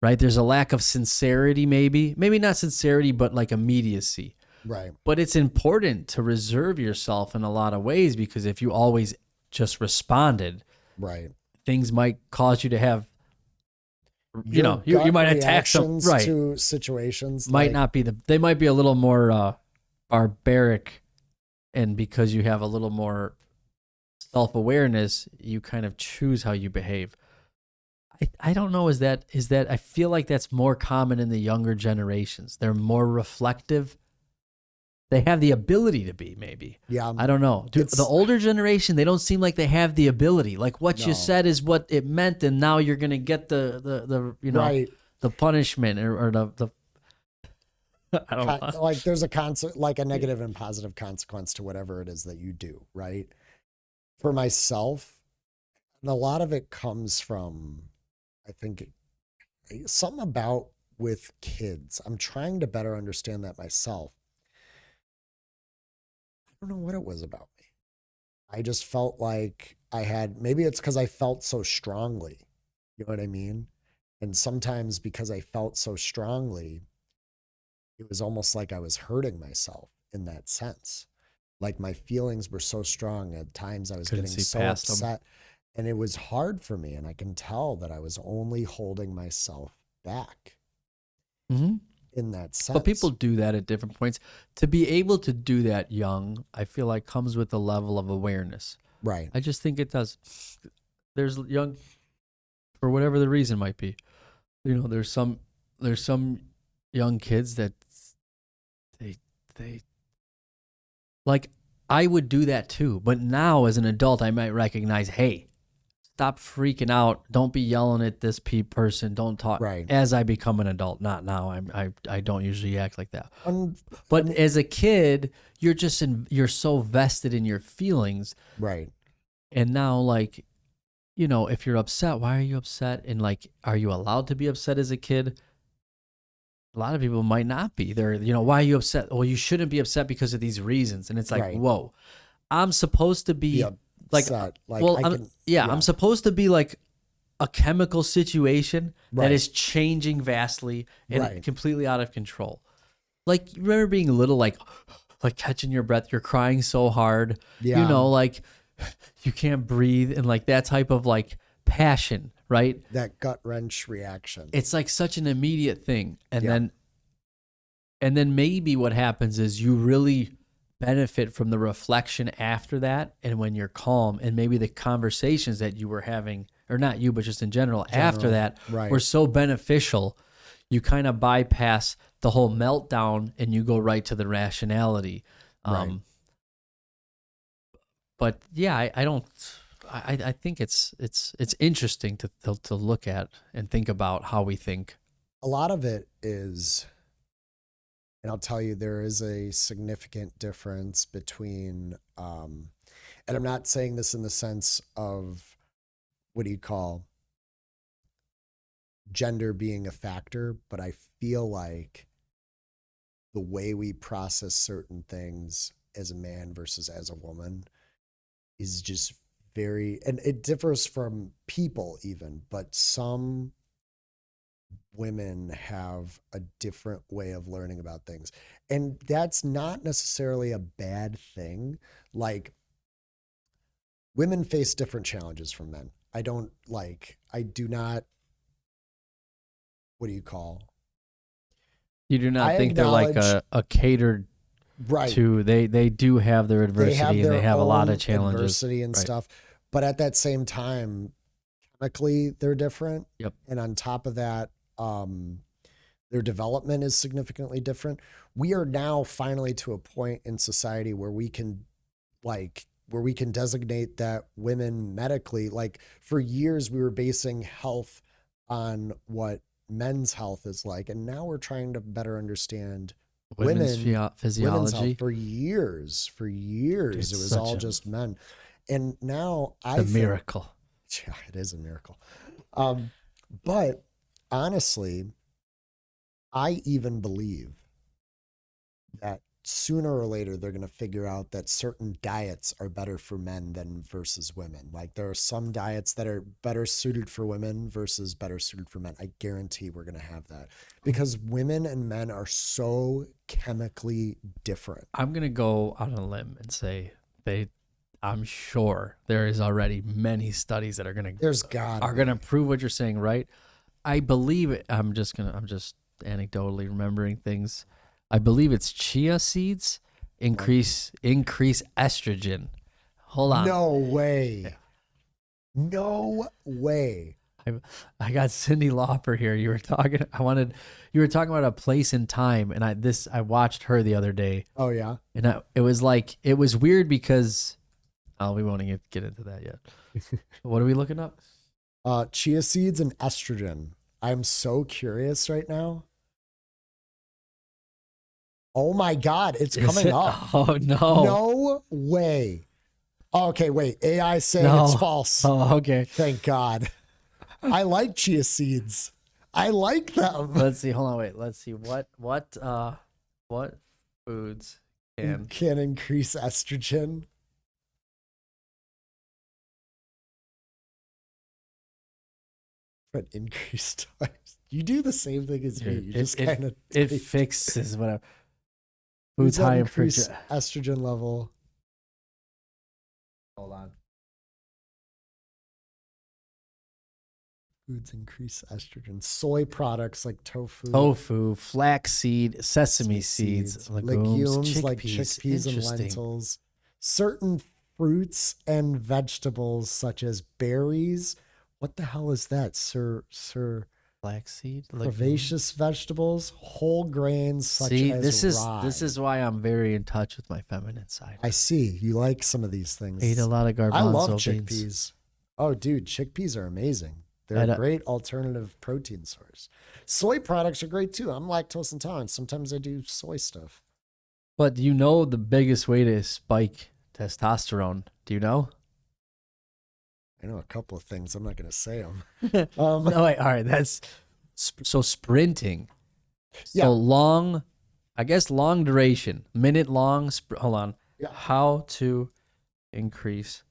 right? There's a lack of sincerity, maybe. Maybe not sincerity, but like immediacy. right, But it's important to reserve yourself in a lot of ways because if you always just responded, right. things might cause you to have, Your you gut might attack some, reactions right? to situations, Might like, not be they might be a little more barbaric. And because you have a little more self awareness, you kind of choose how you behave. I don't know. Is that I feel like that's more common in the younger generations. They're more reflective. They have the ability to be, maybe. yeah, I don't know. The it's older generation, they don't seem like they have the ability. Like what you no, said is what it meant, and now you're gonna get right. the punishment or the I don't know. Like there's a concept, like a negative and positive consequence to whatever it is that you do, right? For myself, and a lot of it comes from, I think, something about with kids. I'm trying to better understand that myself. I don't know what it was about me. I just felt like I had, maybe it's because I felt so strongly. You know what I mean? And sometimes because I felt so strongly, it was almost like I was hurting myself in that sense. Like my feelings were so strong. At times I was Couldn't getting see so past them. upset, and it was hard for me. And I can tell that I was only holding myself back Hmm. in that But people sense. do that at different points. To be able to do that young, I feel like comes with a level of awareness. Right. I just think it does. There's young, for whatever the reason might be. There's some young kids that they they like. I would do that too, but now as an adult, I might recognize, hey, stop freaking out. Don't be yelling at this person. Don't talk. Right. As I become an adult, not now. I don't usually act like that. Un, But un, as a kid, you're so vested in your feelings, right. and now like if you're upset, why are you upset? And like, are you allowed to be upset as a kid? A lot of people might not be. Why are you upset? Well, you shouldn't be upset because of these reasons. And it's like, Right. whoa, I'm supposed to Be be like, upset. Like well, I can, I'm yeah. supposed to be like a chemical situation that Right. is changing vastly and Right. completely out of control. Like, you remember being little, like catching your breath, you're crying so hard, Yeah. like you can't breathe, and like that type of like passion, right? That gut wrench reaction. It's like such an immediate thing. And Yeah. then maybe what happens is you really benefit from the reflection after that. And when you're calm, and maybe the conversations that you were having, or not you, but just in general, after General. that were Right. so beneficial, you kind of bypass the whole meltdown and you go right to the rationality. Right. But yeah, I don't. I think it's interesting to look at and think about how we think. A lot of it is, and I'll tell you, there is a significant difference between, and I'm not saying this in the sense of what do you call gender being a factor, but I feel like the way we process certain things as a man versus as a woman is just very, and it differs from people even, but some women have a different way of learning about things. And that's not necessarily a bad thing. Like, women face different challenges from men. I do not, what do you call? You do not I think they're like acknowledge, a catered right. to, they do have their They have adversity and their they have a lot own of challenges. adversity and Right. stuff. But at that same time, chemically, they're different. Yep. And on top of that, their development is significantly different. We are now finally to a point in society where we can designate that women medically, like for years we were basing health on what men's health is like, and now we're trying to better understand Women's women's physiology. health. For years It's it was such all a- just men, and now I a think, miracle. yeah, it is a miracle. But honestly, I even believe that sooner or later they're going to figure out that certain diets are better for men than versus women. Like there are some diets that are better suited for women versus better suited for men. I guarantee we're going to have that because women and men are so chemically different. I'm going to go on a limb and say I'm sure there is already many studies that are going to prove what you're saying, right? I believe it. I'm just anecdotally remembering things. I believe it's chia seeds increase estrogen. Hold on. No way. No way. I got Cyndi Lauper here. You were talking about a place and time, and I watched her the other day. Oh yeah. And it was weird because we won't get into that yet. What are we looking up? Chia seeds and estrogen. I'm so curious right now. Oh my God, it's coming up. Oh no. No way. Okay, wait. AI saying it's false. Oh, okay. Thank God. I like chia seeds. I like them. Let's see. Hold on. Wait. Let's see. What foods can increase estrogen? But increased times. You do the same thing as me. You just kind of it fixes whatever. Foods high in estrogen level. Hold on. Foods increase estrogen. Soy products like tofu, flaxseed, sesame seeds, legumes like chickpeas and lentils. Certain fruits and vegetables such as berries. What the hell is that, sir? Flaxseed, herbaceous vegetables, whole grains such as rye. This is why I'm very in touch with my feminine side. I see. You like some of these things. Eat a lot of garbanzo I love beans. chickpeas. Oh, dude, chickpeas are amazing. They're a great alternative protein source. Soy products are great too. I'm lactose intolerant. Sometimes I do soy stuff. But you know the biggest way to spike testosterone? Do you know? I know a couple of things. I'm not going to say them. No, wait, all right. That's so sprinting. Yeah. So long, I guess long duration, minute long. Hold on. Yeah. How to increase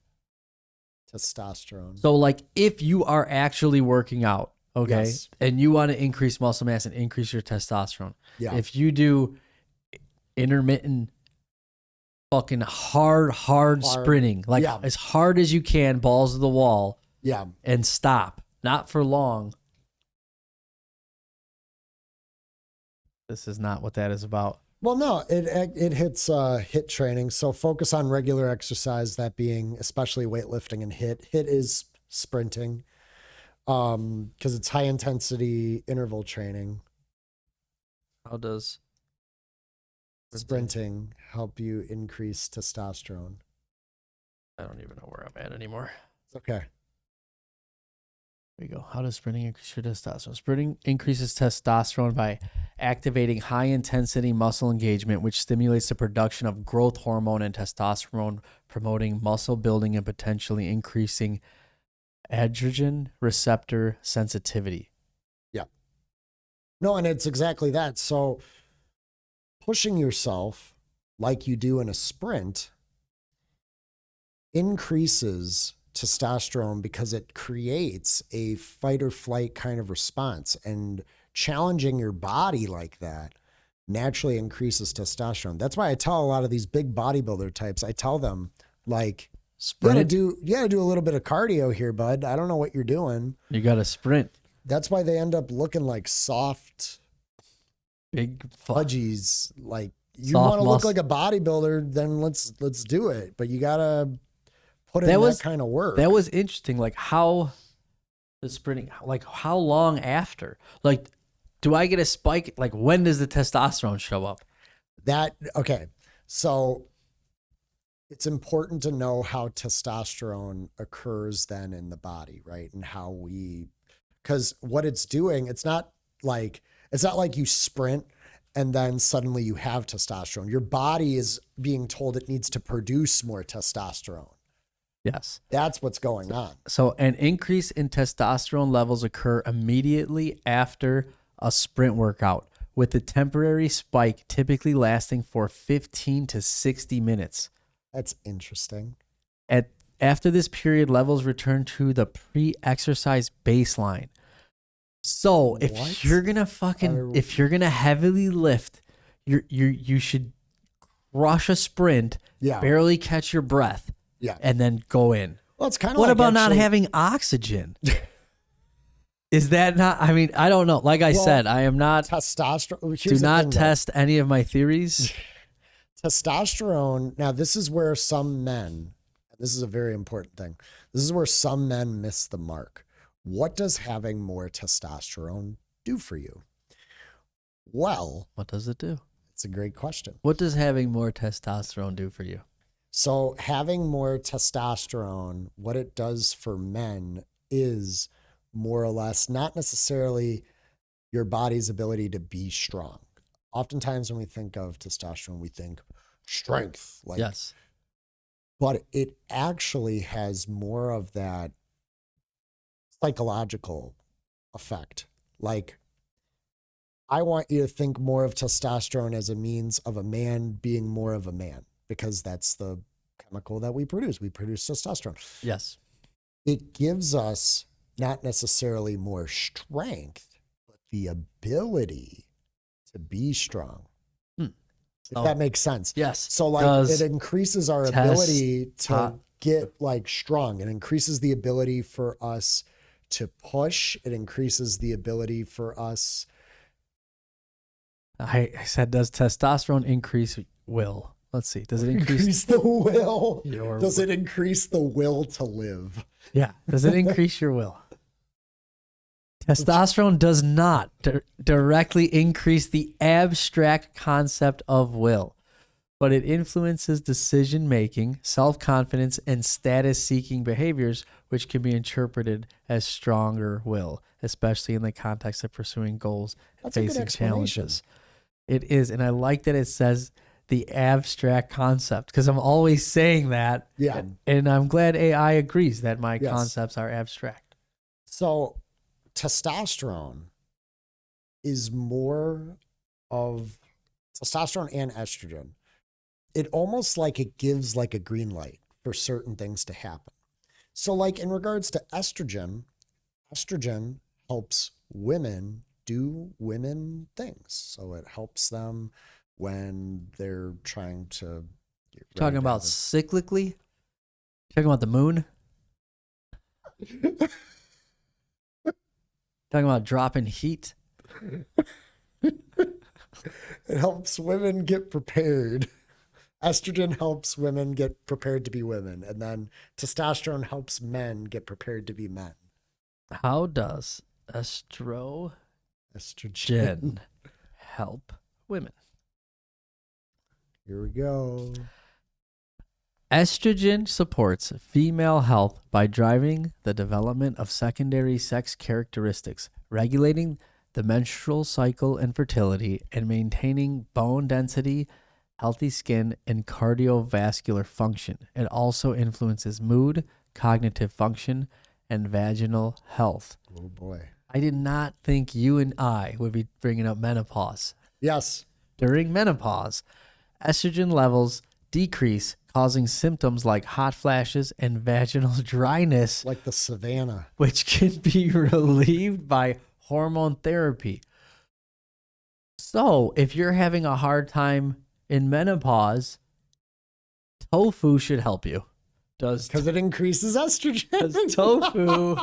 testosterone. So like if you are actually working out, okay, Yes. and you want to increase muscle mass and increase your testosterone. Yeah. If you do intermittent fucking hard sprinting, like as hard as you can, balls to the wall. Yeah. And stop. Not for long. This is not what that is about. Well, no, it hits HIIT training. So focus on regular exercise, that being especially weightlifting and HIIT. HIIT is sprinting because it's high intensity interval training. How does sprinting help you increase testosterone? I don't even know where I'm at anymore. It's okay. There you go. How does sprinting increase your testosterone? Sprinting increases testosterone by activating high-intensity muscle engagement, which stimulates the production of growth hormone and testosterone, promoting muscle building and potentially increasing androgen receptor sensitivity. Yeah. No, and it's exactly that. So pushing yourself like you do in a sprint increases testosterone because it creates a fight or flight kind of response, and challenging your body like that naturally increases testosterone. That's why I tell a lot of these big bodybuilder types, I tell them, like, Sprint. you gotta do a little bit of cardio here, bud. I don't know what you're doing. You got to sprint. That's why they end up looking like soft Big fudgies. Like, you Soft want to look muscle. like a bodybuilder, then let's do it. But you gotta put in That was- that kind of work. That was interesting. Like how the sprinting, like how long after? Like, do I get a spike? Like, when does the testosterone show up? Okay. So it's important to know how testosterone occurs then in the body, right? And how because what it's doing, it's not like you sprint and then suddenly you have testosterone. Your body is being told it needs to produce more testosterone. Yes. That's what's going on. So an increase in testosterone levels occur immediately after a sprint workout, with the temporary spike typically lasting for 15 to 60 minutes. That's interesting. After this period, levels return to the pre-exercise baseline. So if What? you're gonna if you're gonna heavily lift, you should crush a sprint, Yeah. barely catch your breath, Yeah. and then go in. Well, it's kind of What like about not actually- having oxygen? Is that not? I mean, I don't know. Like I Well, said, I am not. testosterone? Do not test any of my theories. Testosterone. Now, this is where some men, this is a very important thing. This is where some men miss the mark. What does having more testosterone do for you? Well, What does it do? it's a great question. What does having more testosterone do for you? So having more testosterone, what it does for men is more or less not necessarily your body's ability to be strong. Oftentimes when we think of testosterone, we think strength. Like, Yes. but it actually has more of that psychological effect. Like, I want you to think more of testosterone as a means of a man being more of a man, because that's the chemical that we produce. We produce testosterone. Yes. It gives us not necessarily more strength, but the ability to be strong. If Oh. that makes sense. Yes. So like Does it increases our ability to get like strong. It increases the ability for us to push. It increases the ability for us. I said, does testosterone increase will? Let's see. Does it increase? the will. Your Does it increase the will to live? Yeah. Does it increase your will? Testosterone does not directly increase the abstract concept of will, but it influences decision making, self-confidence, and status-seeking behaviors, which can be interpreted as stronger will, especially in the context of pursuing goals and That's a good facing explanation. challenges. It is, and I like that it says the abstract concept, because I'm always saying that. Yeah. And I'm glad AI agrees that my Yes. concepts are abstract. So testosterone is more of testosterone and estrogen. It almost like it gives like a green light for certain things to happen. So like in regards to estrogen helps women do women things. So it helps them when they're trying to get ready Talking to about have cyclically? Talking about the moon? Talking about dropping heat? It helps women get prepared. Estrogen helps women get prepared to be women. And then testosterone helps men get prepared to be men. How does estrogen Estrogen. help women? Here we go. Estrogen supports female health by driving the development of secondary sex characteristics, regulating the menstrual cycle and fertility, and maintaining bone density, healthy skin, and cardiovascular function. It also influences mood, cognitive function, and vaginal health. Oh boy. I did not think you and I would be bringing up menopause. Yes. During menopause, estrogen levels decrease, causing symptoms like hot flashes and vaginal dryness, Like the savannah. which can be relieved by hormone therapy. So, if you're having a hard time in menopause, tofu should help you. Because it increases estrogen. Does tofu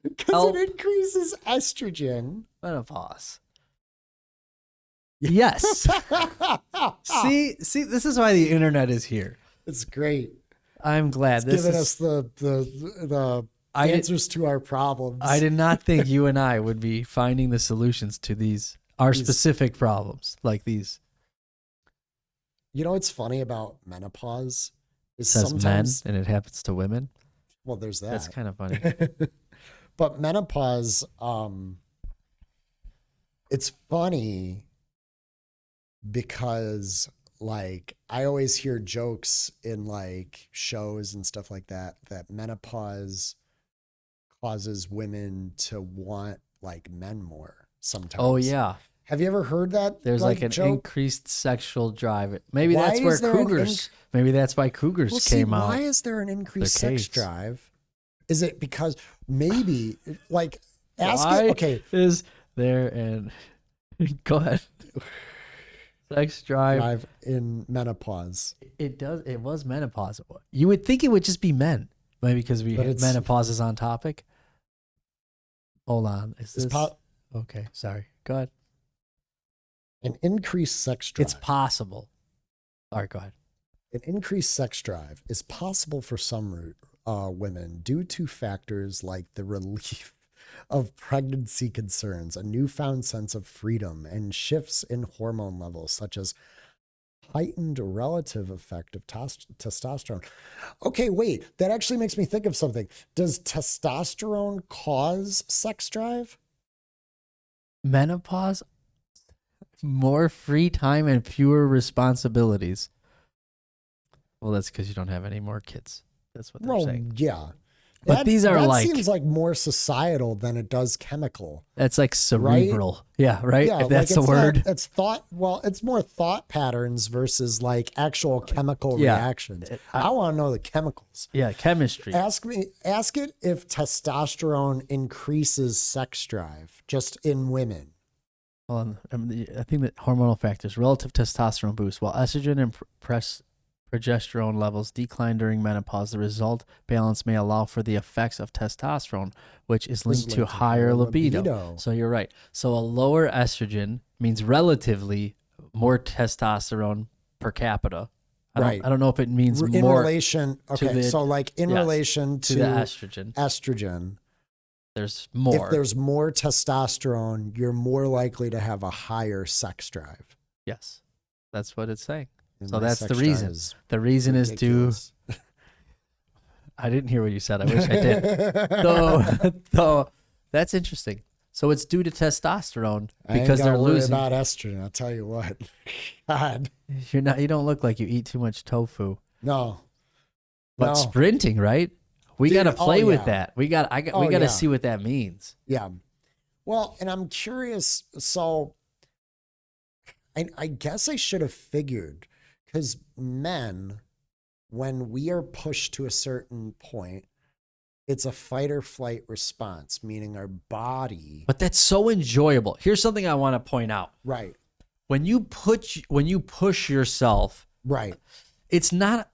Because help it increases estrogen. menopause? Yes. see, this is why the internet is here. It's great. I'm glad It's giving us the answers to our problems. I did not think you and I would be finding the solutions to our specific problems like these. You know what's funny about menopause? It says Sometimes, men and it happens to women. well, there's that. That's kind of funny. But menopause, it's funny because like I always hear jokes in like shows and stuff like that menopause causes women to want like men more sometimes. Oh yeah. Have you ever heard that? There's like an joke? increased sexual drive. Maybe Why that's where is there an cougars. Maybe that's why cougars Well, came out. Why is there an increased sex caves. drive? Is it because maybe like ask Why it? Okay, is there an go ahead. Sex drive in menopause. It does. It was menopause. You would think it would just be men, maybe because menopause is on topic. Hold on. Is this okay? Sorry. Go ahead. An increased sex drive. It's possible. All right. Go ahead. An increased sex drive is possible for some women due to factors like the relief of pregnancy concerns, a newfound sense of freedom, and shifts in hormone levels, such as heightened relative effect of testosterone. Okay, wait, that actually makes me think of something. Does testosterone cause sex drive? Menopause, more free time and fewer responsibilities. Well, that's because you don't have any more kids. That's what they're saying. Yeah. But that seems like more societal than it does chemical. That's like cerebral. Right? Yeah, right? Yeah, if that's the word. It's thought. Well, it's more thought patterns versus like actual chemical reactions. I want to know the chemicals. Yeah, chemistry. Ask it if testosterone increases sex drive just in women. Well, I think that hormonal factors, relative testosterone boost, while estrogen and progesterone levels decline during menopause. The result balance may allow for the effects of testosterone, which is linked to higher libido. So you're right. So a lower estrogen means relatively more testosterone per capita. I don't know if it means in more relation. Okay, so like in relation to the estrogen. Estrogen. There's more. If there's more testosterone, you're more likely to have a higher sex drive. Yes, that's what it's saying. And so that's the reason. The reason ridiculous. Is to. I didn't hear what you said. I wish I did. So that's interesting. So it's due to testosterone because they're losing. About estrogen, I'll tell you what. God, you're not. You don't look like you eat too much tofu. No. But sprinting, right? We got to play with that. We got. We got to see what that means. Yeah. Well, and I'm curious. So, I guess I should have figured. Because men, when we are pushed to a certain point, it's a fight or flight response, meaning our body. But that's so enjoyable. Here's something I want to point out. Right. When you push yourself, right. It's not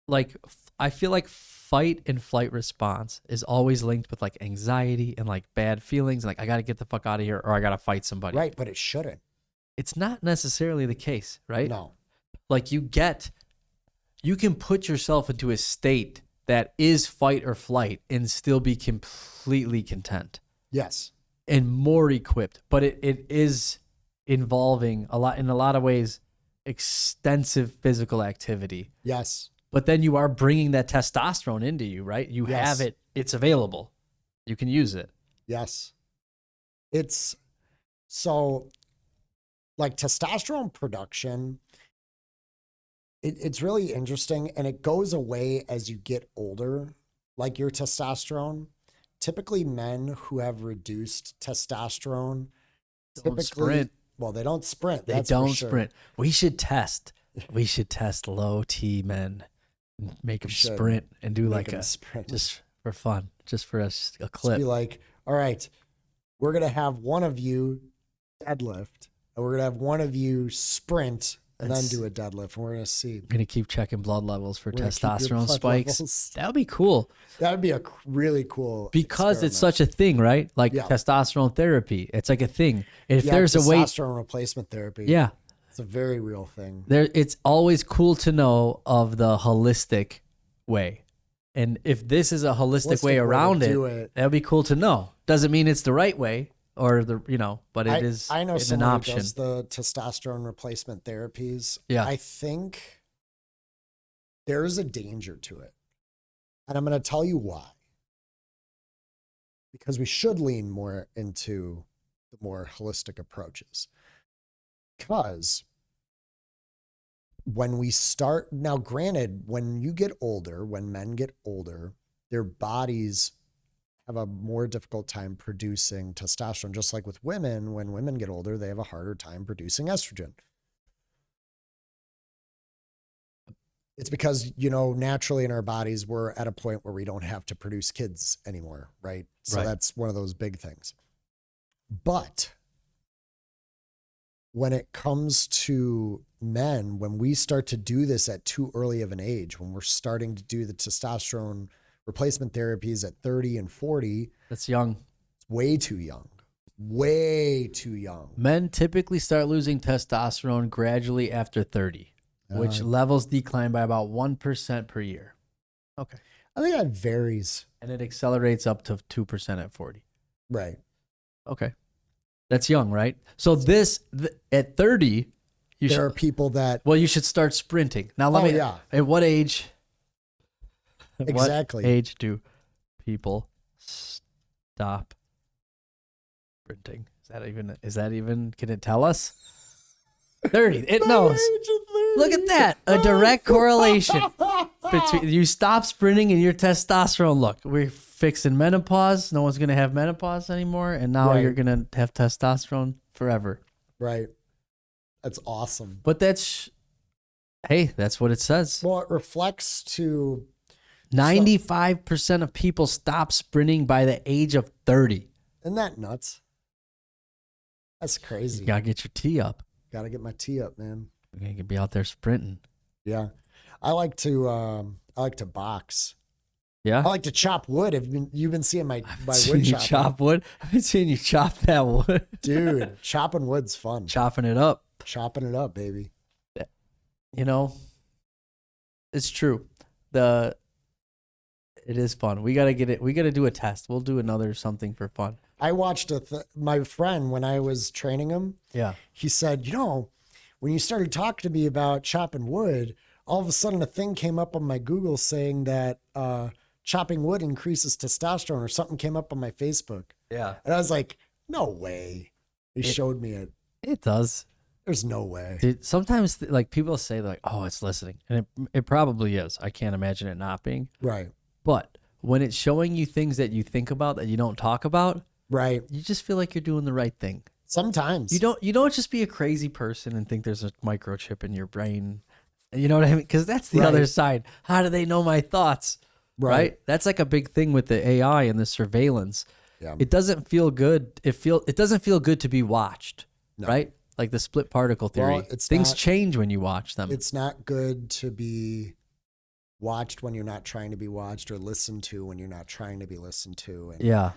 like, I feel like fight and flight response is always linked with like anxiety and like bad feelings. Like I got to get the fuck out of here or I got to fight somebody. Right. But it shouldn't. It's not necessarily the case, right? No. Like you can put yourself into a state that is fight or flight and still be completely content. Yes. And more equipped. But it is involving in a lot of ways, extensive physical activity. Yes. But then you are bringing that testosterone into you, right? You have it. It's available. You can use it. Yes. It's so like testosterone production. It's really interesting, and it goes away as you get older, like your testosterone. Typically, men who have reduced testosterone typically Well, they don't sprint. They That's don't for sure. sprint. We should test. We should test low T men. Make them should. sprint and do Make like 'em a sprint. just for fun, just for a Just clip. be like, all right, we're gonna have one of you deadlift, and we're gonna have one of you sprint, and then do a deadlift. And we're gonna see. I'm gonna keep checking blood levels for We're gonna keep your testosterone blood spikes. levels. That would be cool That would be a really cool because it's experiment. such a thing, right? Like Yeah. testosterone therapy. It's like a thing. If Yeah, there's a way, testosterone replacement therapy. yeah, It's a very real thing. it's always cool to know of the holistic way. And if this is a holistic way to around do it, that'd be cool to know. Doesn't mean it's the right way or but it is I know it's an someone who option. does the testosterone replacement therapies. Yeah. I think there is a danger to it. And I'm going to tell you why. Because we should lean more into the more holistic approaches. Because when we start, now granted, when you get older, when men get older, their bodies have a more difficult time producing testosterone. Just like with women, when women get older, they have a harder time producing estrogen. It's because, naturally in our bodies, we're at a point where we don't have to produce kids anymore, right? So Right. that's one of those big things. But when it comes to men, when we start to do this at too early of an age, when we're starting to do the testosterone replacement therapies at 30 and 40, That's young. it's way too young. Way too young. Men typically start losing testosterone gradually after 30, which levels decline by about 1% per year. Okay. I think that varies. And it accelerates up to 2% at 40. Right. Okay. That's young, right? So at 30, There are people that, you should start sprinting. Now let me, yeah. at what age? Exactly. What age do people stop sprinting? Is that even, can it tell us? 30. It knows. Look at that. A direct correlation between you stop sprinting and your testosterone. Look, we're fixing menopause. No one's going to have menopause anymore. And now Right. you're going to have testosterone forever. Right. That's awesome. But that's what it says. Well, it reflects to 95% of people stop sprinting by the age of 30. Isn't that nuts? That's crazy. You got to get your tee up. Got to get my tee up, man. You're going to be out there sprinting. Yeah. I like to box. Yeah? I like to chop wood. You've been seeing my Seeing wood you chopping. chop wood. I've been seeing you chop that wood. Dude, chopping wood's fun. Chopping it up. Chopping it up, baby. It's true. It is fun. We got to get it. We got to do a test. We'll do another something for fun. I watched my friend when I was training him. Yeah. He said, when you started talking to me about chopping wood, all of a sudden a thing came up on my Google saying that chopping wood increases testosterone, or something came up on my Facebook. Yeah. And I was like, no way. He showed me it. It does. There's no way. Dude, sometimes people say oh, it's listening. And it probably is. I can't imagine it not being. Right. But when it's showing you things that you think about that you don't talk about, Right. you just feel like you're doing the right thing. Sometimes. You don't just be a crazy person and think there's a microchip in your brain. You know what I mean? Because that's the other side. How do they know my thoughts? Right. That's like a big thing with the AI and the surveillance. Yeah. It doesn't feel good. It doesn't feel good to be watched. No. Right? Like the split particle theory. Well, Things change when you watch them. It's not good to be watched when you're not trying to be watched, or listened to when you're not trying to be listened to. And Yeah.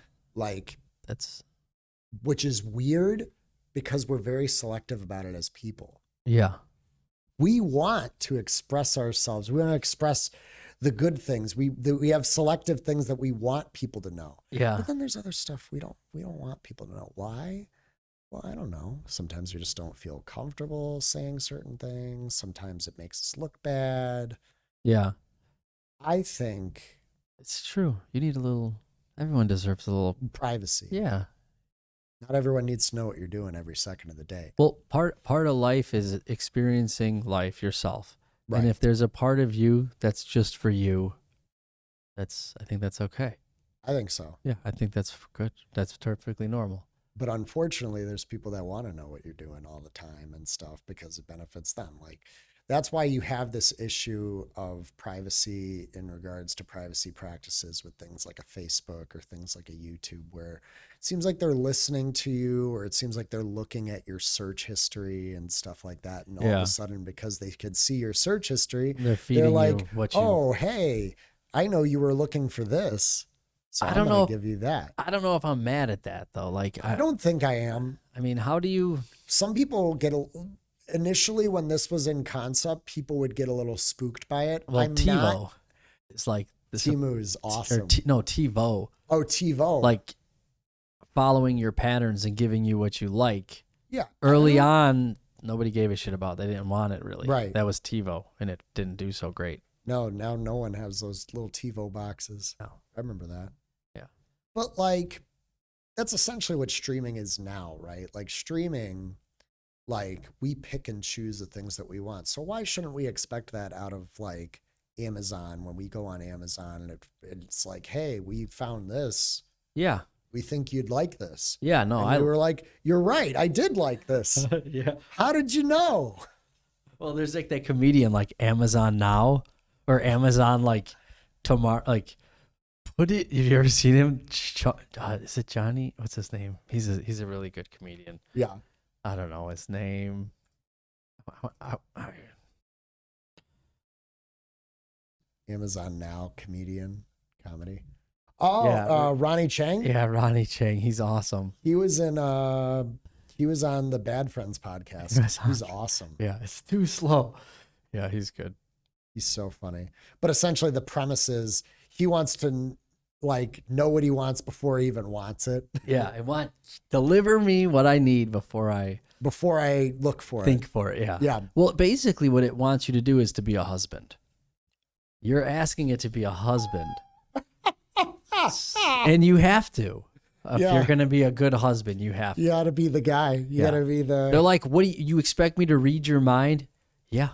that's which is weird because we're very selective about it as people. Yeah. We want to express ourselves. We want to express the good things. We have selective things that we want people to know. Yeah. But then there's other stuff we don't want people to know. Why? Well, I don't know. Sometimes we just don't feel comfortable saying certain things. Sometimes it makes us look bad. Yeah. I think It's true. You need everyone deserves a little. privacy. Yeah. Not everyone needs to know what you're doing every second of the day. Well, part of life is experiencing life yourself. Right. And if there's a part of you that's just for you, I think that's okay. I think so. Yeah, I think that's good. That's perfectly normal. But unfortunately, there's people that want to know what you're doing all the time and stuff because it benefits them. Like, that's why you have this issue of privacy in regards to privacy practices with things like a Facebook or things like a YouTube, where it seems like they're listening to you, or it seems like they're looking at your search history and stuff like that. And all of a sudden, because they can see your search history, they're like, you what you... oh, hey, I know you were looking for this. So I'm going to give you that. I don't know if I'm mad at that though. Like, I don't think I am. I mean, how do you... Some people initially, when this was in concept, people would get a little spooked by it. Well, TiVo. It's like... Temu is awesome. No, TiVo. Oh, TiVo. Like following your patterns and giving you what you like. Yeah. Early on, nobody gave a shit about. They didn't want it really. Right. That was TiVo, and it didn't do so great. No, now no one has those little TiVo boxes. No. I remember that. Yeah. But like, that's essentially what streaming is now, right? Like streaming, like we pick and choose the things that we want. So why shouldn't we expect that out of like Amazon when we go on Amazon and it's like, hey, we found this. Yeah. We think you'd like this. Yeah, no, and we were like, you're right. I did like this. Yeah. How did you know? Well, there's like that comedian like Amazon Now or Amazon like tomorrow. Like, have you ever seen him? Is it Johnny? What's his name? He's a really good comedian. Yeah. I don't know his name. Amazon Now comedian comedy. Oh, yeah. Ronnie Chang. Yeah, Ronnie Chang. He's awesome. He was on the Bad Friends podcast. He's awesome. Yeah, it's too slow. Yeah, he's good. He's so funny. But essentially the premise is he wants to like know what he wants before he even wants it. Yeah, deliver me what I need before I look for it. Think for it. Yeah. Yeah. Well, basically what it wants you to do is to be a husband. You're asking it to be a husband. And you have to. If you're going to be a good husband, you have to. You got to be the guy. You got to be the... They're like, what do you expect me to read your mind? Yeah.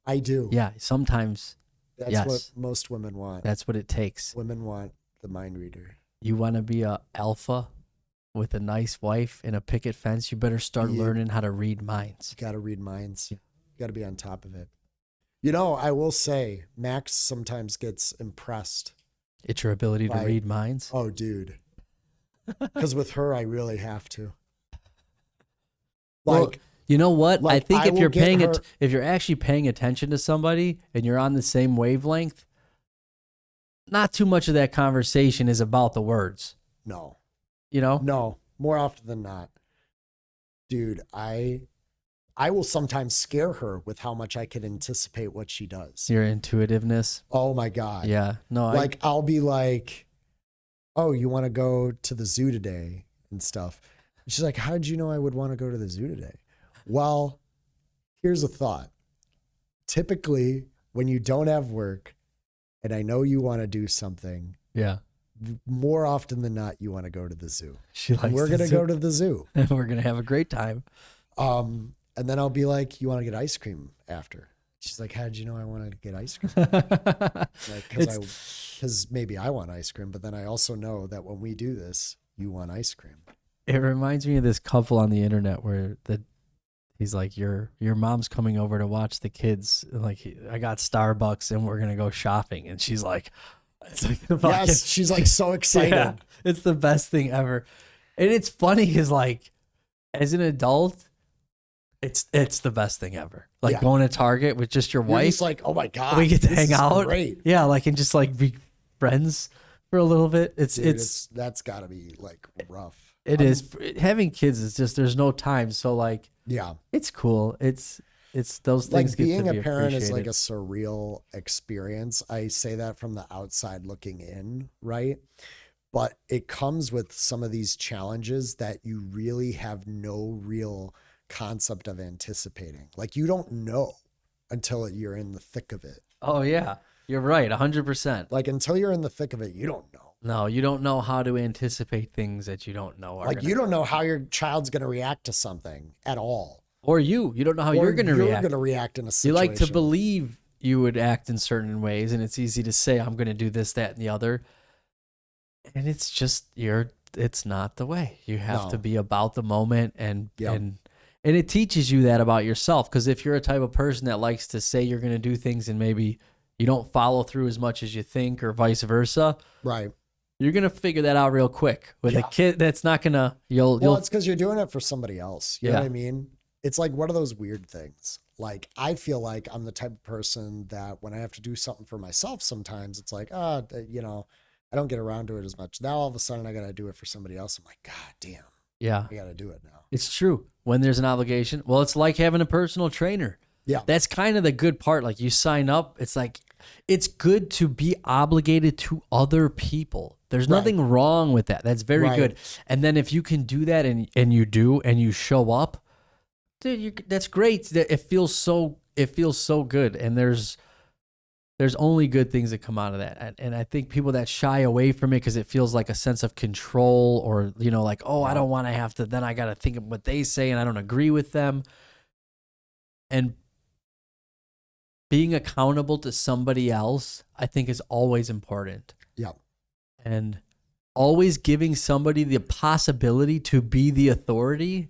I do. Yeah, sometimes. That's what most women want. That's what it takes. Women want the mind reader. You want to be a alpha with a nice wife and a picket fence, you better start learning how to read minds. You got to read minds. You got to be on top of it. You know, I will say, Max sometimes gets impressed. It's your ability to read minds? Oh, dude. Because with her, I really have to. Like, well, you know what? Like, I think if you're actually paying attention to somebody and you're on the same wavelength, not too much of that conversation is about the words. No. You know? No, more often than not. Dude, I will sometimes scare her with how much I can anticipate what she does. Your intuitiveness. Oh my God. Yeah. No, like I'll be like, oh, you want to go to the zoo today and stuff. And she's like, how did you know I would want to go to the zoo today? Well, here's a thought. Typically, when you don't have work and I know you want to do something, yeah, more often than not, you want to go to the zoo. We're going to go to the zoo. And we're going to have a great time. And then I'll be like, you want to get ice cream after? She's like, how did you know I want to get ice cream? Because maybe I want ice cream, but then I also know that when we do this, you want ice cream. It reminds me of this couple on the internet where he's like, your mom's coming over to watch the kids. Like, I got Starbucks and we're going to go shopping. And she's like, yes, she's like so excited. Yeah, it's the best thing ever. And it's funny because like, as an adult, it's the best thing ever. Like going to Target with just your wife. It's like, oh my God, we get to hang out. Great. Yeah, like and just like be friends for a little bit. It's that's got to be like rough. It is. Having kids is just there's no time. So like, yeah, it's cool. It's those things. Like being get to be a parent is like appreciated. a surreal experience. I say that from the outside looking in, right? But it comes with some of these challenges that you really have no real concept of anticipating. Like you don't know until you're in the thick of it. Oh yeah, you're right, 100%. Like until you're in the thick of it, you don't know. No, you don't know how to anticipate things that you don't know. Like you don't know how your child's going to react to something at all. Or you don't know how you're going to react. You're going to react in a situation. You like to believe you would act in certain ways, and it's easy to say, I'm going to do this, that, and the other. And it's just the it's not the way. You have to No. be about the moment and Yep. and it teaches you that about yourself. Because if you're a type of person that likes to say you're going to do things and maybe you don't follow through as much as you think, or vice versa, Right. you're going to figure that out real quick. With a Yeah. kid, that's not going to, you'll It's because you're doing it for somebody else. You know Yeah. what I mean? It's like one of those weird things. Like, I feel like I'm the type of person that when I have to do something for myself, sometimes it's like, you know, I don't get around to it as much. Now all of a sudden I got to do it for somebody else. I'm like, God damn, yeah. I got to do it now. It's true. When there's an obligation, well, it's like having a personal trainer. Yeah. That's kind of the good part. Like, you sign up, it's like, it's good to be obligated to other people. There's Right. nothing wrong with that. That's very Right. good. And then if you can do that and you do and you show up, dude, that's great. It feels so good. And there's only good things that come out of that. And I think people that shy away from it because it feels like a sense of control, or, you know, like, oh, I don't want to have to, then I got to think of what they say and I don't agree with them. And being accountable to somebody else, I think, is always important. Yeah. And always giving somebody the possibility to be the authority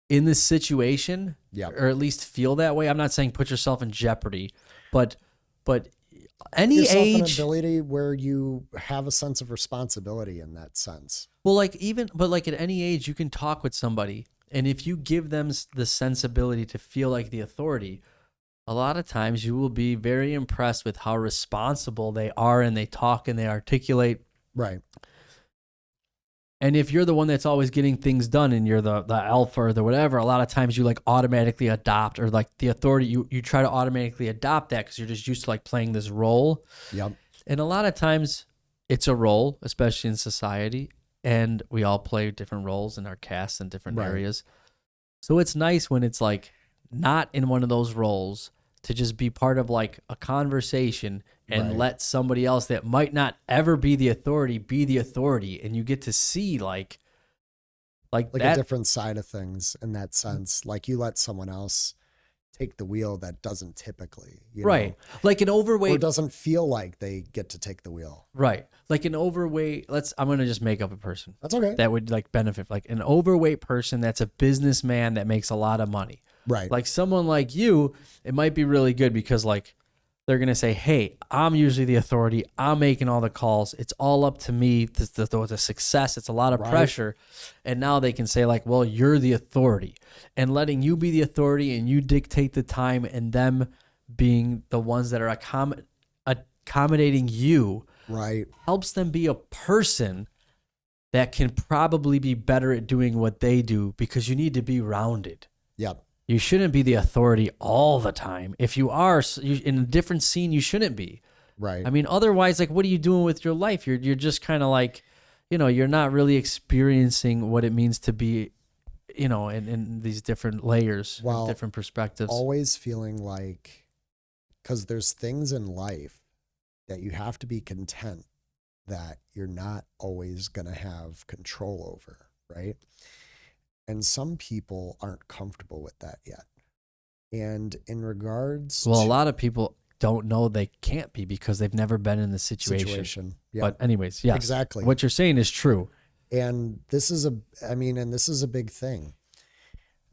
in this situation, Yeah. or at least feel that way. I'm not saying put yourself in jeopardy, but any Yourself an age, ability where you have a sense of responsibility in that sense. well, like at any age, you can talk with somebody, and if you give them the sensibility to feel like the authority, a lot of times you will be very impressed with how responsible they are, and they talk and they articulate. Right. And if you're the one that's always getting things done and you're the alpha or the whatever, a lot of times you like automatically adopt, or like the authority, you try to automatically adopt that because you're just used to like playing this role. Yep. And a lot of times it's a role, especially in society, and we all play different roles in our casts in different Right. areas. So it's nice when it's like not in one of those roles, to just be part of like a conversation and Right. let somebody else that might not ever be the authority, and you get to see like Like that. a different side of things in that sense. Like, you let someone else take the wheel that doesn't typically, you Right. know, Like an or overweight. doesn't feel like they get to take the wheel. Right. Like an overweight. I'm going to just make up a person That's okay. that would like benefit. Like an overweight person that's a businessman that makes a lot of money. Right. Like someone like you, it might be really good because like they're going to say, hey, I'm usually the authority. I'm making all the calls. It's all up to me. The success, it's a lot of Right. pressure. And now they can say like, well, you're the authority, and letting you be the authority and you dictate the time, and them being the ones that are accommodating you Right. helps them be a person that can probably be better at doing what they do, because you need to be rounded. Yep. You shouldn't be the authority all the time. If you are in a different scene, you shouldn't be. Right. I mean, otherwise, like, what are you doing with your life? You're just kind of like, you know, you're not really experiencing what it means to be, you know, in these different layers, Well, different perspectives. always feeling like, because there's things in life that you have to be content that you're not always going to have control over, right? And some people aren't comfortable with that yet. And in regards Well, a to lot of people don't know they can't be because they've never been in the situation. yeah, But anyways, yes, exactly. what you're saying is true. And this is a big thing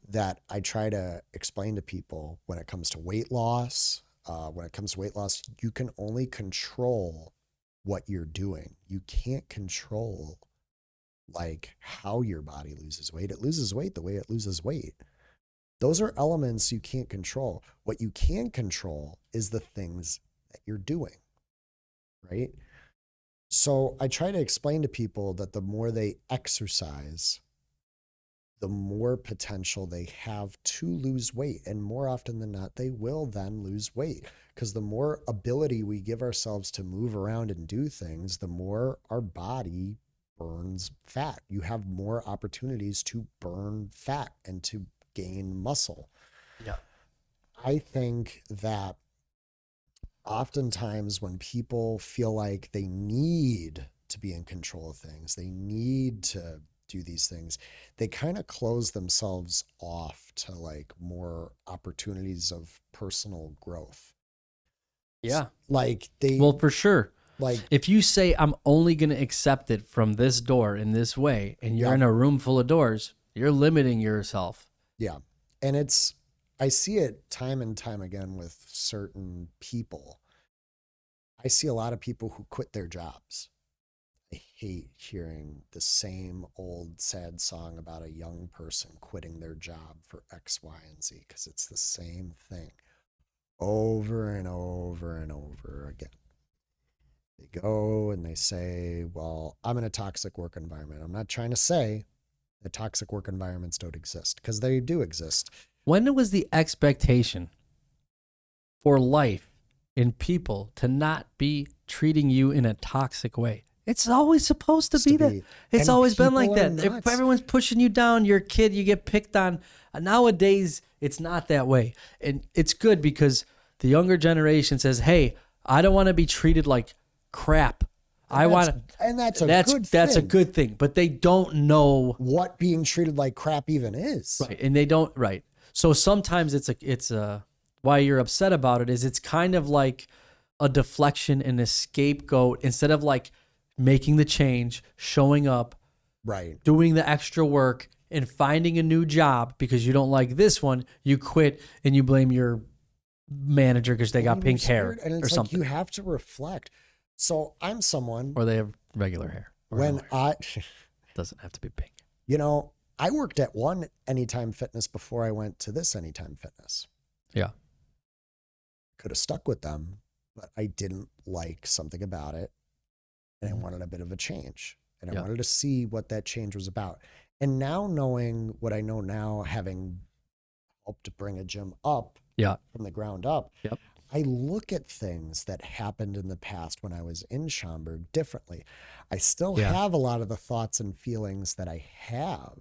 that I try to explain to people when it comes to weight loss. You can only control what you're doing. You can't control like how your body loses weight. It loses weight the way it loses weight. Those are elements you can't control. What you can control is the things that you're doing, right? So I try to explain to people that the more they exercise, the more potential they have to lose weight. And more often than not, they will then lose weight, because the more ability we give ourselves to move around and do things, the more our body burns fat. You have more opportunities to burn fat and to gain muscle. Yeah. I think that oftentimes when people feel like they need to be in control of things, they need to do these things, they kind of close themselves off to like more opportunities of personal growth. Yeah. Like Well, for sure. Like, If you say I'm only going to accept it from this door in this way, and you're Yeah. in a room full of doors, you're limiting yourself. yeah. And I see it time and time again with certain people. I see a lot of people who quit their jobs. I hate hearing the same old sad song about a young person quitting their job for X, Y, and Z, because it's the same thing over and over and over again. They go and they say, well, I'm in a toxic work environment. I'm not trying to say that toxic work environments don't exist, because they do exist. When was the expectation for life in people to not be treating you in a toxic way? It's always supposed to be that. It's And always been like people are that. If nuts. everyone's pushing you down, you're a kid, you get picked on. Nowadays, it's not that way. And it's good because the younger generation says, hey, I don't want to be treated like crap. And that's a good That's a thing. good thing. But they don't know. What being treated like crap even is. Right. And they don't, right. So sometimes why you're upset about it is it's kind of like a deflection and a scapegoat instead of like making the change, showing up, Right. doing the extra work, and finding a new job because you don't like this one. You quit and you blame your manager because they got You're pink hair scared, and or it's like something, you have to reflect. So I'm someone or they have regular hair. Or when no hair. I, Doesn't have to be pink. I worked at one Anytime Fitness before I went to this Anytime Fitness. Yeah. Could have stuck with them, but I didn't like something about it. And I wanted a bit of a change. And I Yeah. wanted to see what that change was about. And now knowing what I know now, having helped to bring a gym up Yeah. from the ground up, Yep. I look at things that happened in the past when I was in Schaumburg differently. I still Yeah. have a lot of the thoughts and feelings that I have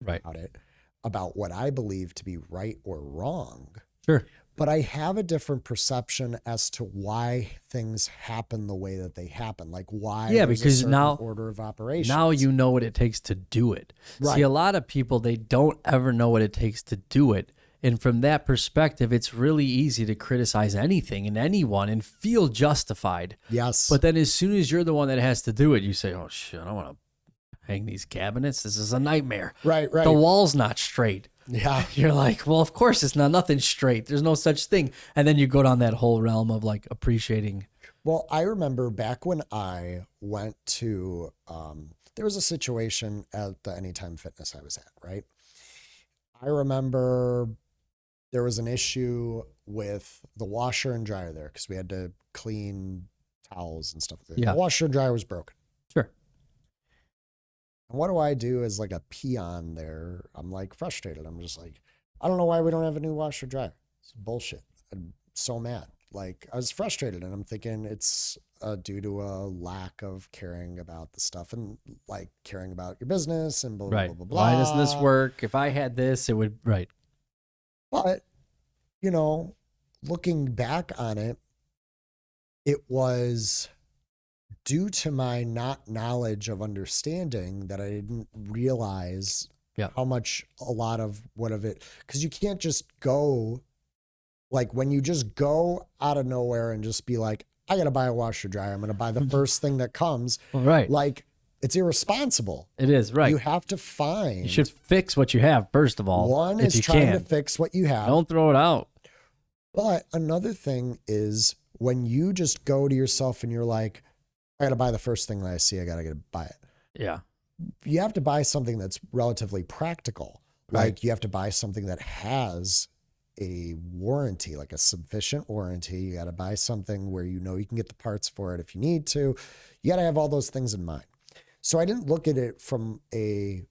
Right. about it, about what I believe to be right or wrong. Sure. But I have a different perception as to why things happen the way that they happen. Like why Yeah, there's a because certain now order of operations. Now you know what it takes to do it. Right. See, a lot of people, they don't ever know what it takes to do it. And from that perspective, it's really easy to criticize anything and anyone and feel justified. Yes. But then as soon as you're the one that has to do it, you say, oh, shit, I don't want to hang these cabinets. This is a nightmare. Right. The wall's not straight. Yeah. You're like, well, of course it's not. Nothing straight. There's no such thing. And then you go down that whole realm of like appreciating. Well, I remember back when I went to, there was a situation at the Anytime Fitness I was at, right? I remember there was an issue with the washer and dryer there because we had to clean towels and stuff. Yeah. The washer and dryer was broken. Sure. And what do I do as like a peon there? I'm like frustrated. I'm just like, I don't know why we don't have a new washer dryer. It's bullshit. I'm so mad. Like I was frustrated and I'm thinking it's due to a lack of caring about the stuff and like caring about your business and blah, Right. blah, blah, blah. Why doesn't this work? If I had this, it would, right. But, looking back on it, it was due to my not knowledge of understanding that I didn't realize how much a lot of what of it, because you can't just go, like when you just go out of nowhere and just be like, I got to buy a washer dryer. I'm going to buy the first thing that comes. Right. Like it's irresponsible. It is, right. You have to find. You should fix what you have, first of all. One if is you trying can. to fix what you have. Don't throw it out. But another thing is when you just go to yourself and you're like, I got to buy the first thing that I see. I got to buy it. Yeah. You have to buy something that's relatively practical. Right. Like you have to buy something that has a warranty, like a sufficient warranty. You got to buy something where you can get the parts for it if you need to. You got to have all those things in mind. So I didn't look at it from a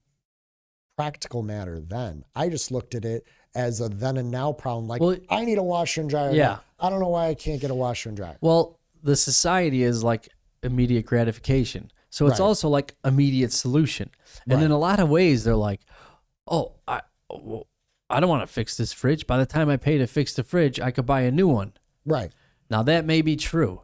practical matter then. I just looked at it as a then and now problem. Like, Well, I need a washer and dryer. Yeah. now. I don't know why I can't get a washer and dryer. Well, the society is like immediate gratification. So it's Right. also like immediate solution. And Right. in a lot of ways, they're like, oh, I don't want to fix this fridge. By the time I pay to fix the fridge, I could buy a new one. Right. Now, that may be true.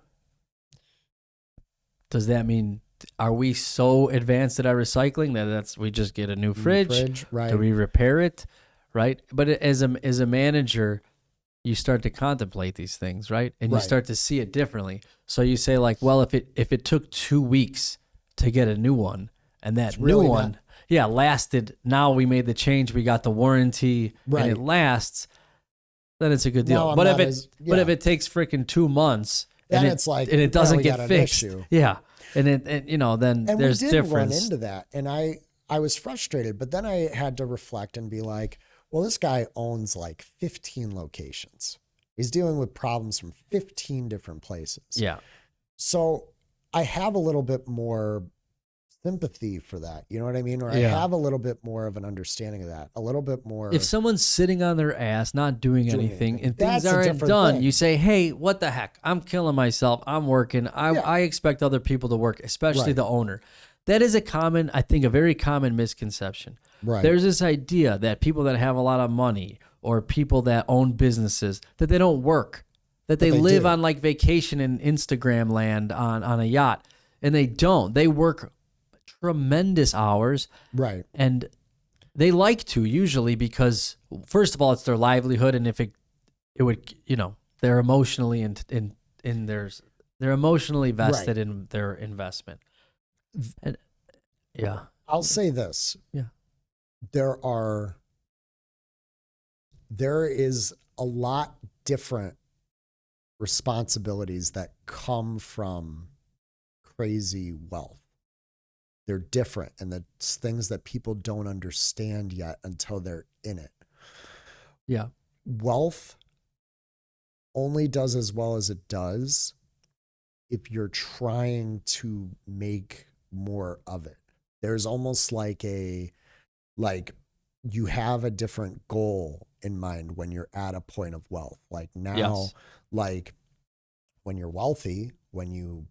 Does that mean, are we so advanced at our recycling that we just get a new fridge? Right. Do we repair it? Right. But as a manager, you start to contemplate these things, right? And you Right. start to see it differently. So you say like, well, if it took 2 weeks to get a new one, and that new really one, lasted. Now we made the change. We got the warranty, and it Right. lasts. Then it's a good Now deal. I'm But if not it as- but if yeah. it takes freaking 2 months Then and it's like, and it now doesn't we get got an fixed, issue. yeah, and you know, then And there's we did difference. run into that. And I was frustrated, but then I had to reflect and be like, well, this guy owns like 15 locations. He's dealing with problems from 15 different places. Yeah, So I have a little bit more sympathy for that. You know what I mean? Or I Yeah. have a little bit more of an understanding of that. A little bit more. if someone's sitting on their ass, not doing anything, anything, and things that's a aren't different done, thing. you say, "Hey, what the heck? I'm killing myself. I'm working. I expect other people to work, especially Right. the owner." That is I think, a very common misconception. Right. There's this idea that people that have a lot of money or people that own businesses, that they don't work, that they they live do. on like vacation in Instagram land on a yacht, and they don't. They work tremendous hours, Right. and they like to usually because, first of all, it's their livelihood, and if it would, they're emotionally in they're emotionally vested in their investment. And, yeah. I'll say this. Yeah. There is a lot different responsibilities that come from crazy wealth. They're different, and that's things that people don't understand yet until they're in it. Yeah. Wealth only does as well as it does if you're trying to make more of it. There's almost like you have a different goal in mind when you're at a point of wealth. Like now, Yes. like when you're wealthy, when you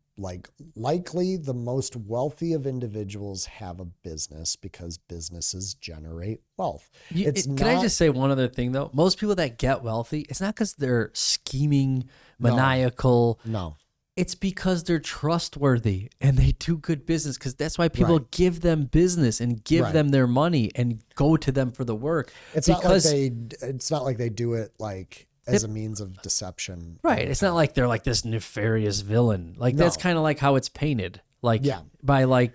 likely the most wealthy of individuals have a business because businesses generate wealth. Can I just say one other thing though? Most people that get wealthy, it's not because they're scheming, maniacal. No. It's because they're trustworthy and they do good business, because that's why people give them business and give them their money and go to them for the work. It's not like they do it like as a means of deception. Right. It's not like they're like this nefarious villain. Like that's kind of like how it's painted. Like by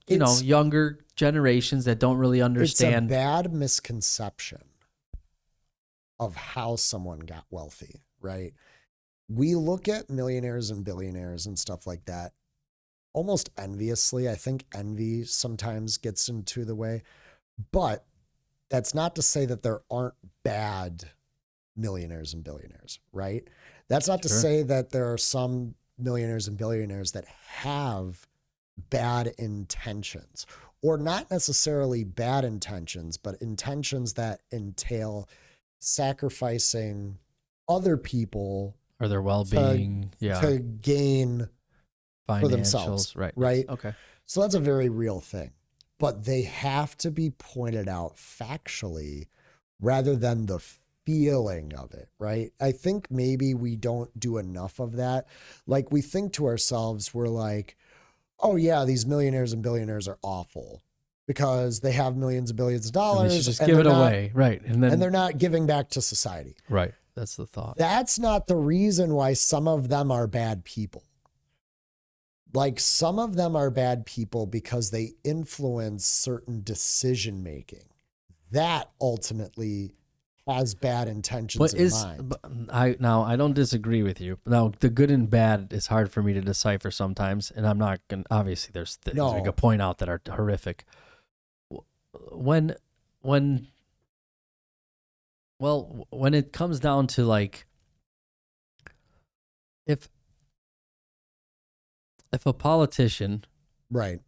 younger generations that don't really understand. It's a bad misconception of how someone got wealthy, right? We look at millionaires and billionaires and stuff like that almost enviously. I think envy sometimes gets into the way, but that's not to say that there aren't bad millionaires and billionaires, right? That's not to say that there are some millionaires and billionaires that have bad intentions, or not necessarily bad intentions, but intentions that entail sacrificing other people or their well-being, to gain for themselves, right? Okay. So that's a very real thing, but they have to be pointed out factually rather than the feeling of it, right? I think maybe we don't do enough of that. Like we think to ourselves, we're like, oh yeah, these millionaires and billionaires are awful because they have millions and billions of dollars. They should just give it away, right? And they're not giving back to society. Right. That's the thought. That's not the reason why some of them are bad people. Like some of them are bad people because they influence certain decision making. That ultimately has bad intentions in mind. I don't disagree with you. Now, the good and bad is hard for me to decipher sometimes, and I'm not going to, obviously there's things we could point out that are horrific. When it comes down to like, if a politician, right,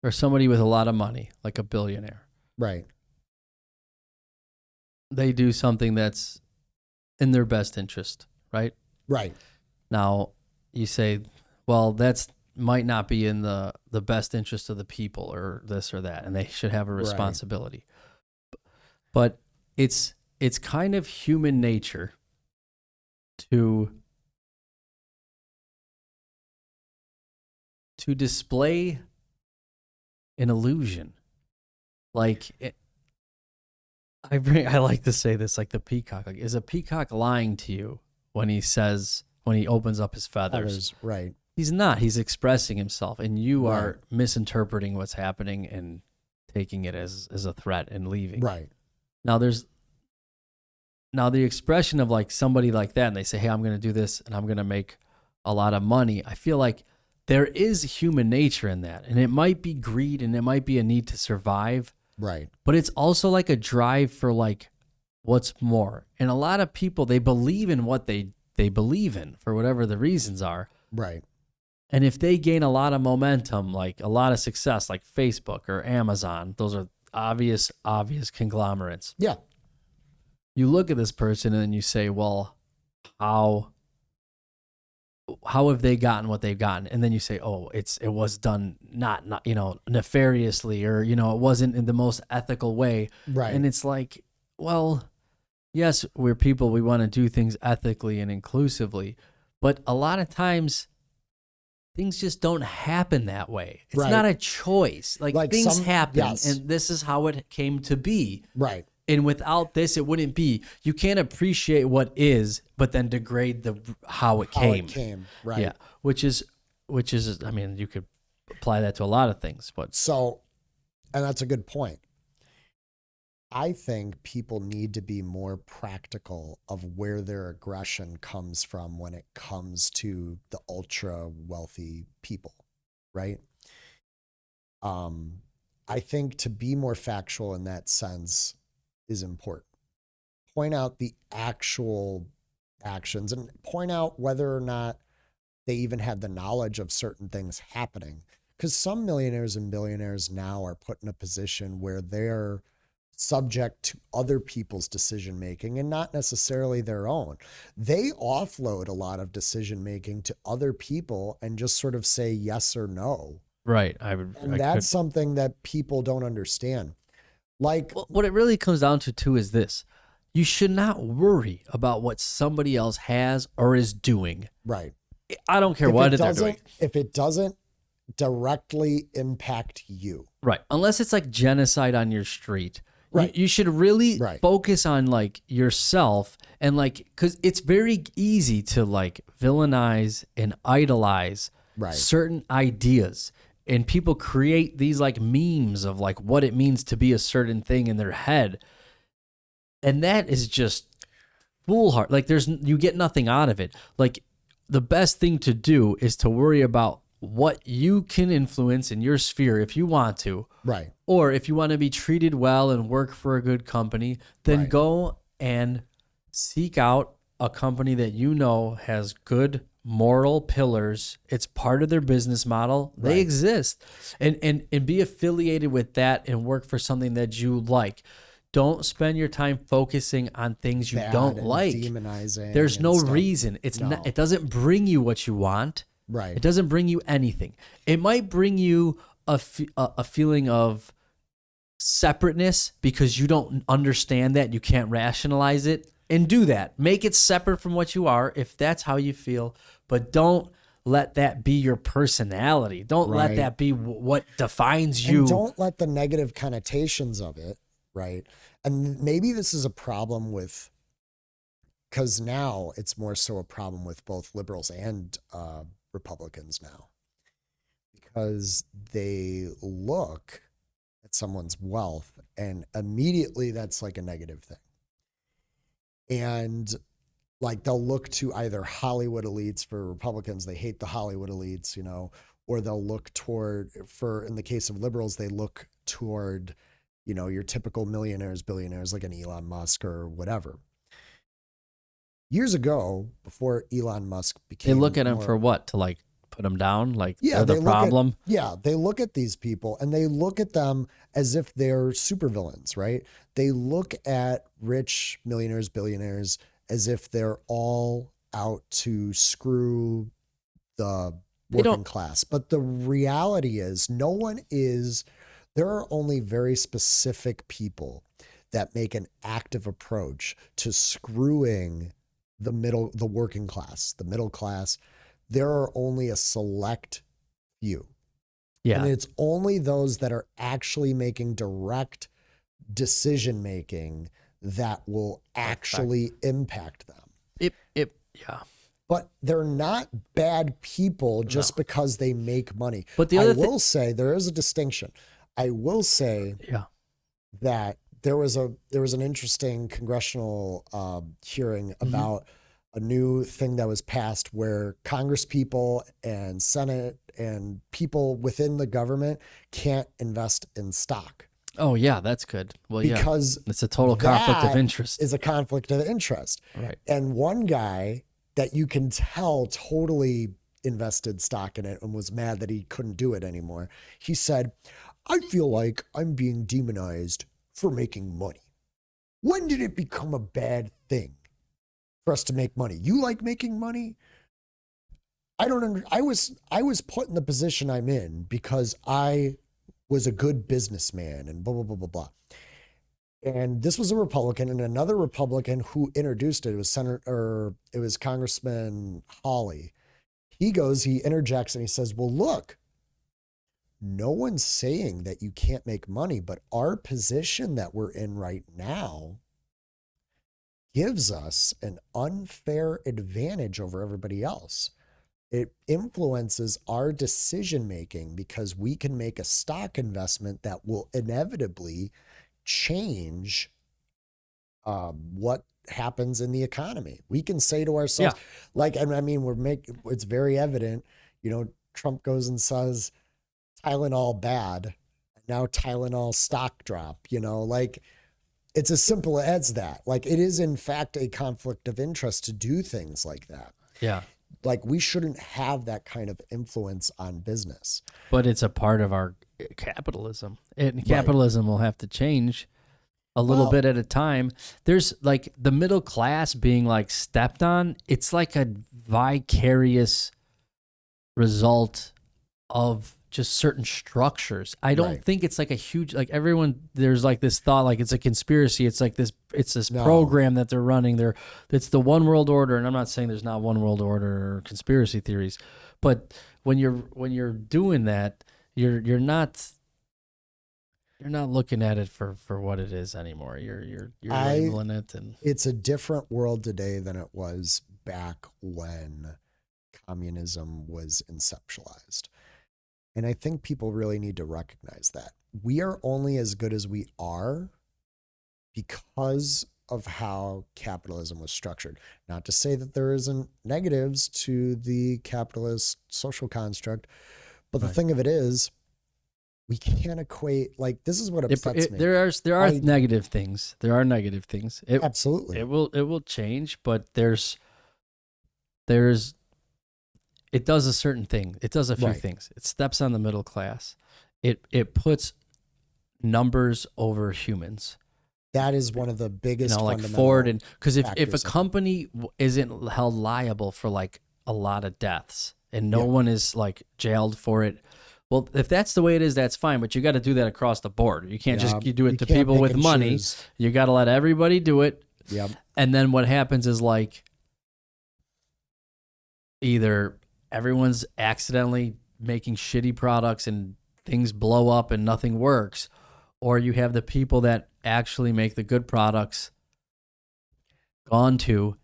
or somebody with a lot of money, like a billionaire, right, they do something that's in their best interest, right? Right. Now, you say, well, that's might not be in the best interest of the people or this or that, and they should have a responsibility. But it's kind of human nature to display an illusion. Like I like to say this, like the peacock. Like, is a peacock lying to you when he opens up his feathers? Others, right. He's not. He's expressing himself, and you Right. are misinterpreting what's happening and taking it as a threat and leaving. Right. Now the expression of like somebody like that, and they say, "Hey, I'm going to do this, and I'm going to make a lot of money." I feel like there is human nature in that, and it might be greed, and it might be a need to survive, Right. but it's also like a drive for like what's more. And a lot of people, they believe in what they believe in for whatever the reasons are. Right. And if they gain a lot of momentum, like a lot of success, like Facebook or Amazon, those are obvious conglomerates. Yeah. You look at this person and then you say, well, how have they gotten what they've gotten? And then you say, oh, it was done not nefariously, or it wasn't in the most ethical way. Right. And it's like, well, yes, we're people, we want to do things ethically and inclusively, but a lot of times things just don't happen that way. It's Right. not a choice. Like things happen, yes. and this is how it came to be. Right. And without this, it wouldn't be. You can't appreciate what is, but then degrade how it came. Right. Yeah, which is. I mean, you could apply that to a lot of things, but So, and that's a good point. I think people need to be more practical of where their aggression comes from when it comes to the ultra wealthy people, right? I think to be more factual in that sense is important. Point out the actual actions and point out whether or not they even had the knowledge of certain things happening. Because some millionaires and billionaires now are put in a position where they're subject to other people's decision making and not necessarily their own. They offload a lot of decision making to other people and just sort of say yes or no. right. And that's something that people don't understand. Like, Well, what it really comes down to too is this: you should not worry about what somebody else has or is doing. right. I don't care what they're doing. If it doesn't directly impact you. Right. Unless it's like genocide on your street. Right. You should really Right. focus on like yourself, and like, because it's very easy to like villainize and idolize Right. certain ideas. And people create these like memes of like what it means to be a certain thing in their head. And that is just foolhardy. Like you get nothing out of it. Like the best thing to do is to worry about what you can influence in your sphere if you want to. Right. Or if you want to be treated well and work for a good company, then Right. go and seek out a company that you know has good moral pillars. It's part of their business model. They Right. exist. And be affiliated with that and work for something that you like. Don't spend your time focusing on things you Bad don't and like. demonizing There's and no stuff. reason. It's No. not, it doesn't bring you what you want. Right. It doesn't bring you anything. It might bring you a feeling of separateness because you don't understand that. You can't rationalize it. And do that. Make it separate from what you are if that's how you feel. But don't let that be your personality. Don't let Right. that be what defines you. And don't let the negative connotations of it, right? And maybe this is a problem with, because now it's more so a problem with both liberals and Republicans now, because they look at someone's wealth and immediately that's like a negative thing. And like they'll look to either Hollywood elites. For Republicans, they hate the Hollywood elites, or they'll look toward, in the case of liberals, they look toward, your typical millionaires, billionaires like an Elon Musk or whatever. Years ago, before Elon Musk became, they look at him for what? To like put him down? Like yeah, they're the problem? They look at these people and they look at them as if they're supervillains, right? They look at rich millionaires, billionaires as if they're all out to screw the working class. But the reality is there are only very specific people that make an active approach to screwing the working class, the middle class. There are only a select few. Yeah. And it's only those that are actually making direct decision making that will actually impact them. Yeah. But they're not bad people just because they make money. But the I other will say there is a distinction. I will say yeah. that there was an interesting congressional hearing about a new thing that was passed where Congress people and Senate and people within the government can't invest in stock. Oh yeah, that's good. Well, Because it's a total conflict of that interest. is a conflict of interest. Right. And one guy that you can tell totally invested stock in it and was mad that he couldn't do it anymore. He said, I feel like I'm being demonized for making money. When did it become a bad thing for us to make money? You like making money? I was put in the position I'm in because I was a good businessman and blah, blah, blah, blah, blah. And this was a Republican, and another Republican who introduced it, it was Congressman Hawley. He interjects and he says, well, look, no one's saying that you can't make money, but our position that we're in right now gives us an unfair advantage over everybody else. It influences our decision making because we can make a stock investment that will inevitably change what happens in the economy. We can say to ourselves, it's very evident, Trump goes and says Tylenol bad. Now Tylenol stock drop, it's as simple as that. Like, it is in fact a conflict of interest to do things like that. Yeah. Like, we shouldn't have that kind of influence on business. But it's a part of our capitalism. And capitalism will have to change a little bit at a time. There's like the middle class being like stepped on. It's like a vicarious result of just certain structures. I don't think it's like a huge, like everyone, there's like this thought, like it's a conspiracy. It's like this, program that they're running. It's the one world order. And I'm not saying there's not one world order or conspiracy theories, but when you're doing that, you're not looking at it for what it is anymore. You're labeling it, and it's a different world today than it was back when communism was conceptualized. And I think people really need to recognize that we are only as good as we are because of how capitalism was structured. Not to say that there isn't negatives to the capitalist social construct, but the thing of it is, we can't equate, like, this is what upsets me. There are negative things. There are negative things. Absolutely. It will change, but there's it does a certain thing. It does a few things. It steps on the middle class. It puts numbers over humans. That is one of the biggest, like Ford, and because if a company isn't held liable for like a lot of deaths and no one is like jailed for it, well, if that's the way it is, that's fine. But you got to do that across the board. You can't you do it to people with money. Choose. You got to let everybody do it. Yep. And then what happens is like either everyone's accidentally making shitty products and things blow up and nothing works, or you have the people that actually make the good products gone to,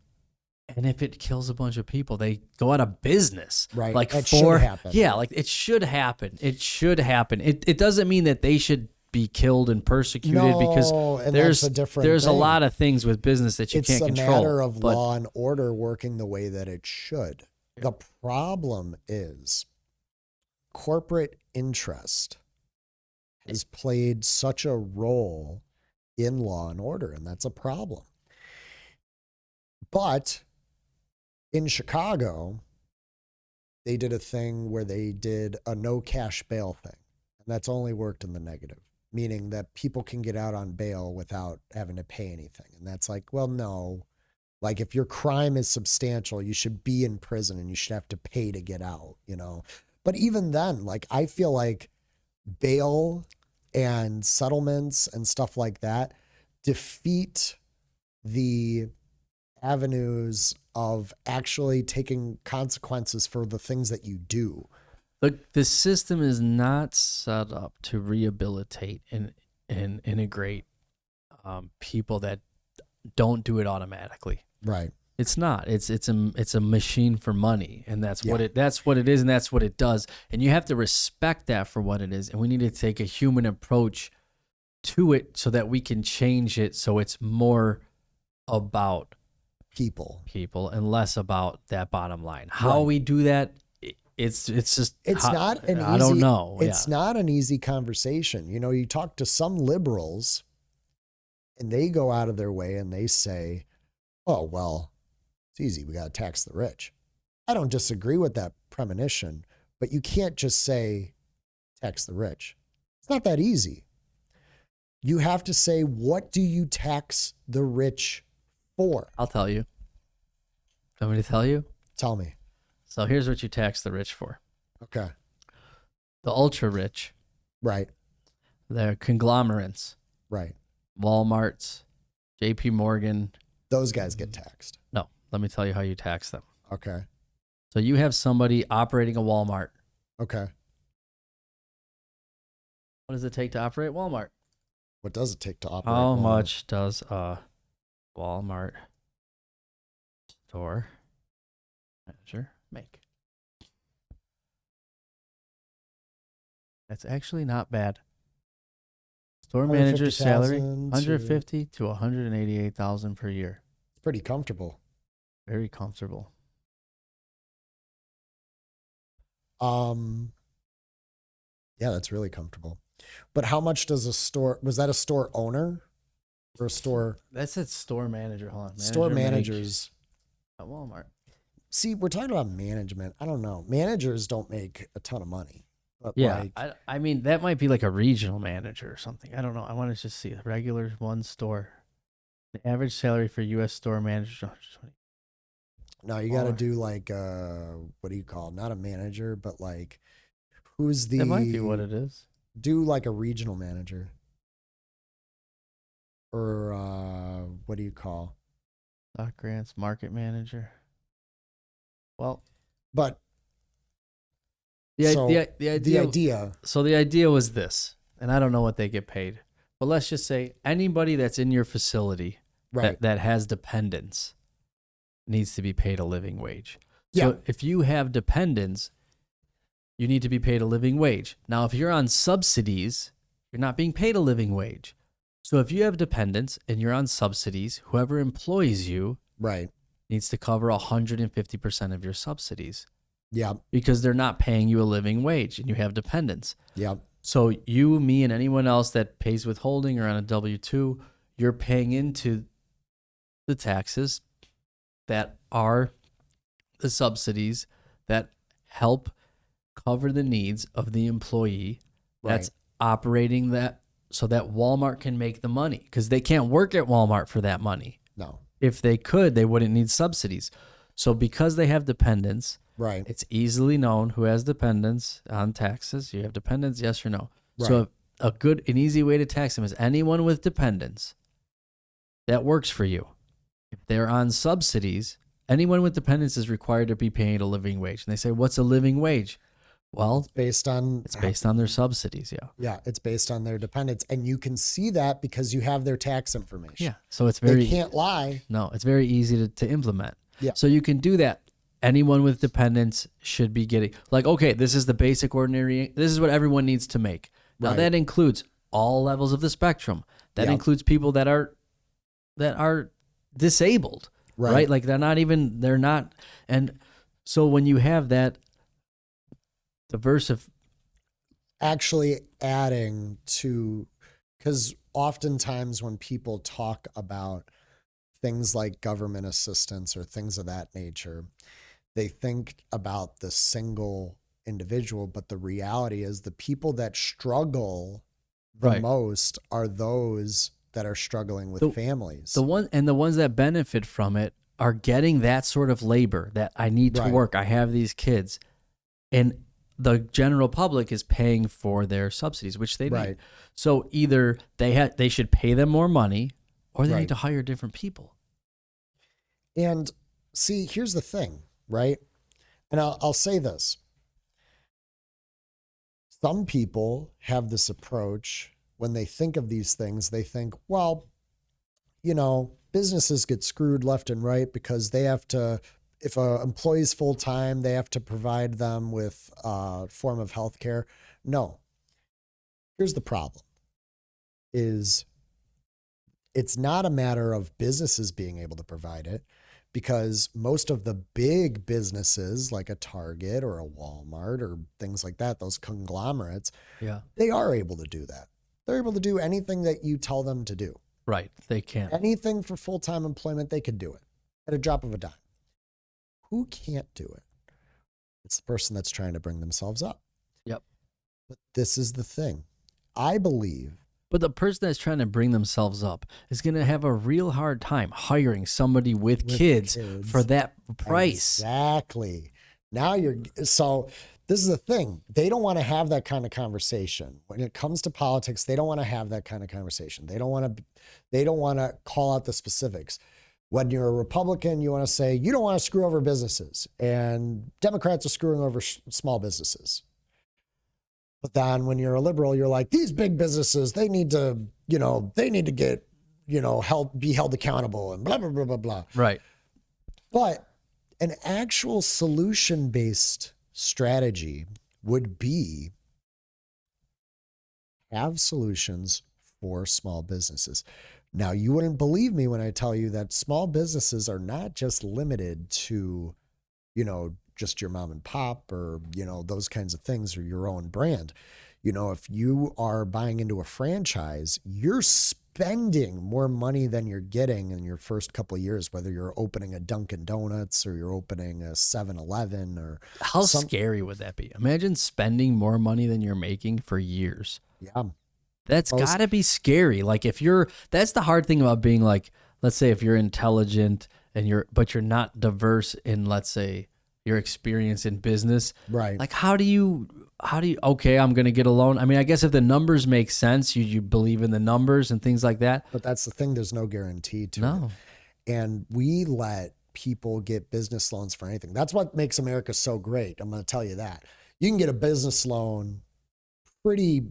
and if it kills a bunch of people, they go out of business. Right. Like that should happen. Yeah, like it should happen. It should happen. It doesn't mean that they should be killed and persecuted, because there's a lot of things with business that you can't control. It's a matter of law and order working the way that it should. The problem is corporate interest has played such a role in law and order, and that's a problem. But in Chicago, they did a thing where they did a no cash bail thing, and that's only worked in the negative, meaning that people can get out on bail without having to pay anything. And that's like, well, no. Like, if your crime is substantial, you should be in prison and you should have to pay to get out, But even then, like, I feel like bail and settlements and stuff like that defeat the avenues of actually taking consequences for the things that you do. The system is not set up to rehabilitate and integrate people that don't do it automatically. Right. It's not. It's a machine for money, and that's what Yeah. it is, and that's what it does. And you have to respect that for what it is. And we need to take a human approach to it so that we can change it so it's more about People. and less about that bottom line. How Right. we do that, it's just Not an easy, I don't know. It's not an easy conversation. You know, you talk to some liberals and they go out of their way and they say, oh, well, it's easy. We got to tax the rich. I don't disagree with that premonition, but you can't just say tax the rich. It's not that easy. You have to say, what do you tax the rich for? I'll tell you. Want me to tell you? Tell me. So here's what you tax the rich for. Okay. The ultra rich, Right. they're conglomerates, Right. Walmart's, JP Morgan. Those guys get taxed. No, let me tell you how you tax them. Okay. So you have somebody operating a Walmart. Okay. What does it take to operate Walmart? What does it take to operate? How Walmart? much does a Walmart store manager make? That's actually not bad. Store manager's salary, 150 to 188,000 per year. It's pretty comfortable. Very comfortable. Yeah, that's really comfortable. But how much does a store, was that a store owner or a store? That's it. Store manager. Hold on. Store Manager managers. make at Walmart. See, we're talking about management. I don't know. Managers don't make a ton of money. But Yeah, like, I mean that might be like a regional manager or something. I don't know. I want to just see a regular one store. The average salary for U.S. store manager. 120. no, you got to Or- do like, what do you call it? Not a manager, but like, who's the, That might be what it is. do like a regional manager or, what do you call? Stock grants, market manager. Well, But the so idea. So the idea was this, and I don't know what they get paid, but let's just say anybody that's in your facility right. that has dependents needs to be paid a living wage. Yeah. So if you have dependents, you need to be paid a living wage. Now, if you're on subsidies, you're not being paid a living wage. So if you have dependents and you're on subsidies, whoever employs you Right. needs to cover 150% of your subsidies Yeah. because they're not paying you a living wage and you have dependents. Yeah. So you, me, and anyone else that pays withholding or on a W-2, you're paying into the taxes that are the subsidies that help cover the needs of the employee that's operating that so that Walmart can make the money because they can't work at Walmart for that money. No. If they could, they wouldn't need subsidies. So because they have dependents, Right. it's easily known who has dependents on taxes. You have dependents, yes or no. Right. So an easy way to tax them is anyone with dependents that works for you. If they're on subsidies, anyone with dependents is required to be paid a living wage. And they say, what's a living wage? Well, Based on it's based on their subsidies, yeah. Yeah, it's based on their dependents, and you can see that because you have their tax information. Yeah, so it's very They can't lie. No, it's very easy to implement. Yeah. So you can do that. Anyone with dependents should be getting okay, this is the basic ordinary. This is what everyone needs to make. Now Right. that includes all levels of the spectrum. That Yeah. includes people that are disabled, right? Like they're not. And so when you have that Actually adding to, because oftentimes when people talk about things like government assistance or things of that nature, they think about the single individual, but the reality is the people that struggle the Right. most are those that are struggling with families. the ones that benefit from it are getting that sort of labor that I need to Right. work. I have these kids, and the general public is paying for their subsidies, which they need. Right. So either they should pay them more money, or they Right. need to hire different people. And see, here's the thing, right? And I'll say this. Some people have this approach when they think of these things, they think, well, businesses get screwed left and right because they have to, if an employee's full time, they have to provide them with a form of health care. No. Here's the problem is it's not a matter of businesses being able to provide it, because most of the big businesses like a Target or a Walmart or things like that, those conglomerates, Yeah. they are able to do that. They're able to do anything that you tell them to do. Right. They can. Anything for full-time employment, they can do it at a drop of a dime. Who can't do it? It's the person that's trying to bring themselves up. Yep. But this is the thing. I believe. But the person that's trying to bring themselves up is going to have a real hard time hiring somebody with kids for that price. Exactly. Now so this is the thing. They don't want to have that kind of conversation. When it comes to politics, they don't want to have that kind of conversation. They don't want to call out the specifics. When you're a Republican, you want to say, you don't want to screw over businesses, and Democrats are screwing over small businesses. But then when you're a liberal, you're like, these big businesses, they need to get, be held accountable and blah, blah, blah, blah, blah. Right. But an actual solution-based strategy would be have solutions for small businesses. Now, you wouldn't believe me when I tell you that small businesses are not just limited to, just your mom and pop or, those kinds of things or your own brand. If you are buying into a franchise, you're spending more money than you're getting in your first couple of years, whether you're opening a Dunkin' Donuts or you're opening a 7-Eleven or how scary would that be? Imagine spending more money than you're making for years. Yeah. That's got to be scary. Like that's the hard thing about being like, let's say if you're intelligent but you're not diverse in, let's say, your experience in business. Right. Like how do you, okay, I'm going to get a loan. I mean, I guess if the numbers make sense, you believe in the numbers and things like that. But that's the thing. There's no guarantee to it. And we let people get business loans for anything. That's what makes America so great. I'm going to tell you that. You can get a business loan pretty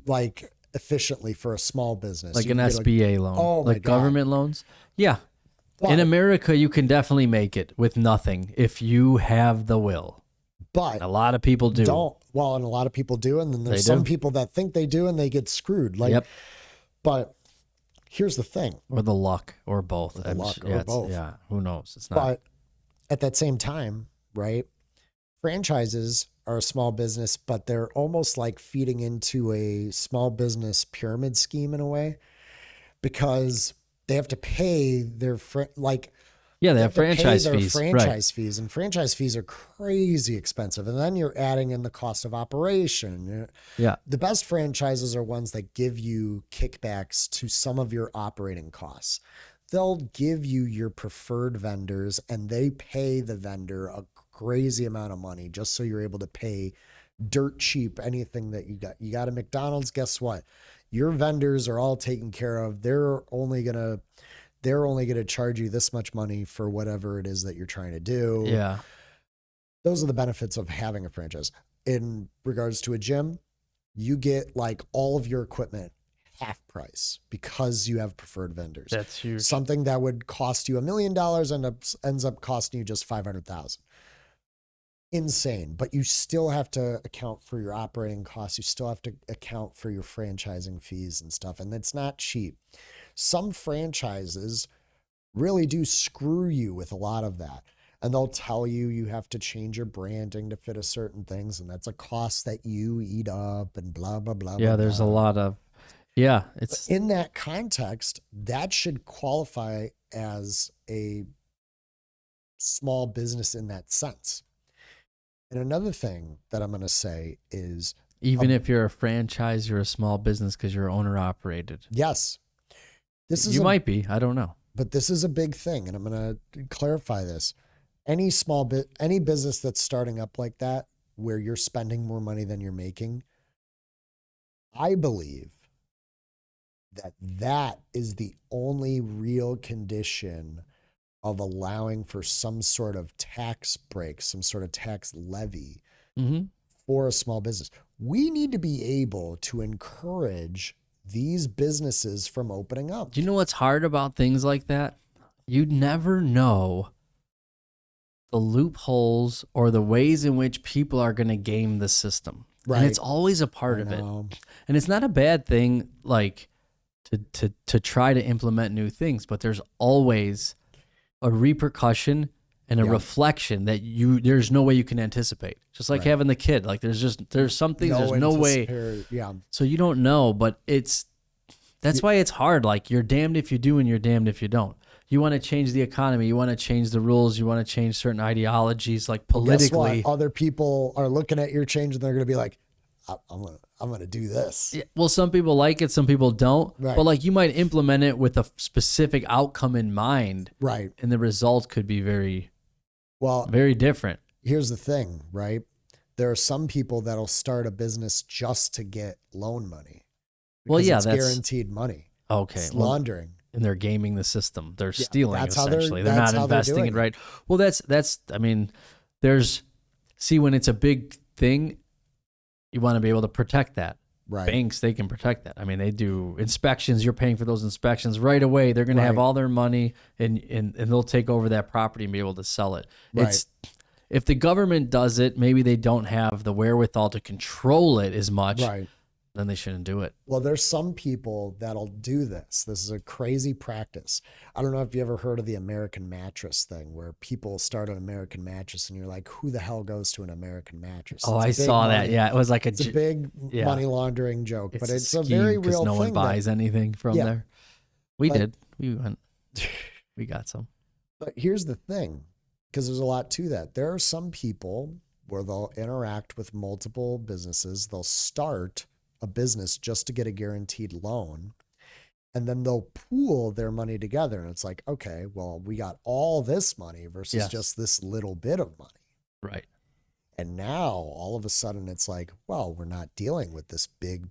efficiently for a small business. Like an SBA loan. Oh my like God. Government loans. Yeah. But, in America, you can definitely make it with nothing if you have the will. But a lot of people do. And a lot of people do. And then there's some people that think they do and they get screwed. But here's the thing. Or the luck or both. Or both. Yeah. Who knows? It's not. But at that same time, right? Franchises are a small business, but they're almost like feeding into a small business pyramid scheme in a way, because they have to pay their they have franchise fees. Franchise fees, and franchise fees are crazy expensive. And then you're adding in the cost of operation. Yeah. The best franchises are ones that give you kickbacks to some of your operating costs. They'll give you your preferred vendors, and they pay the vendor a crazy amount of money just so you're able to pay dirt cheap anything that you got. You got a McDonald's, guess what? Your vendors are all taken care of. They're only gonna charge you this much money for whatever it is that you're trying to do. Yeah. Those are the benefits of having a franchise. In regards to a gym, you get all of your equipment half price because you have preferred vendors. That's huge. Something that would cost you $1 million ends up costing you just $500,000. Insane. But you still have to account for your operating costs. You still have to account for your franchising fees and stuff. And it's not cheap. Some franchises really do screw you with a lot of that. And they'll tell you have to change your branding to fit a certain things. And that's a cost that you eat up and blah, blah, blah. Yeah, blah, there's blah. a lot of, it's in that context, that should qualify as a small business in that sense. And another thing that I'm going to say is, even if you're a franchise, you're a small business because you're owner operated. Yes. You might be. I don't know. But this is a big thing, and I'm going to clarify this. Any business that's starting up like that, where you're spending more money than you're making, I believe that is the only real condition of allowing for some sort of tax break, some sort of tax levy for a small business. We need to be able to encourage these businesses from opening up. Do you know what's hard about things like that? You never know the loopholes or the ways in which people are going to game the system. Right. And it's always a part of it. And it's not a bad thing, like to try to implement new things, but there's always a repercussion and a reflection that there's no way you can anticipate. Just like having the kid. Like there's some things there's no way. Yeah. So you don't know, but that's why it's hard. Like you're damned if you do and you're damned if you don't. You want to change the economy. You want to change the rules. You want to change certain ideologies, like politically. Guess what? Other people are looking at your change and they're going to be like, I'm going to do this. Yeah, well, some people like it. Some people don't. Right. But like you might implement it with a specific outcome in mind. Right. And the result could be very different. Here's the thing, right? There are some people that'll start a business just to get loan money. Well, yeah, that's guaranteed money. Okay. It's laundering. And they're gaming the system. They're stealing, that's essentially. They're not investing it right. Well, I mean, when it's a big thing, you want to be able to protect that. Right. Banks, they can protect that. I mean, they do inspections. You're paying for those inspections right away. They're going to have all their money and they'll take over that property and be able to sell it. Right. If the government does it, maybe they don't have the wherewithal to control it as much. Right. Then they shouldn't do it. Well, there's some people that'll do this. This is a crazy practice. I don't know if you ever heard of the American mattress thing where people start an American mattress and you're like, who the hell goes to an American mattress? Oh, I saw that. Yeah. It was like it's a big money laundering joke, but it's a very real thing. No one buys anything from there. We did. We went, we got some. But here's the thing, because there's a lot to that. There are some people where they'll interact with multiple businesses. They'll start a business just to get a guaranteed loan, and then they'll pool their money together. And it's like, okay, well, we got all this money versus just this little bit of money. Right. And now all of a sudden it's like, well, we're not dealing with this big,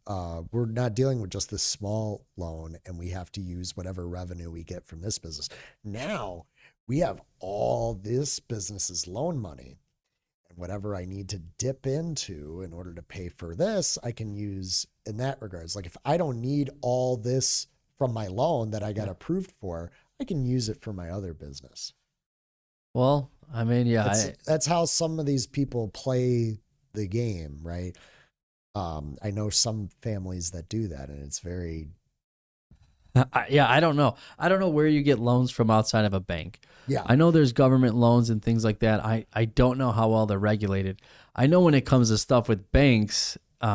we're not dealing with just this small loan and we have to use whatever revenue we get from this business. Now we have all this business's loan money. Whatever I need to dip into in order to pay for this, I can use in that regards. Like if I don't need all this from my loan that I got approved for, I can use it for my other business. Well, I mean, that's how some of these people play the game, right? I know some families that do that, and it's very. I don't know. I don't know where you get loans from outside of a bank. Yeah. I know there's government loans and things like that. I don't know how well they're regulated. I know when it comes to stuff with banks, they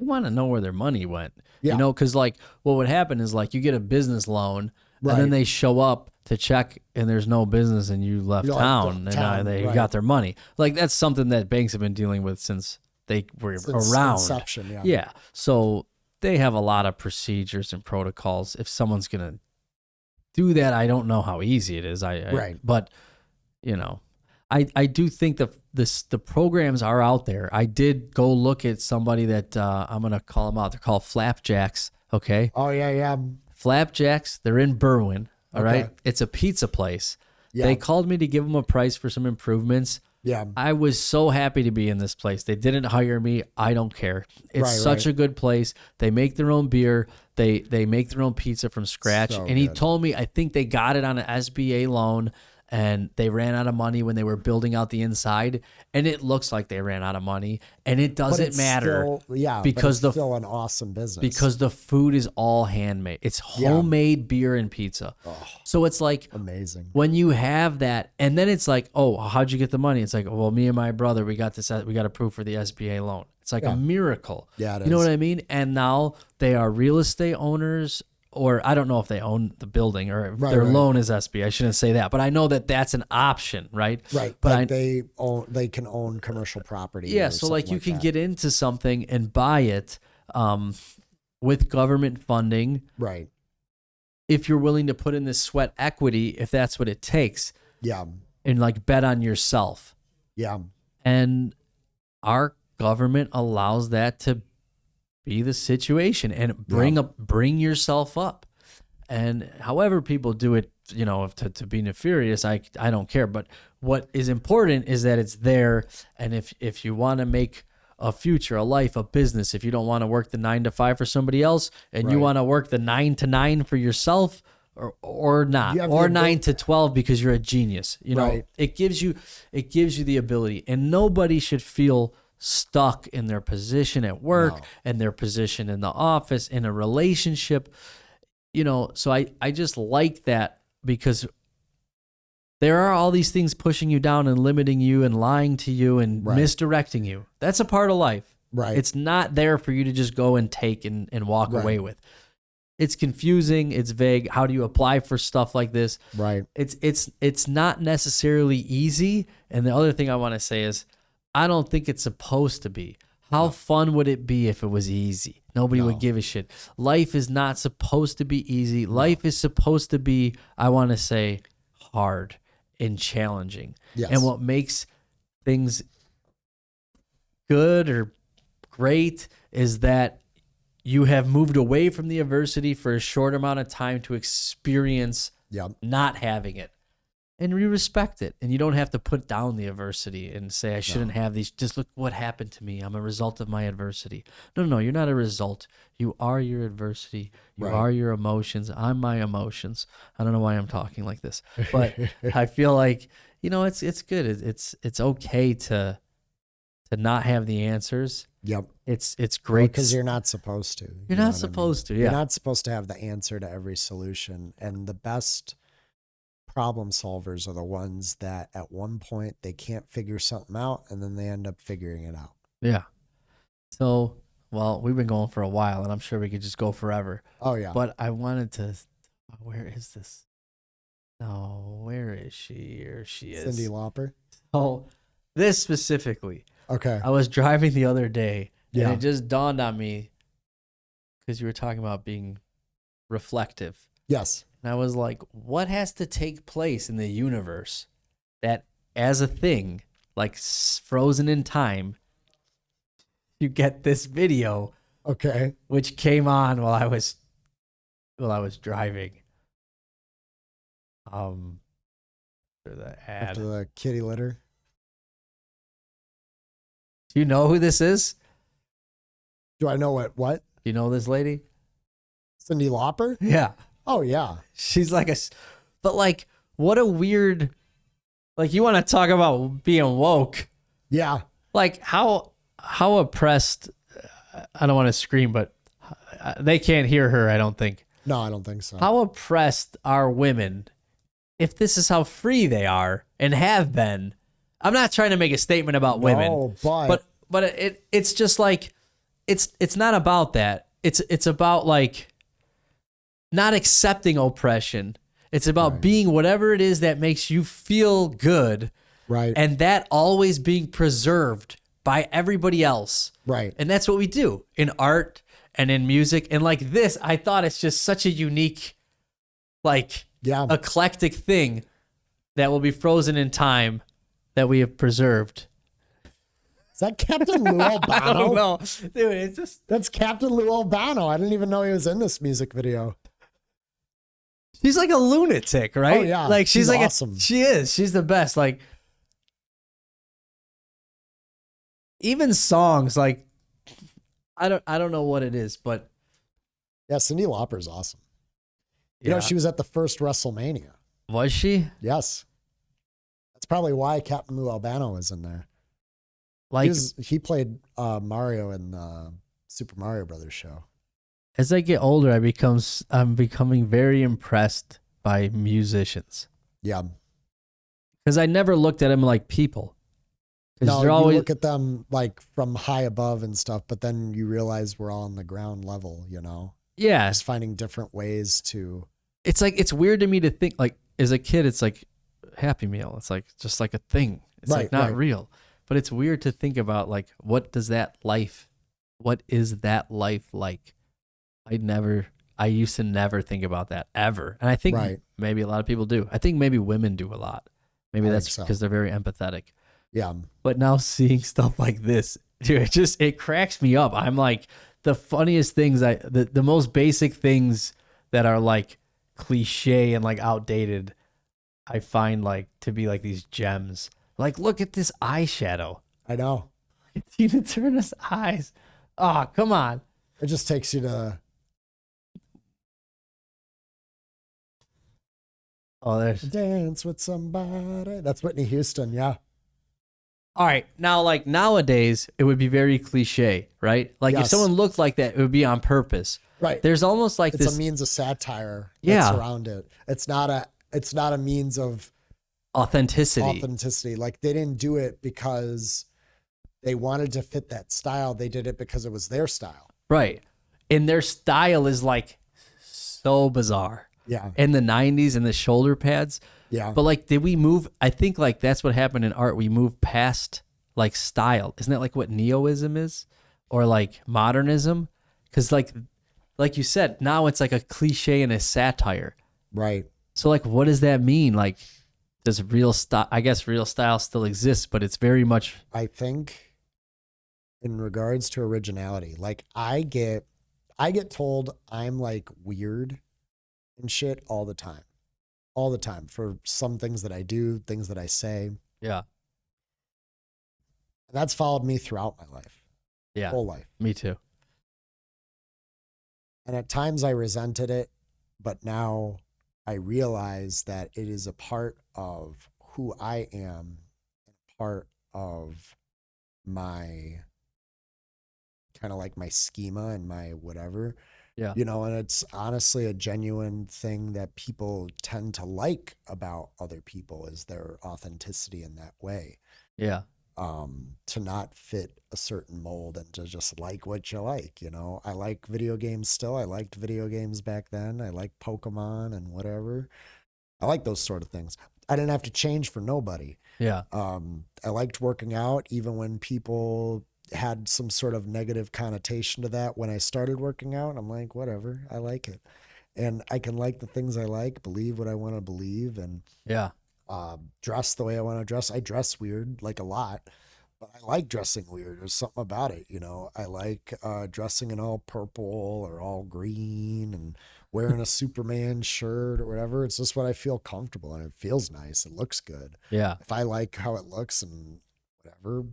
want to know where their money went. Yeah. You know, because like what would happen is like you get a business loan and then they show up to check and there's no business and you left town and they got their money. Like that's something that banks have been dealing with since they were around. Inception, yeah. So they have a lot of procedures and protocols. If someone's going to do that, I don't know how easy it is. But you know, I do think the programs are out there. I did go look at somebody that I'm going to call them out. They're called Flapjacks. Okay. Oh yeah. Flapjacks. They're in Berwyn. All right. It's a pizza place. Yeah. They called me to give them a price for some improvements. Yeah. I was so happy to be in this place. They didn't hire me. I don't care. It's such a good place. They make their own beer. They make their own pizza from scratch. So and he told me, I think they got it on an SBA loan and they ran out of money when they were building out the inside. And it looks like they ran out of money. And it doesn't matter. Because it's still an awesome business. Because the food is all handmade. It's homemade beer and pizza. Oh, so it's like amazing when you have that, and then it's like, oh, how'd you get the money? It's like, well, me and my brother, we got approved for the SBA loan. It's like a miracle. Yeah, it you know what I mean? And now they are real estate owners, or I don't know if they own the building or if their loan is SBA. I shouldn't say that, but I know that that's an option, right? Right. But they can own commercial property. Yeah. So like you can get into something and buy it with government funding. Right. If you're willing to put in this sweat equity, if that's what it takes. Yeah. And like bet on yourself. Yeah. And our government allows that to be the situation and bring yourself up. And however people do it, you know, to be nefarious, I don't care. But what is important is that it's there. And if you want to make a future, a life, a business, if you don't want to work the 9 to 5 for somebody else and you Right. want to work the 9 to 9 for yourself or not, You have or the 9 to 12 because you're a genius. You know, Right. it gives you the ability, and nobody should feel stuck in their position at work No. and their position in the office, in a relationship. You know, so I just like that, because there are all these things pushing you down and limiting you and lying to you and Right. misdirecting you. That's a part of life. Right. It's not there for you to just go and take and walk Right. away with. It's confusing. It's vague. How do you apply for stuff like this? Right. It's not necessarily easy. And the other thing I want to say is, I don't think it's supposed to be. How fun would it be if it was easy? Nobody would give a shit. Life is not supposed to be easy. Life is supposed to be, I want to say, hard and challenging. Yes. And what makes things good or great is that you have moved away from the adversity for a short amount of time to experience Yep. not having it. And you respect it. And you don't have to put down the adversity and say, I shouldn't have these. Just look what happened to me. I'm a result of my adversity. No, you're not a result. You are your adversity. You Right. are your emotions. I'm my emotions. I don't know why I'm talking like this, but I feel like, you know, it's good. It's okay to not have the answers. Yep. It's great Because you're not supposed to. You're not supposed to. Yeah. You're not supposed to have the answer to every solution. And the best problem solvers are the ones that at one point they can't figure something out and then they end up figuring it out. Yeah. So, well, we've been going for a while, and I'm sure we could just go forever. Oh, yeah. But I wanted to. Where is this? No, where is she? Or she is. Cyndi Lauper. Oh, this specifically. Okay. I was driving the other day, and Yeah. it just dawned on me, because you were talking about being reflective. Yes. And I was like, what has to take place in the universe that, as a thing, like frozen in time, you get this video, Okay. which came on while I was driving. After the ad. After the kitty litter. Do you know who this is? Do I know what? Do you know this lady? Cyndi Lauper? Yeah. Oh, yeah. She's like but like, what a weird, like, you want to talk about being woke. Yeah. Like, how oppressed, I don't want to scream, but they can't hear her, I don't think. No, I don't think so. How oppressed are women if this is how free they are and have been? I'm not trying to make a statement about women, No, but it's just like, it's not about that. It's about like not accepting oppression. It's about Right. being whatever it is that makes you feel good, right. and that always being preserved by everybody else. Right. And that's what we do in art and in music. And like this, I thought it's just such a unique, like, Yeah. eclectic thing that will be frozen in time that we have preserved. Is that Captain Lou Albano? I don't know. Dude, it's just, That's Captain Lou Albano. I didn't even know he was in this music video. she's like a lunatic, right? Oh, yeah. Like she's She's like awesome. she is. She's the best. Like, even songs, like, I don't know what it is, but Yeah, Cyndi Lauper's awesome. You know, she was at the first WrestleMania. was she? Yes. That's probably why Captain Lou Albano was in there. Like, He played Mario in the Super Mario Brothers show. as I get older, I'm becoming very impressed by musicians, Yeah. because I never looked at them like people. 'Cause No, they're you always, look at them like from high above and stuff, but then you realize we're all on the ground level, you know, yeah. just finding different ways to. It's like, it's weird to me to think, like, as a kid, it's like Happy Meal. It's like just like a thing. It's like Right, not right. real. But it's weird to think about, like, what is that life like? I used to never think about that ever. And I think Right. maybe a lot of people do. I think maybe women do a lot. Maybe I that's think so. because they're very empathetic. Yeah. But now seeing stuff like this, dude, it cracks me up. I'm like, the funniest things, the most basic things that are like cliche and like outdated, I find like to be like these gems. Like, look at this eyeshadow. I know. Tina Turner's eyes. Oh, come on. It just takes you to Oh, there's. dance with somebody. That's Whitney Houston. Yeah. All right. Now, like nowadays, it would be very cliche, right? Like if Yes. someone looked like that, it would be on purpose. Right. There's almost like It's this a means of satire Yeah. that's around it. It's not a means of authenticity. Like they didn't do it because they wanted to fit that style. They did it because it was their style. Right. And their style is like so bizarre. Yeah. In the 90s and the shoulder pads. Yeah. But like, did we move? I think like that's what happened in art. We moved past like style. Isn't that like what neoism is? Or like modernism? Because like you said, now it's like a cliche and a satire. Right. So like, what does that mean? Like, does real style, I guess real style still exists, but it's very much. I think in regards to originality, like I get told I'm like weird and shit all the time for some things that I do, things that I say. Yeah. And that's followed me throughout my life. Yeah. Whole life. Me too. And at times I resented it, but now I realize that it is a part of who I am, part of my kind of like my schema and my whatever. Yeah. You know, and it's honestly a genuine thing that people tend to like about other people is their authenticity in that way. Yeah. To not fit a certain mold and to just like what you like, you know. I like video games still. I liked video games back then. I like Pokemon and whatever. I like those sort of things. I didn't have to change for nobody. Yeah. I liked working out even when people had some sort of negative connotation to that when I started working out. I'm like, whatever, I like it. And I can like the things I like, believe what I want to believe, and Yeah. dress the way I want to dress. I dress weird, like a lot, but I like dressing weird. There's something about it, you know. I like dressing in all purple or all green and wearing a Superman shirt or whatever. It's just what I feel comfortable and it feels nice. It looks good. Yeah. If I like how it looks and whatever,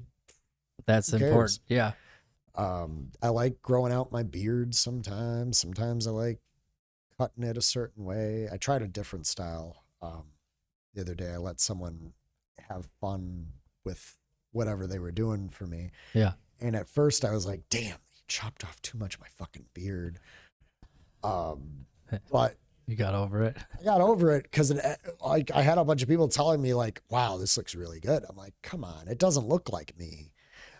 That's who cares? important. Yeah. I like growing out my beard sometimes. Sometimes I like cutting it a certain way. I tried a different style. The other day I let someone have fun with whatever they were doing for me. Yeah. And at first I was like, damn, you chopped off too much of my fucking beard. But You got over it. I got over it because like I had a bunch of people telling me like, wow, this looks really good. I'm like, come on, it doesn't look like me.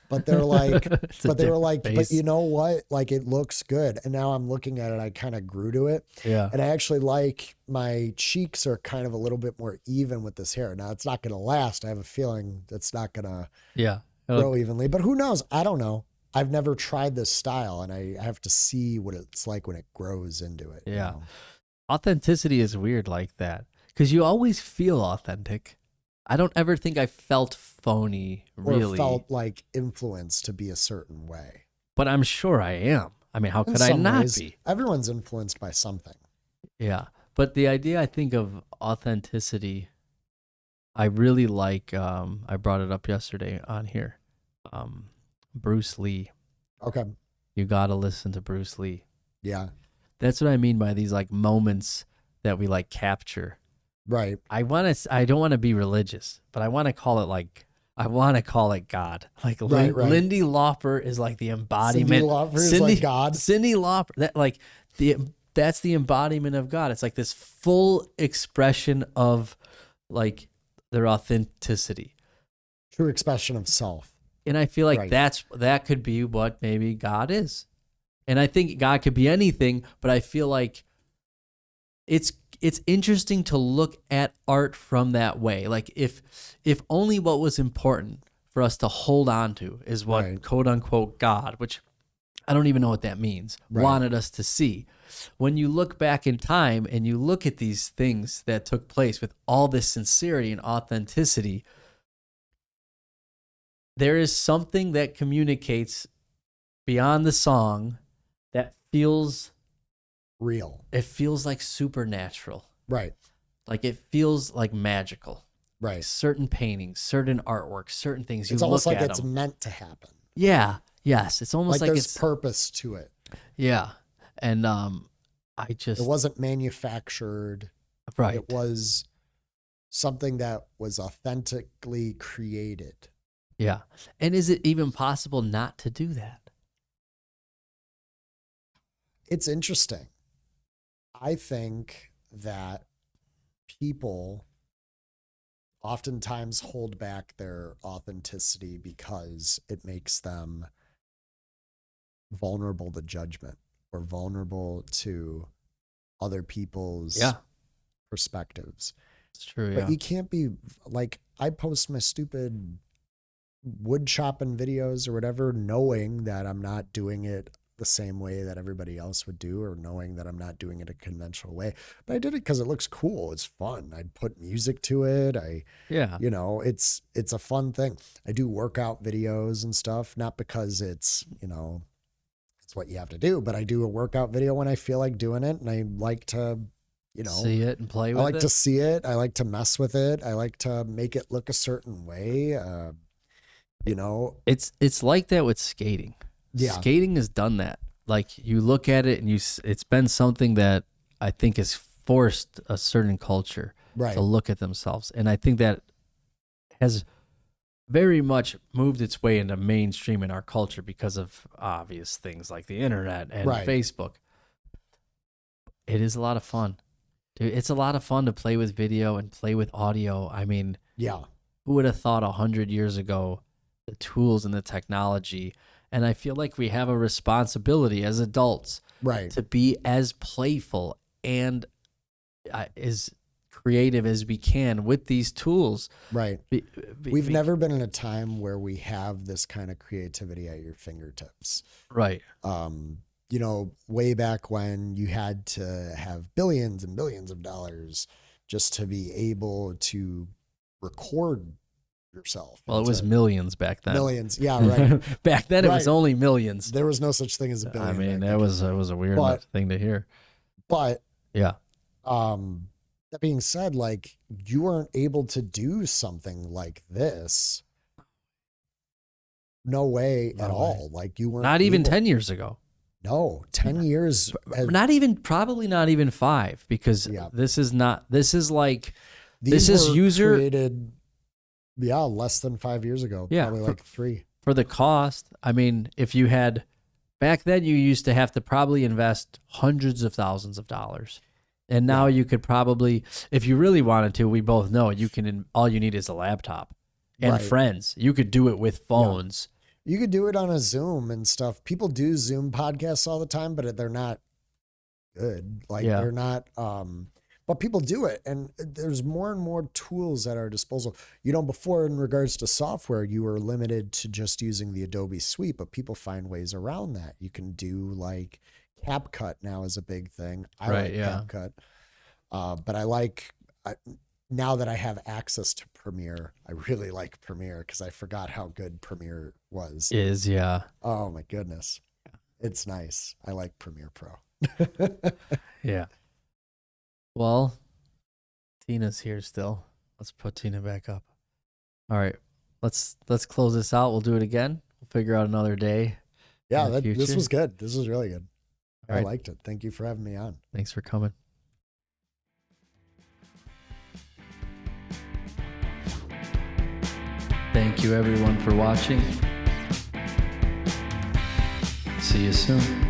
But they're like, but they were like, but you know what? Like it looks good. And now I'm looking at it, I kind of grew to it. Yeah. And I actually like my cheeks are kind of a little bit more even with this hair. Now it's not going to last. I have a feeling it's not going to Yeah. grow evenly, but who knows? I don't know. I've never tried this style and I have to see what it's like when it grows into it. Yeah. You know? Authenticity is weird like that because you always feel authentic. I don't ever think I felt phony, really. Or felt like influenced to be a certain way. But I'm sure I am. I mean, how In could I some not ways, be? Everyone's influenced by something. Yeah. But the idea, I think, of authenticity, I really like, I brought it up yesterday on here, Bruce Lee. Okay. You got to listen to Bruce Lee. Yeah. That's what I mean by these like moments that we like capture. Right. I don't want to be religious, but I want to call it God. Like Right. Lindy Lauper is like the embodiment. Cyndi Lauper is like God. Cyndi Lauper, that like that's the embodiment of God. It's like this full expression of like their authenticity. True expression of self. And I feel like Right. that could be what maybe God is. And I think God could be anything, but I feel like it's interesting to look at art from that way. Like if only what was important for us to hold on to is what Right. quote unquote God, which I don't even know what that means, Right. wanted us to see. When you look back in time and you look at these things that took place with all this sincerity and authenticity, there is something that communicates beyond the song that feels like supernatural. Right. Like it feels like magical. Right. Certain paintings, certain artwork, certain things. It's You almost look like at it's them. meant to happen. Yeah. Yes. It's almost like there's it's purpose to it. yeah. And I It just wasn't manufactured. right. It was something that was authentically created. Yeah. And is it even possible not to do that? It's interesting. I think that people oftentimes hold back their authenticity because it makes them vulnerable to judgment or vulnerable to other people's Yeah. perspectives. It's true. But Yeah. you can't be like, I post my stupid wood chopping videos or whatever, knowing that I'm not doing it the same way that everybody else would do, or knowing that I'm not doing it a conventional way. But I did it because it looks cool. It's fun. I put music to it. Yeah. It's a fun thing. I do workout videos and stuff, not because it's what you have to do, but I do a workout video when I feel like doing it, and I like to, see it and play with I like it. to see it. I like to mess with it. I like to make it look a certain way. It's like that with skating. Yeah. Skating has done that. Like you look at it and it's been something that I think has forced a certain culture Right. to look at themselves. And I think that has very much moved its way into mainstream in our culture because of obvious things like the internet and Right. Facebook. It is a lot of fun. Dude, it's a lot of fun to play with video and play with audio. I mean, Yeah. who would have thought 100 years ago the tools and the technology? And I feel like we have a responsibility as adults Right. to be as playful and as creative as we can with these tools. Right. We've never been in a time where we have this kind of creativity at your fingertips. Right. Way back when you had to have billions and billions of dollars just to be able to record yourself. Well, it was millions back then. Millions. Yeah, right. Back then, it was Right. only millions. There was no such thing as a billion. I mean, back that was a weird But- thing to hear. But Yeah. that being said, like, you weren't able to do something like this. No way No at way. all. Like, you weren't Not even able- 10 years ago. No, 10 years. Probably not even 5, because Yeah. this is like, These this is were user created, less than 5 years ago. Yeah, Probably like 3. for the cost. I mean, if you had back then, you used to have to probably invest hundreds of thousands of dollars. And now you could probably, if you really wanted to, we both know you can, all you need is a laptop and Right. friends. You could do it with phones. You could do it on a Zoom and stuff. People do Zoom podcasts all the time, but they're not good. Like, Yeah. they're not, but people do it. And there's more and more tools at our disposal. Before, in regards to software, you were limited to just using the Adobe Suite, but people find ways around that. You can do, like, CapCut now is a big thing. I Right, like yeah. CapCut. But now that I have access to Premiere, I really like Premiere because I forgot how good Premiere was. Yeah. Oh my goodness. It's nice. I like Premiere Pro. Yeah. Well, Tina's here still. Let's put Tina back up. All right. Let's close this out. We'll do it again. We'll figure out another day. Yeah, in the this future. was good. This was really good. All I right. liked it. Thank you for having me on. Thanks for coming. Thank you everyone for watching. See you soon.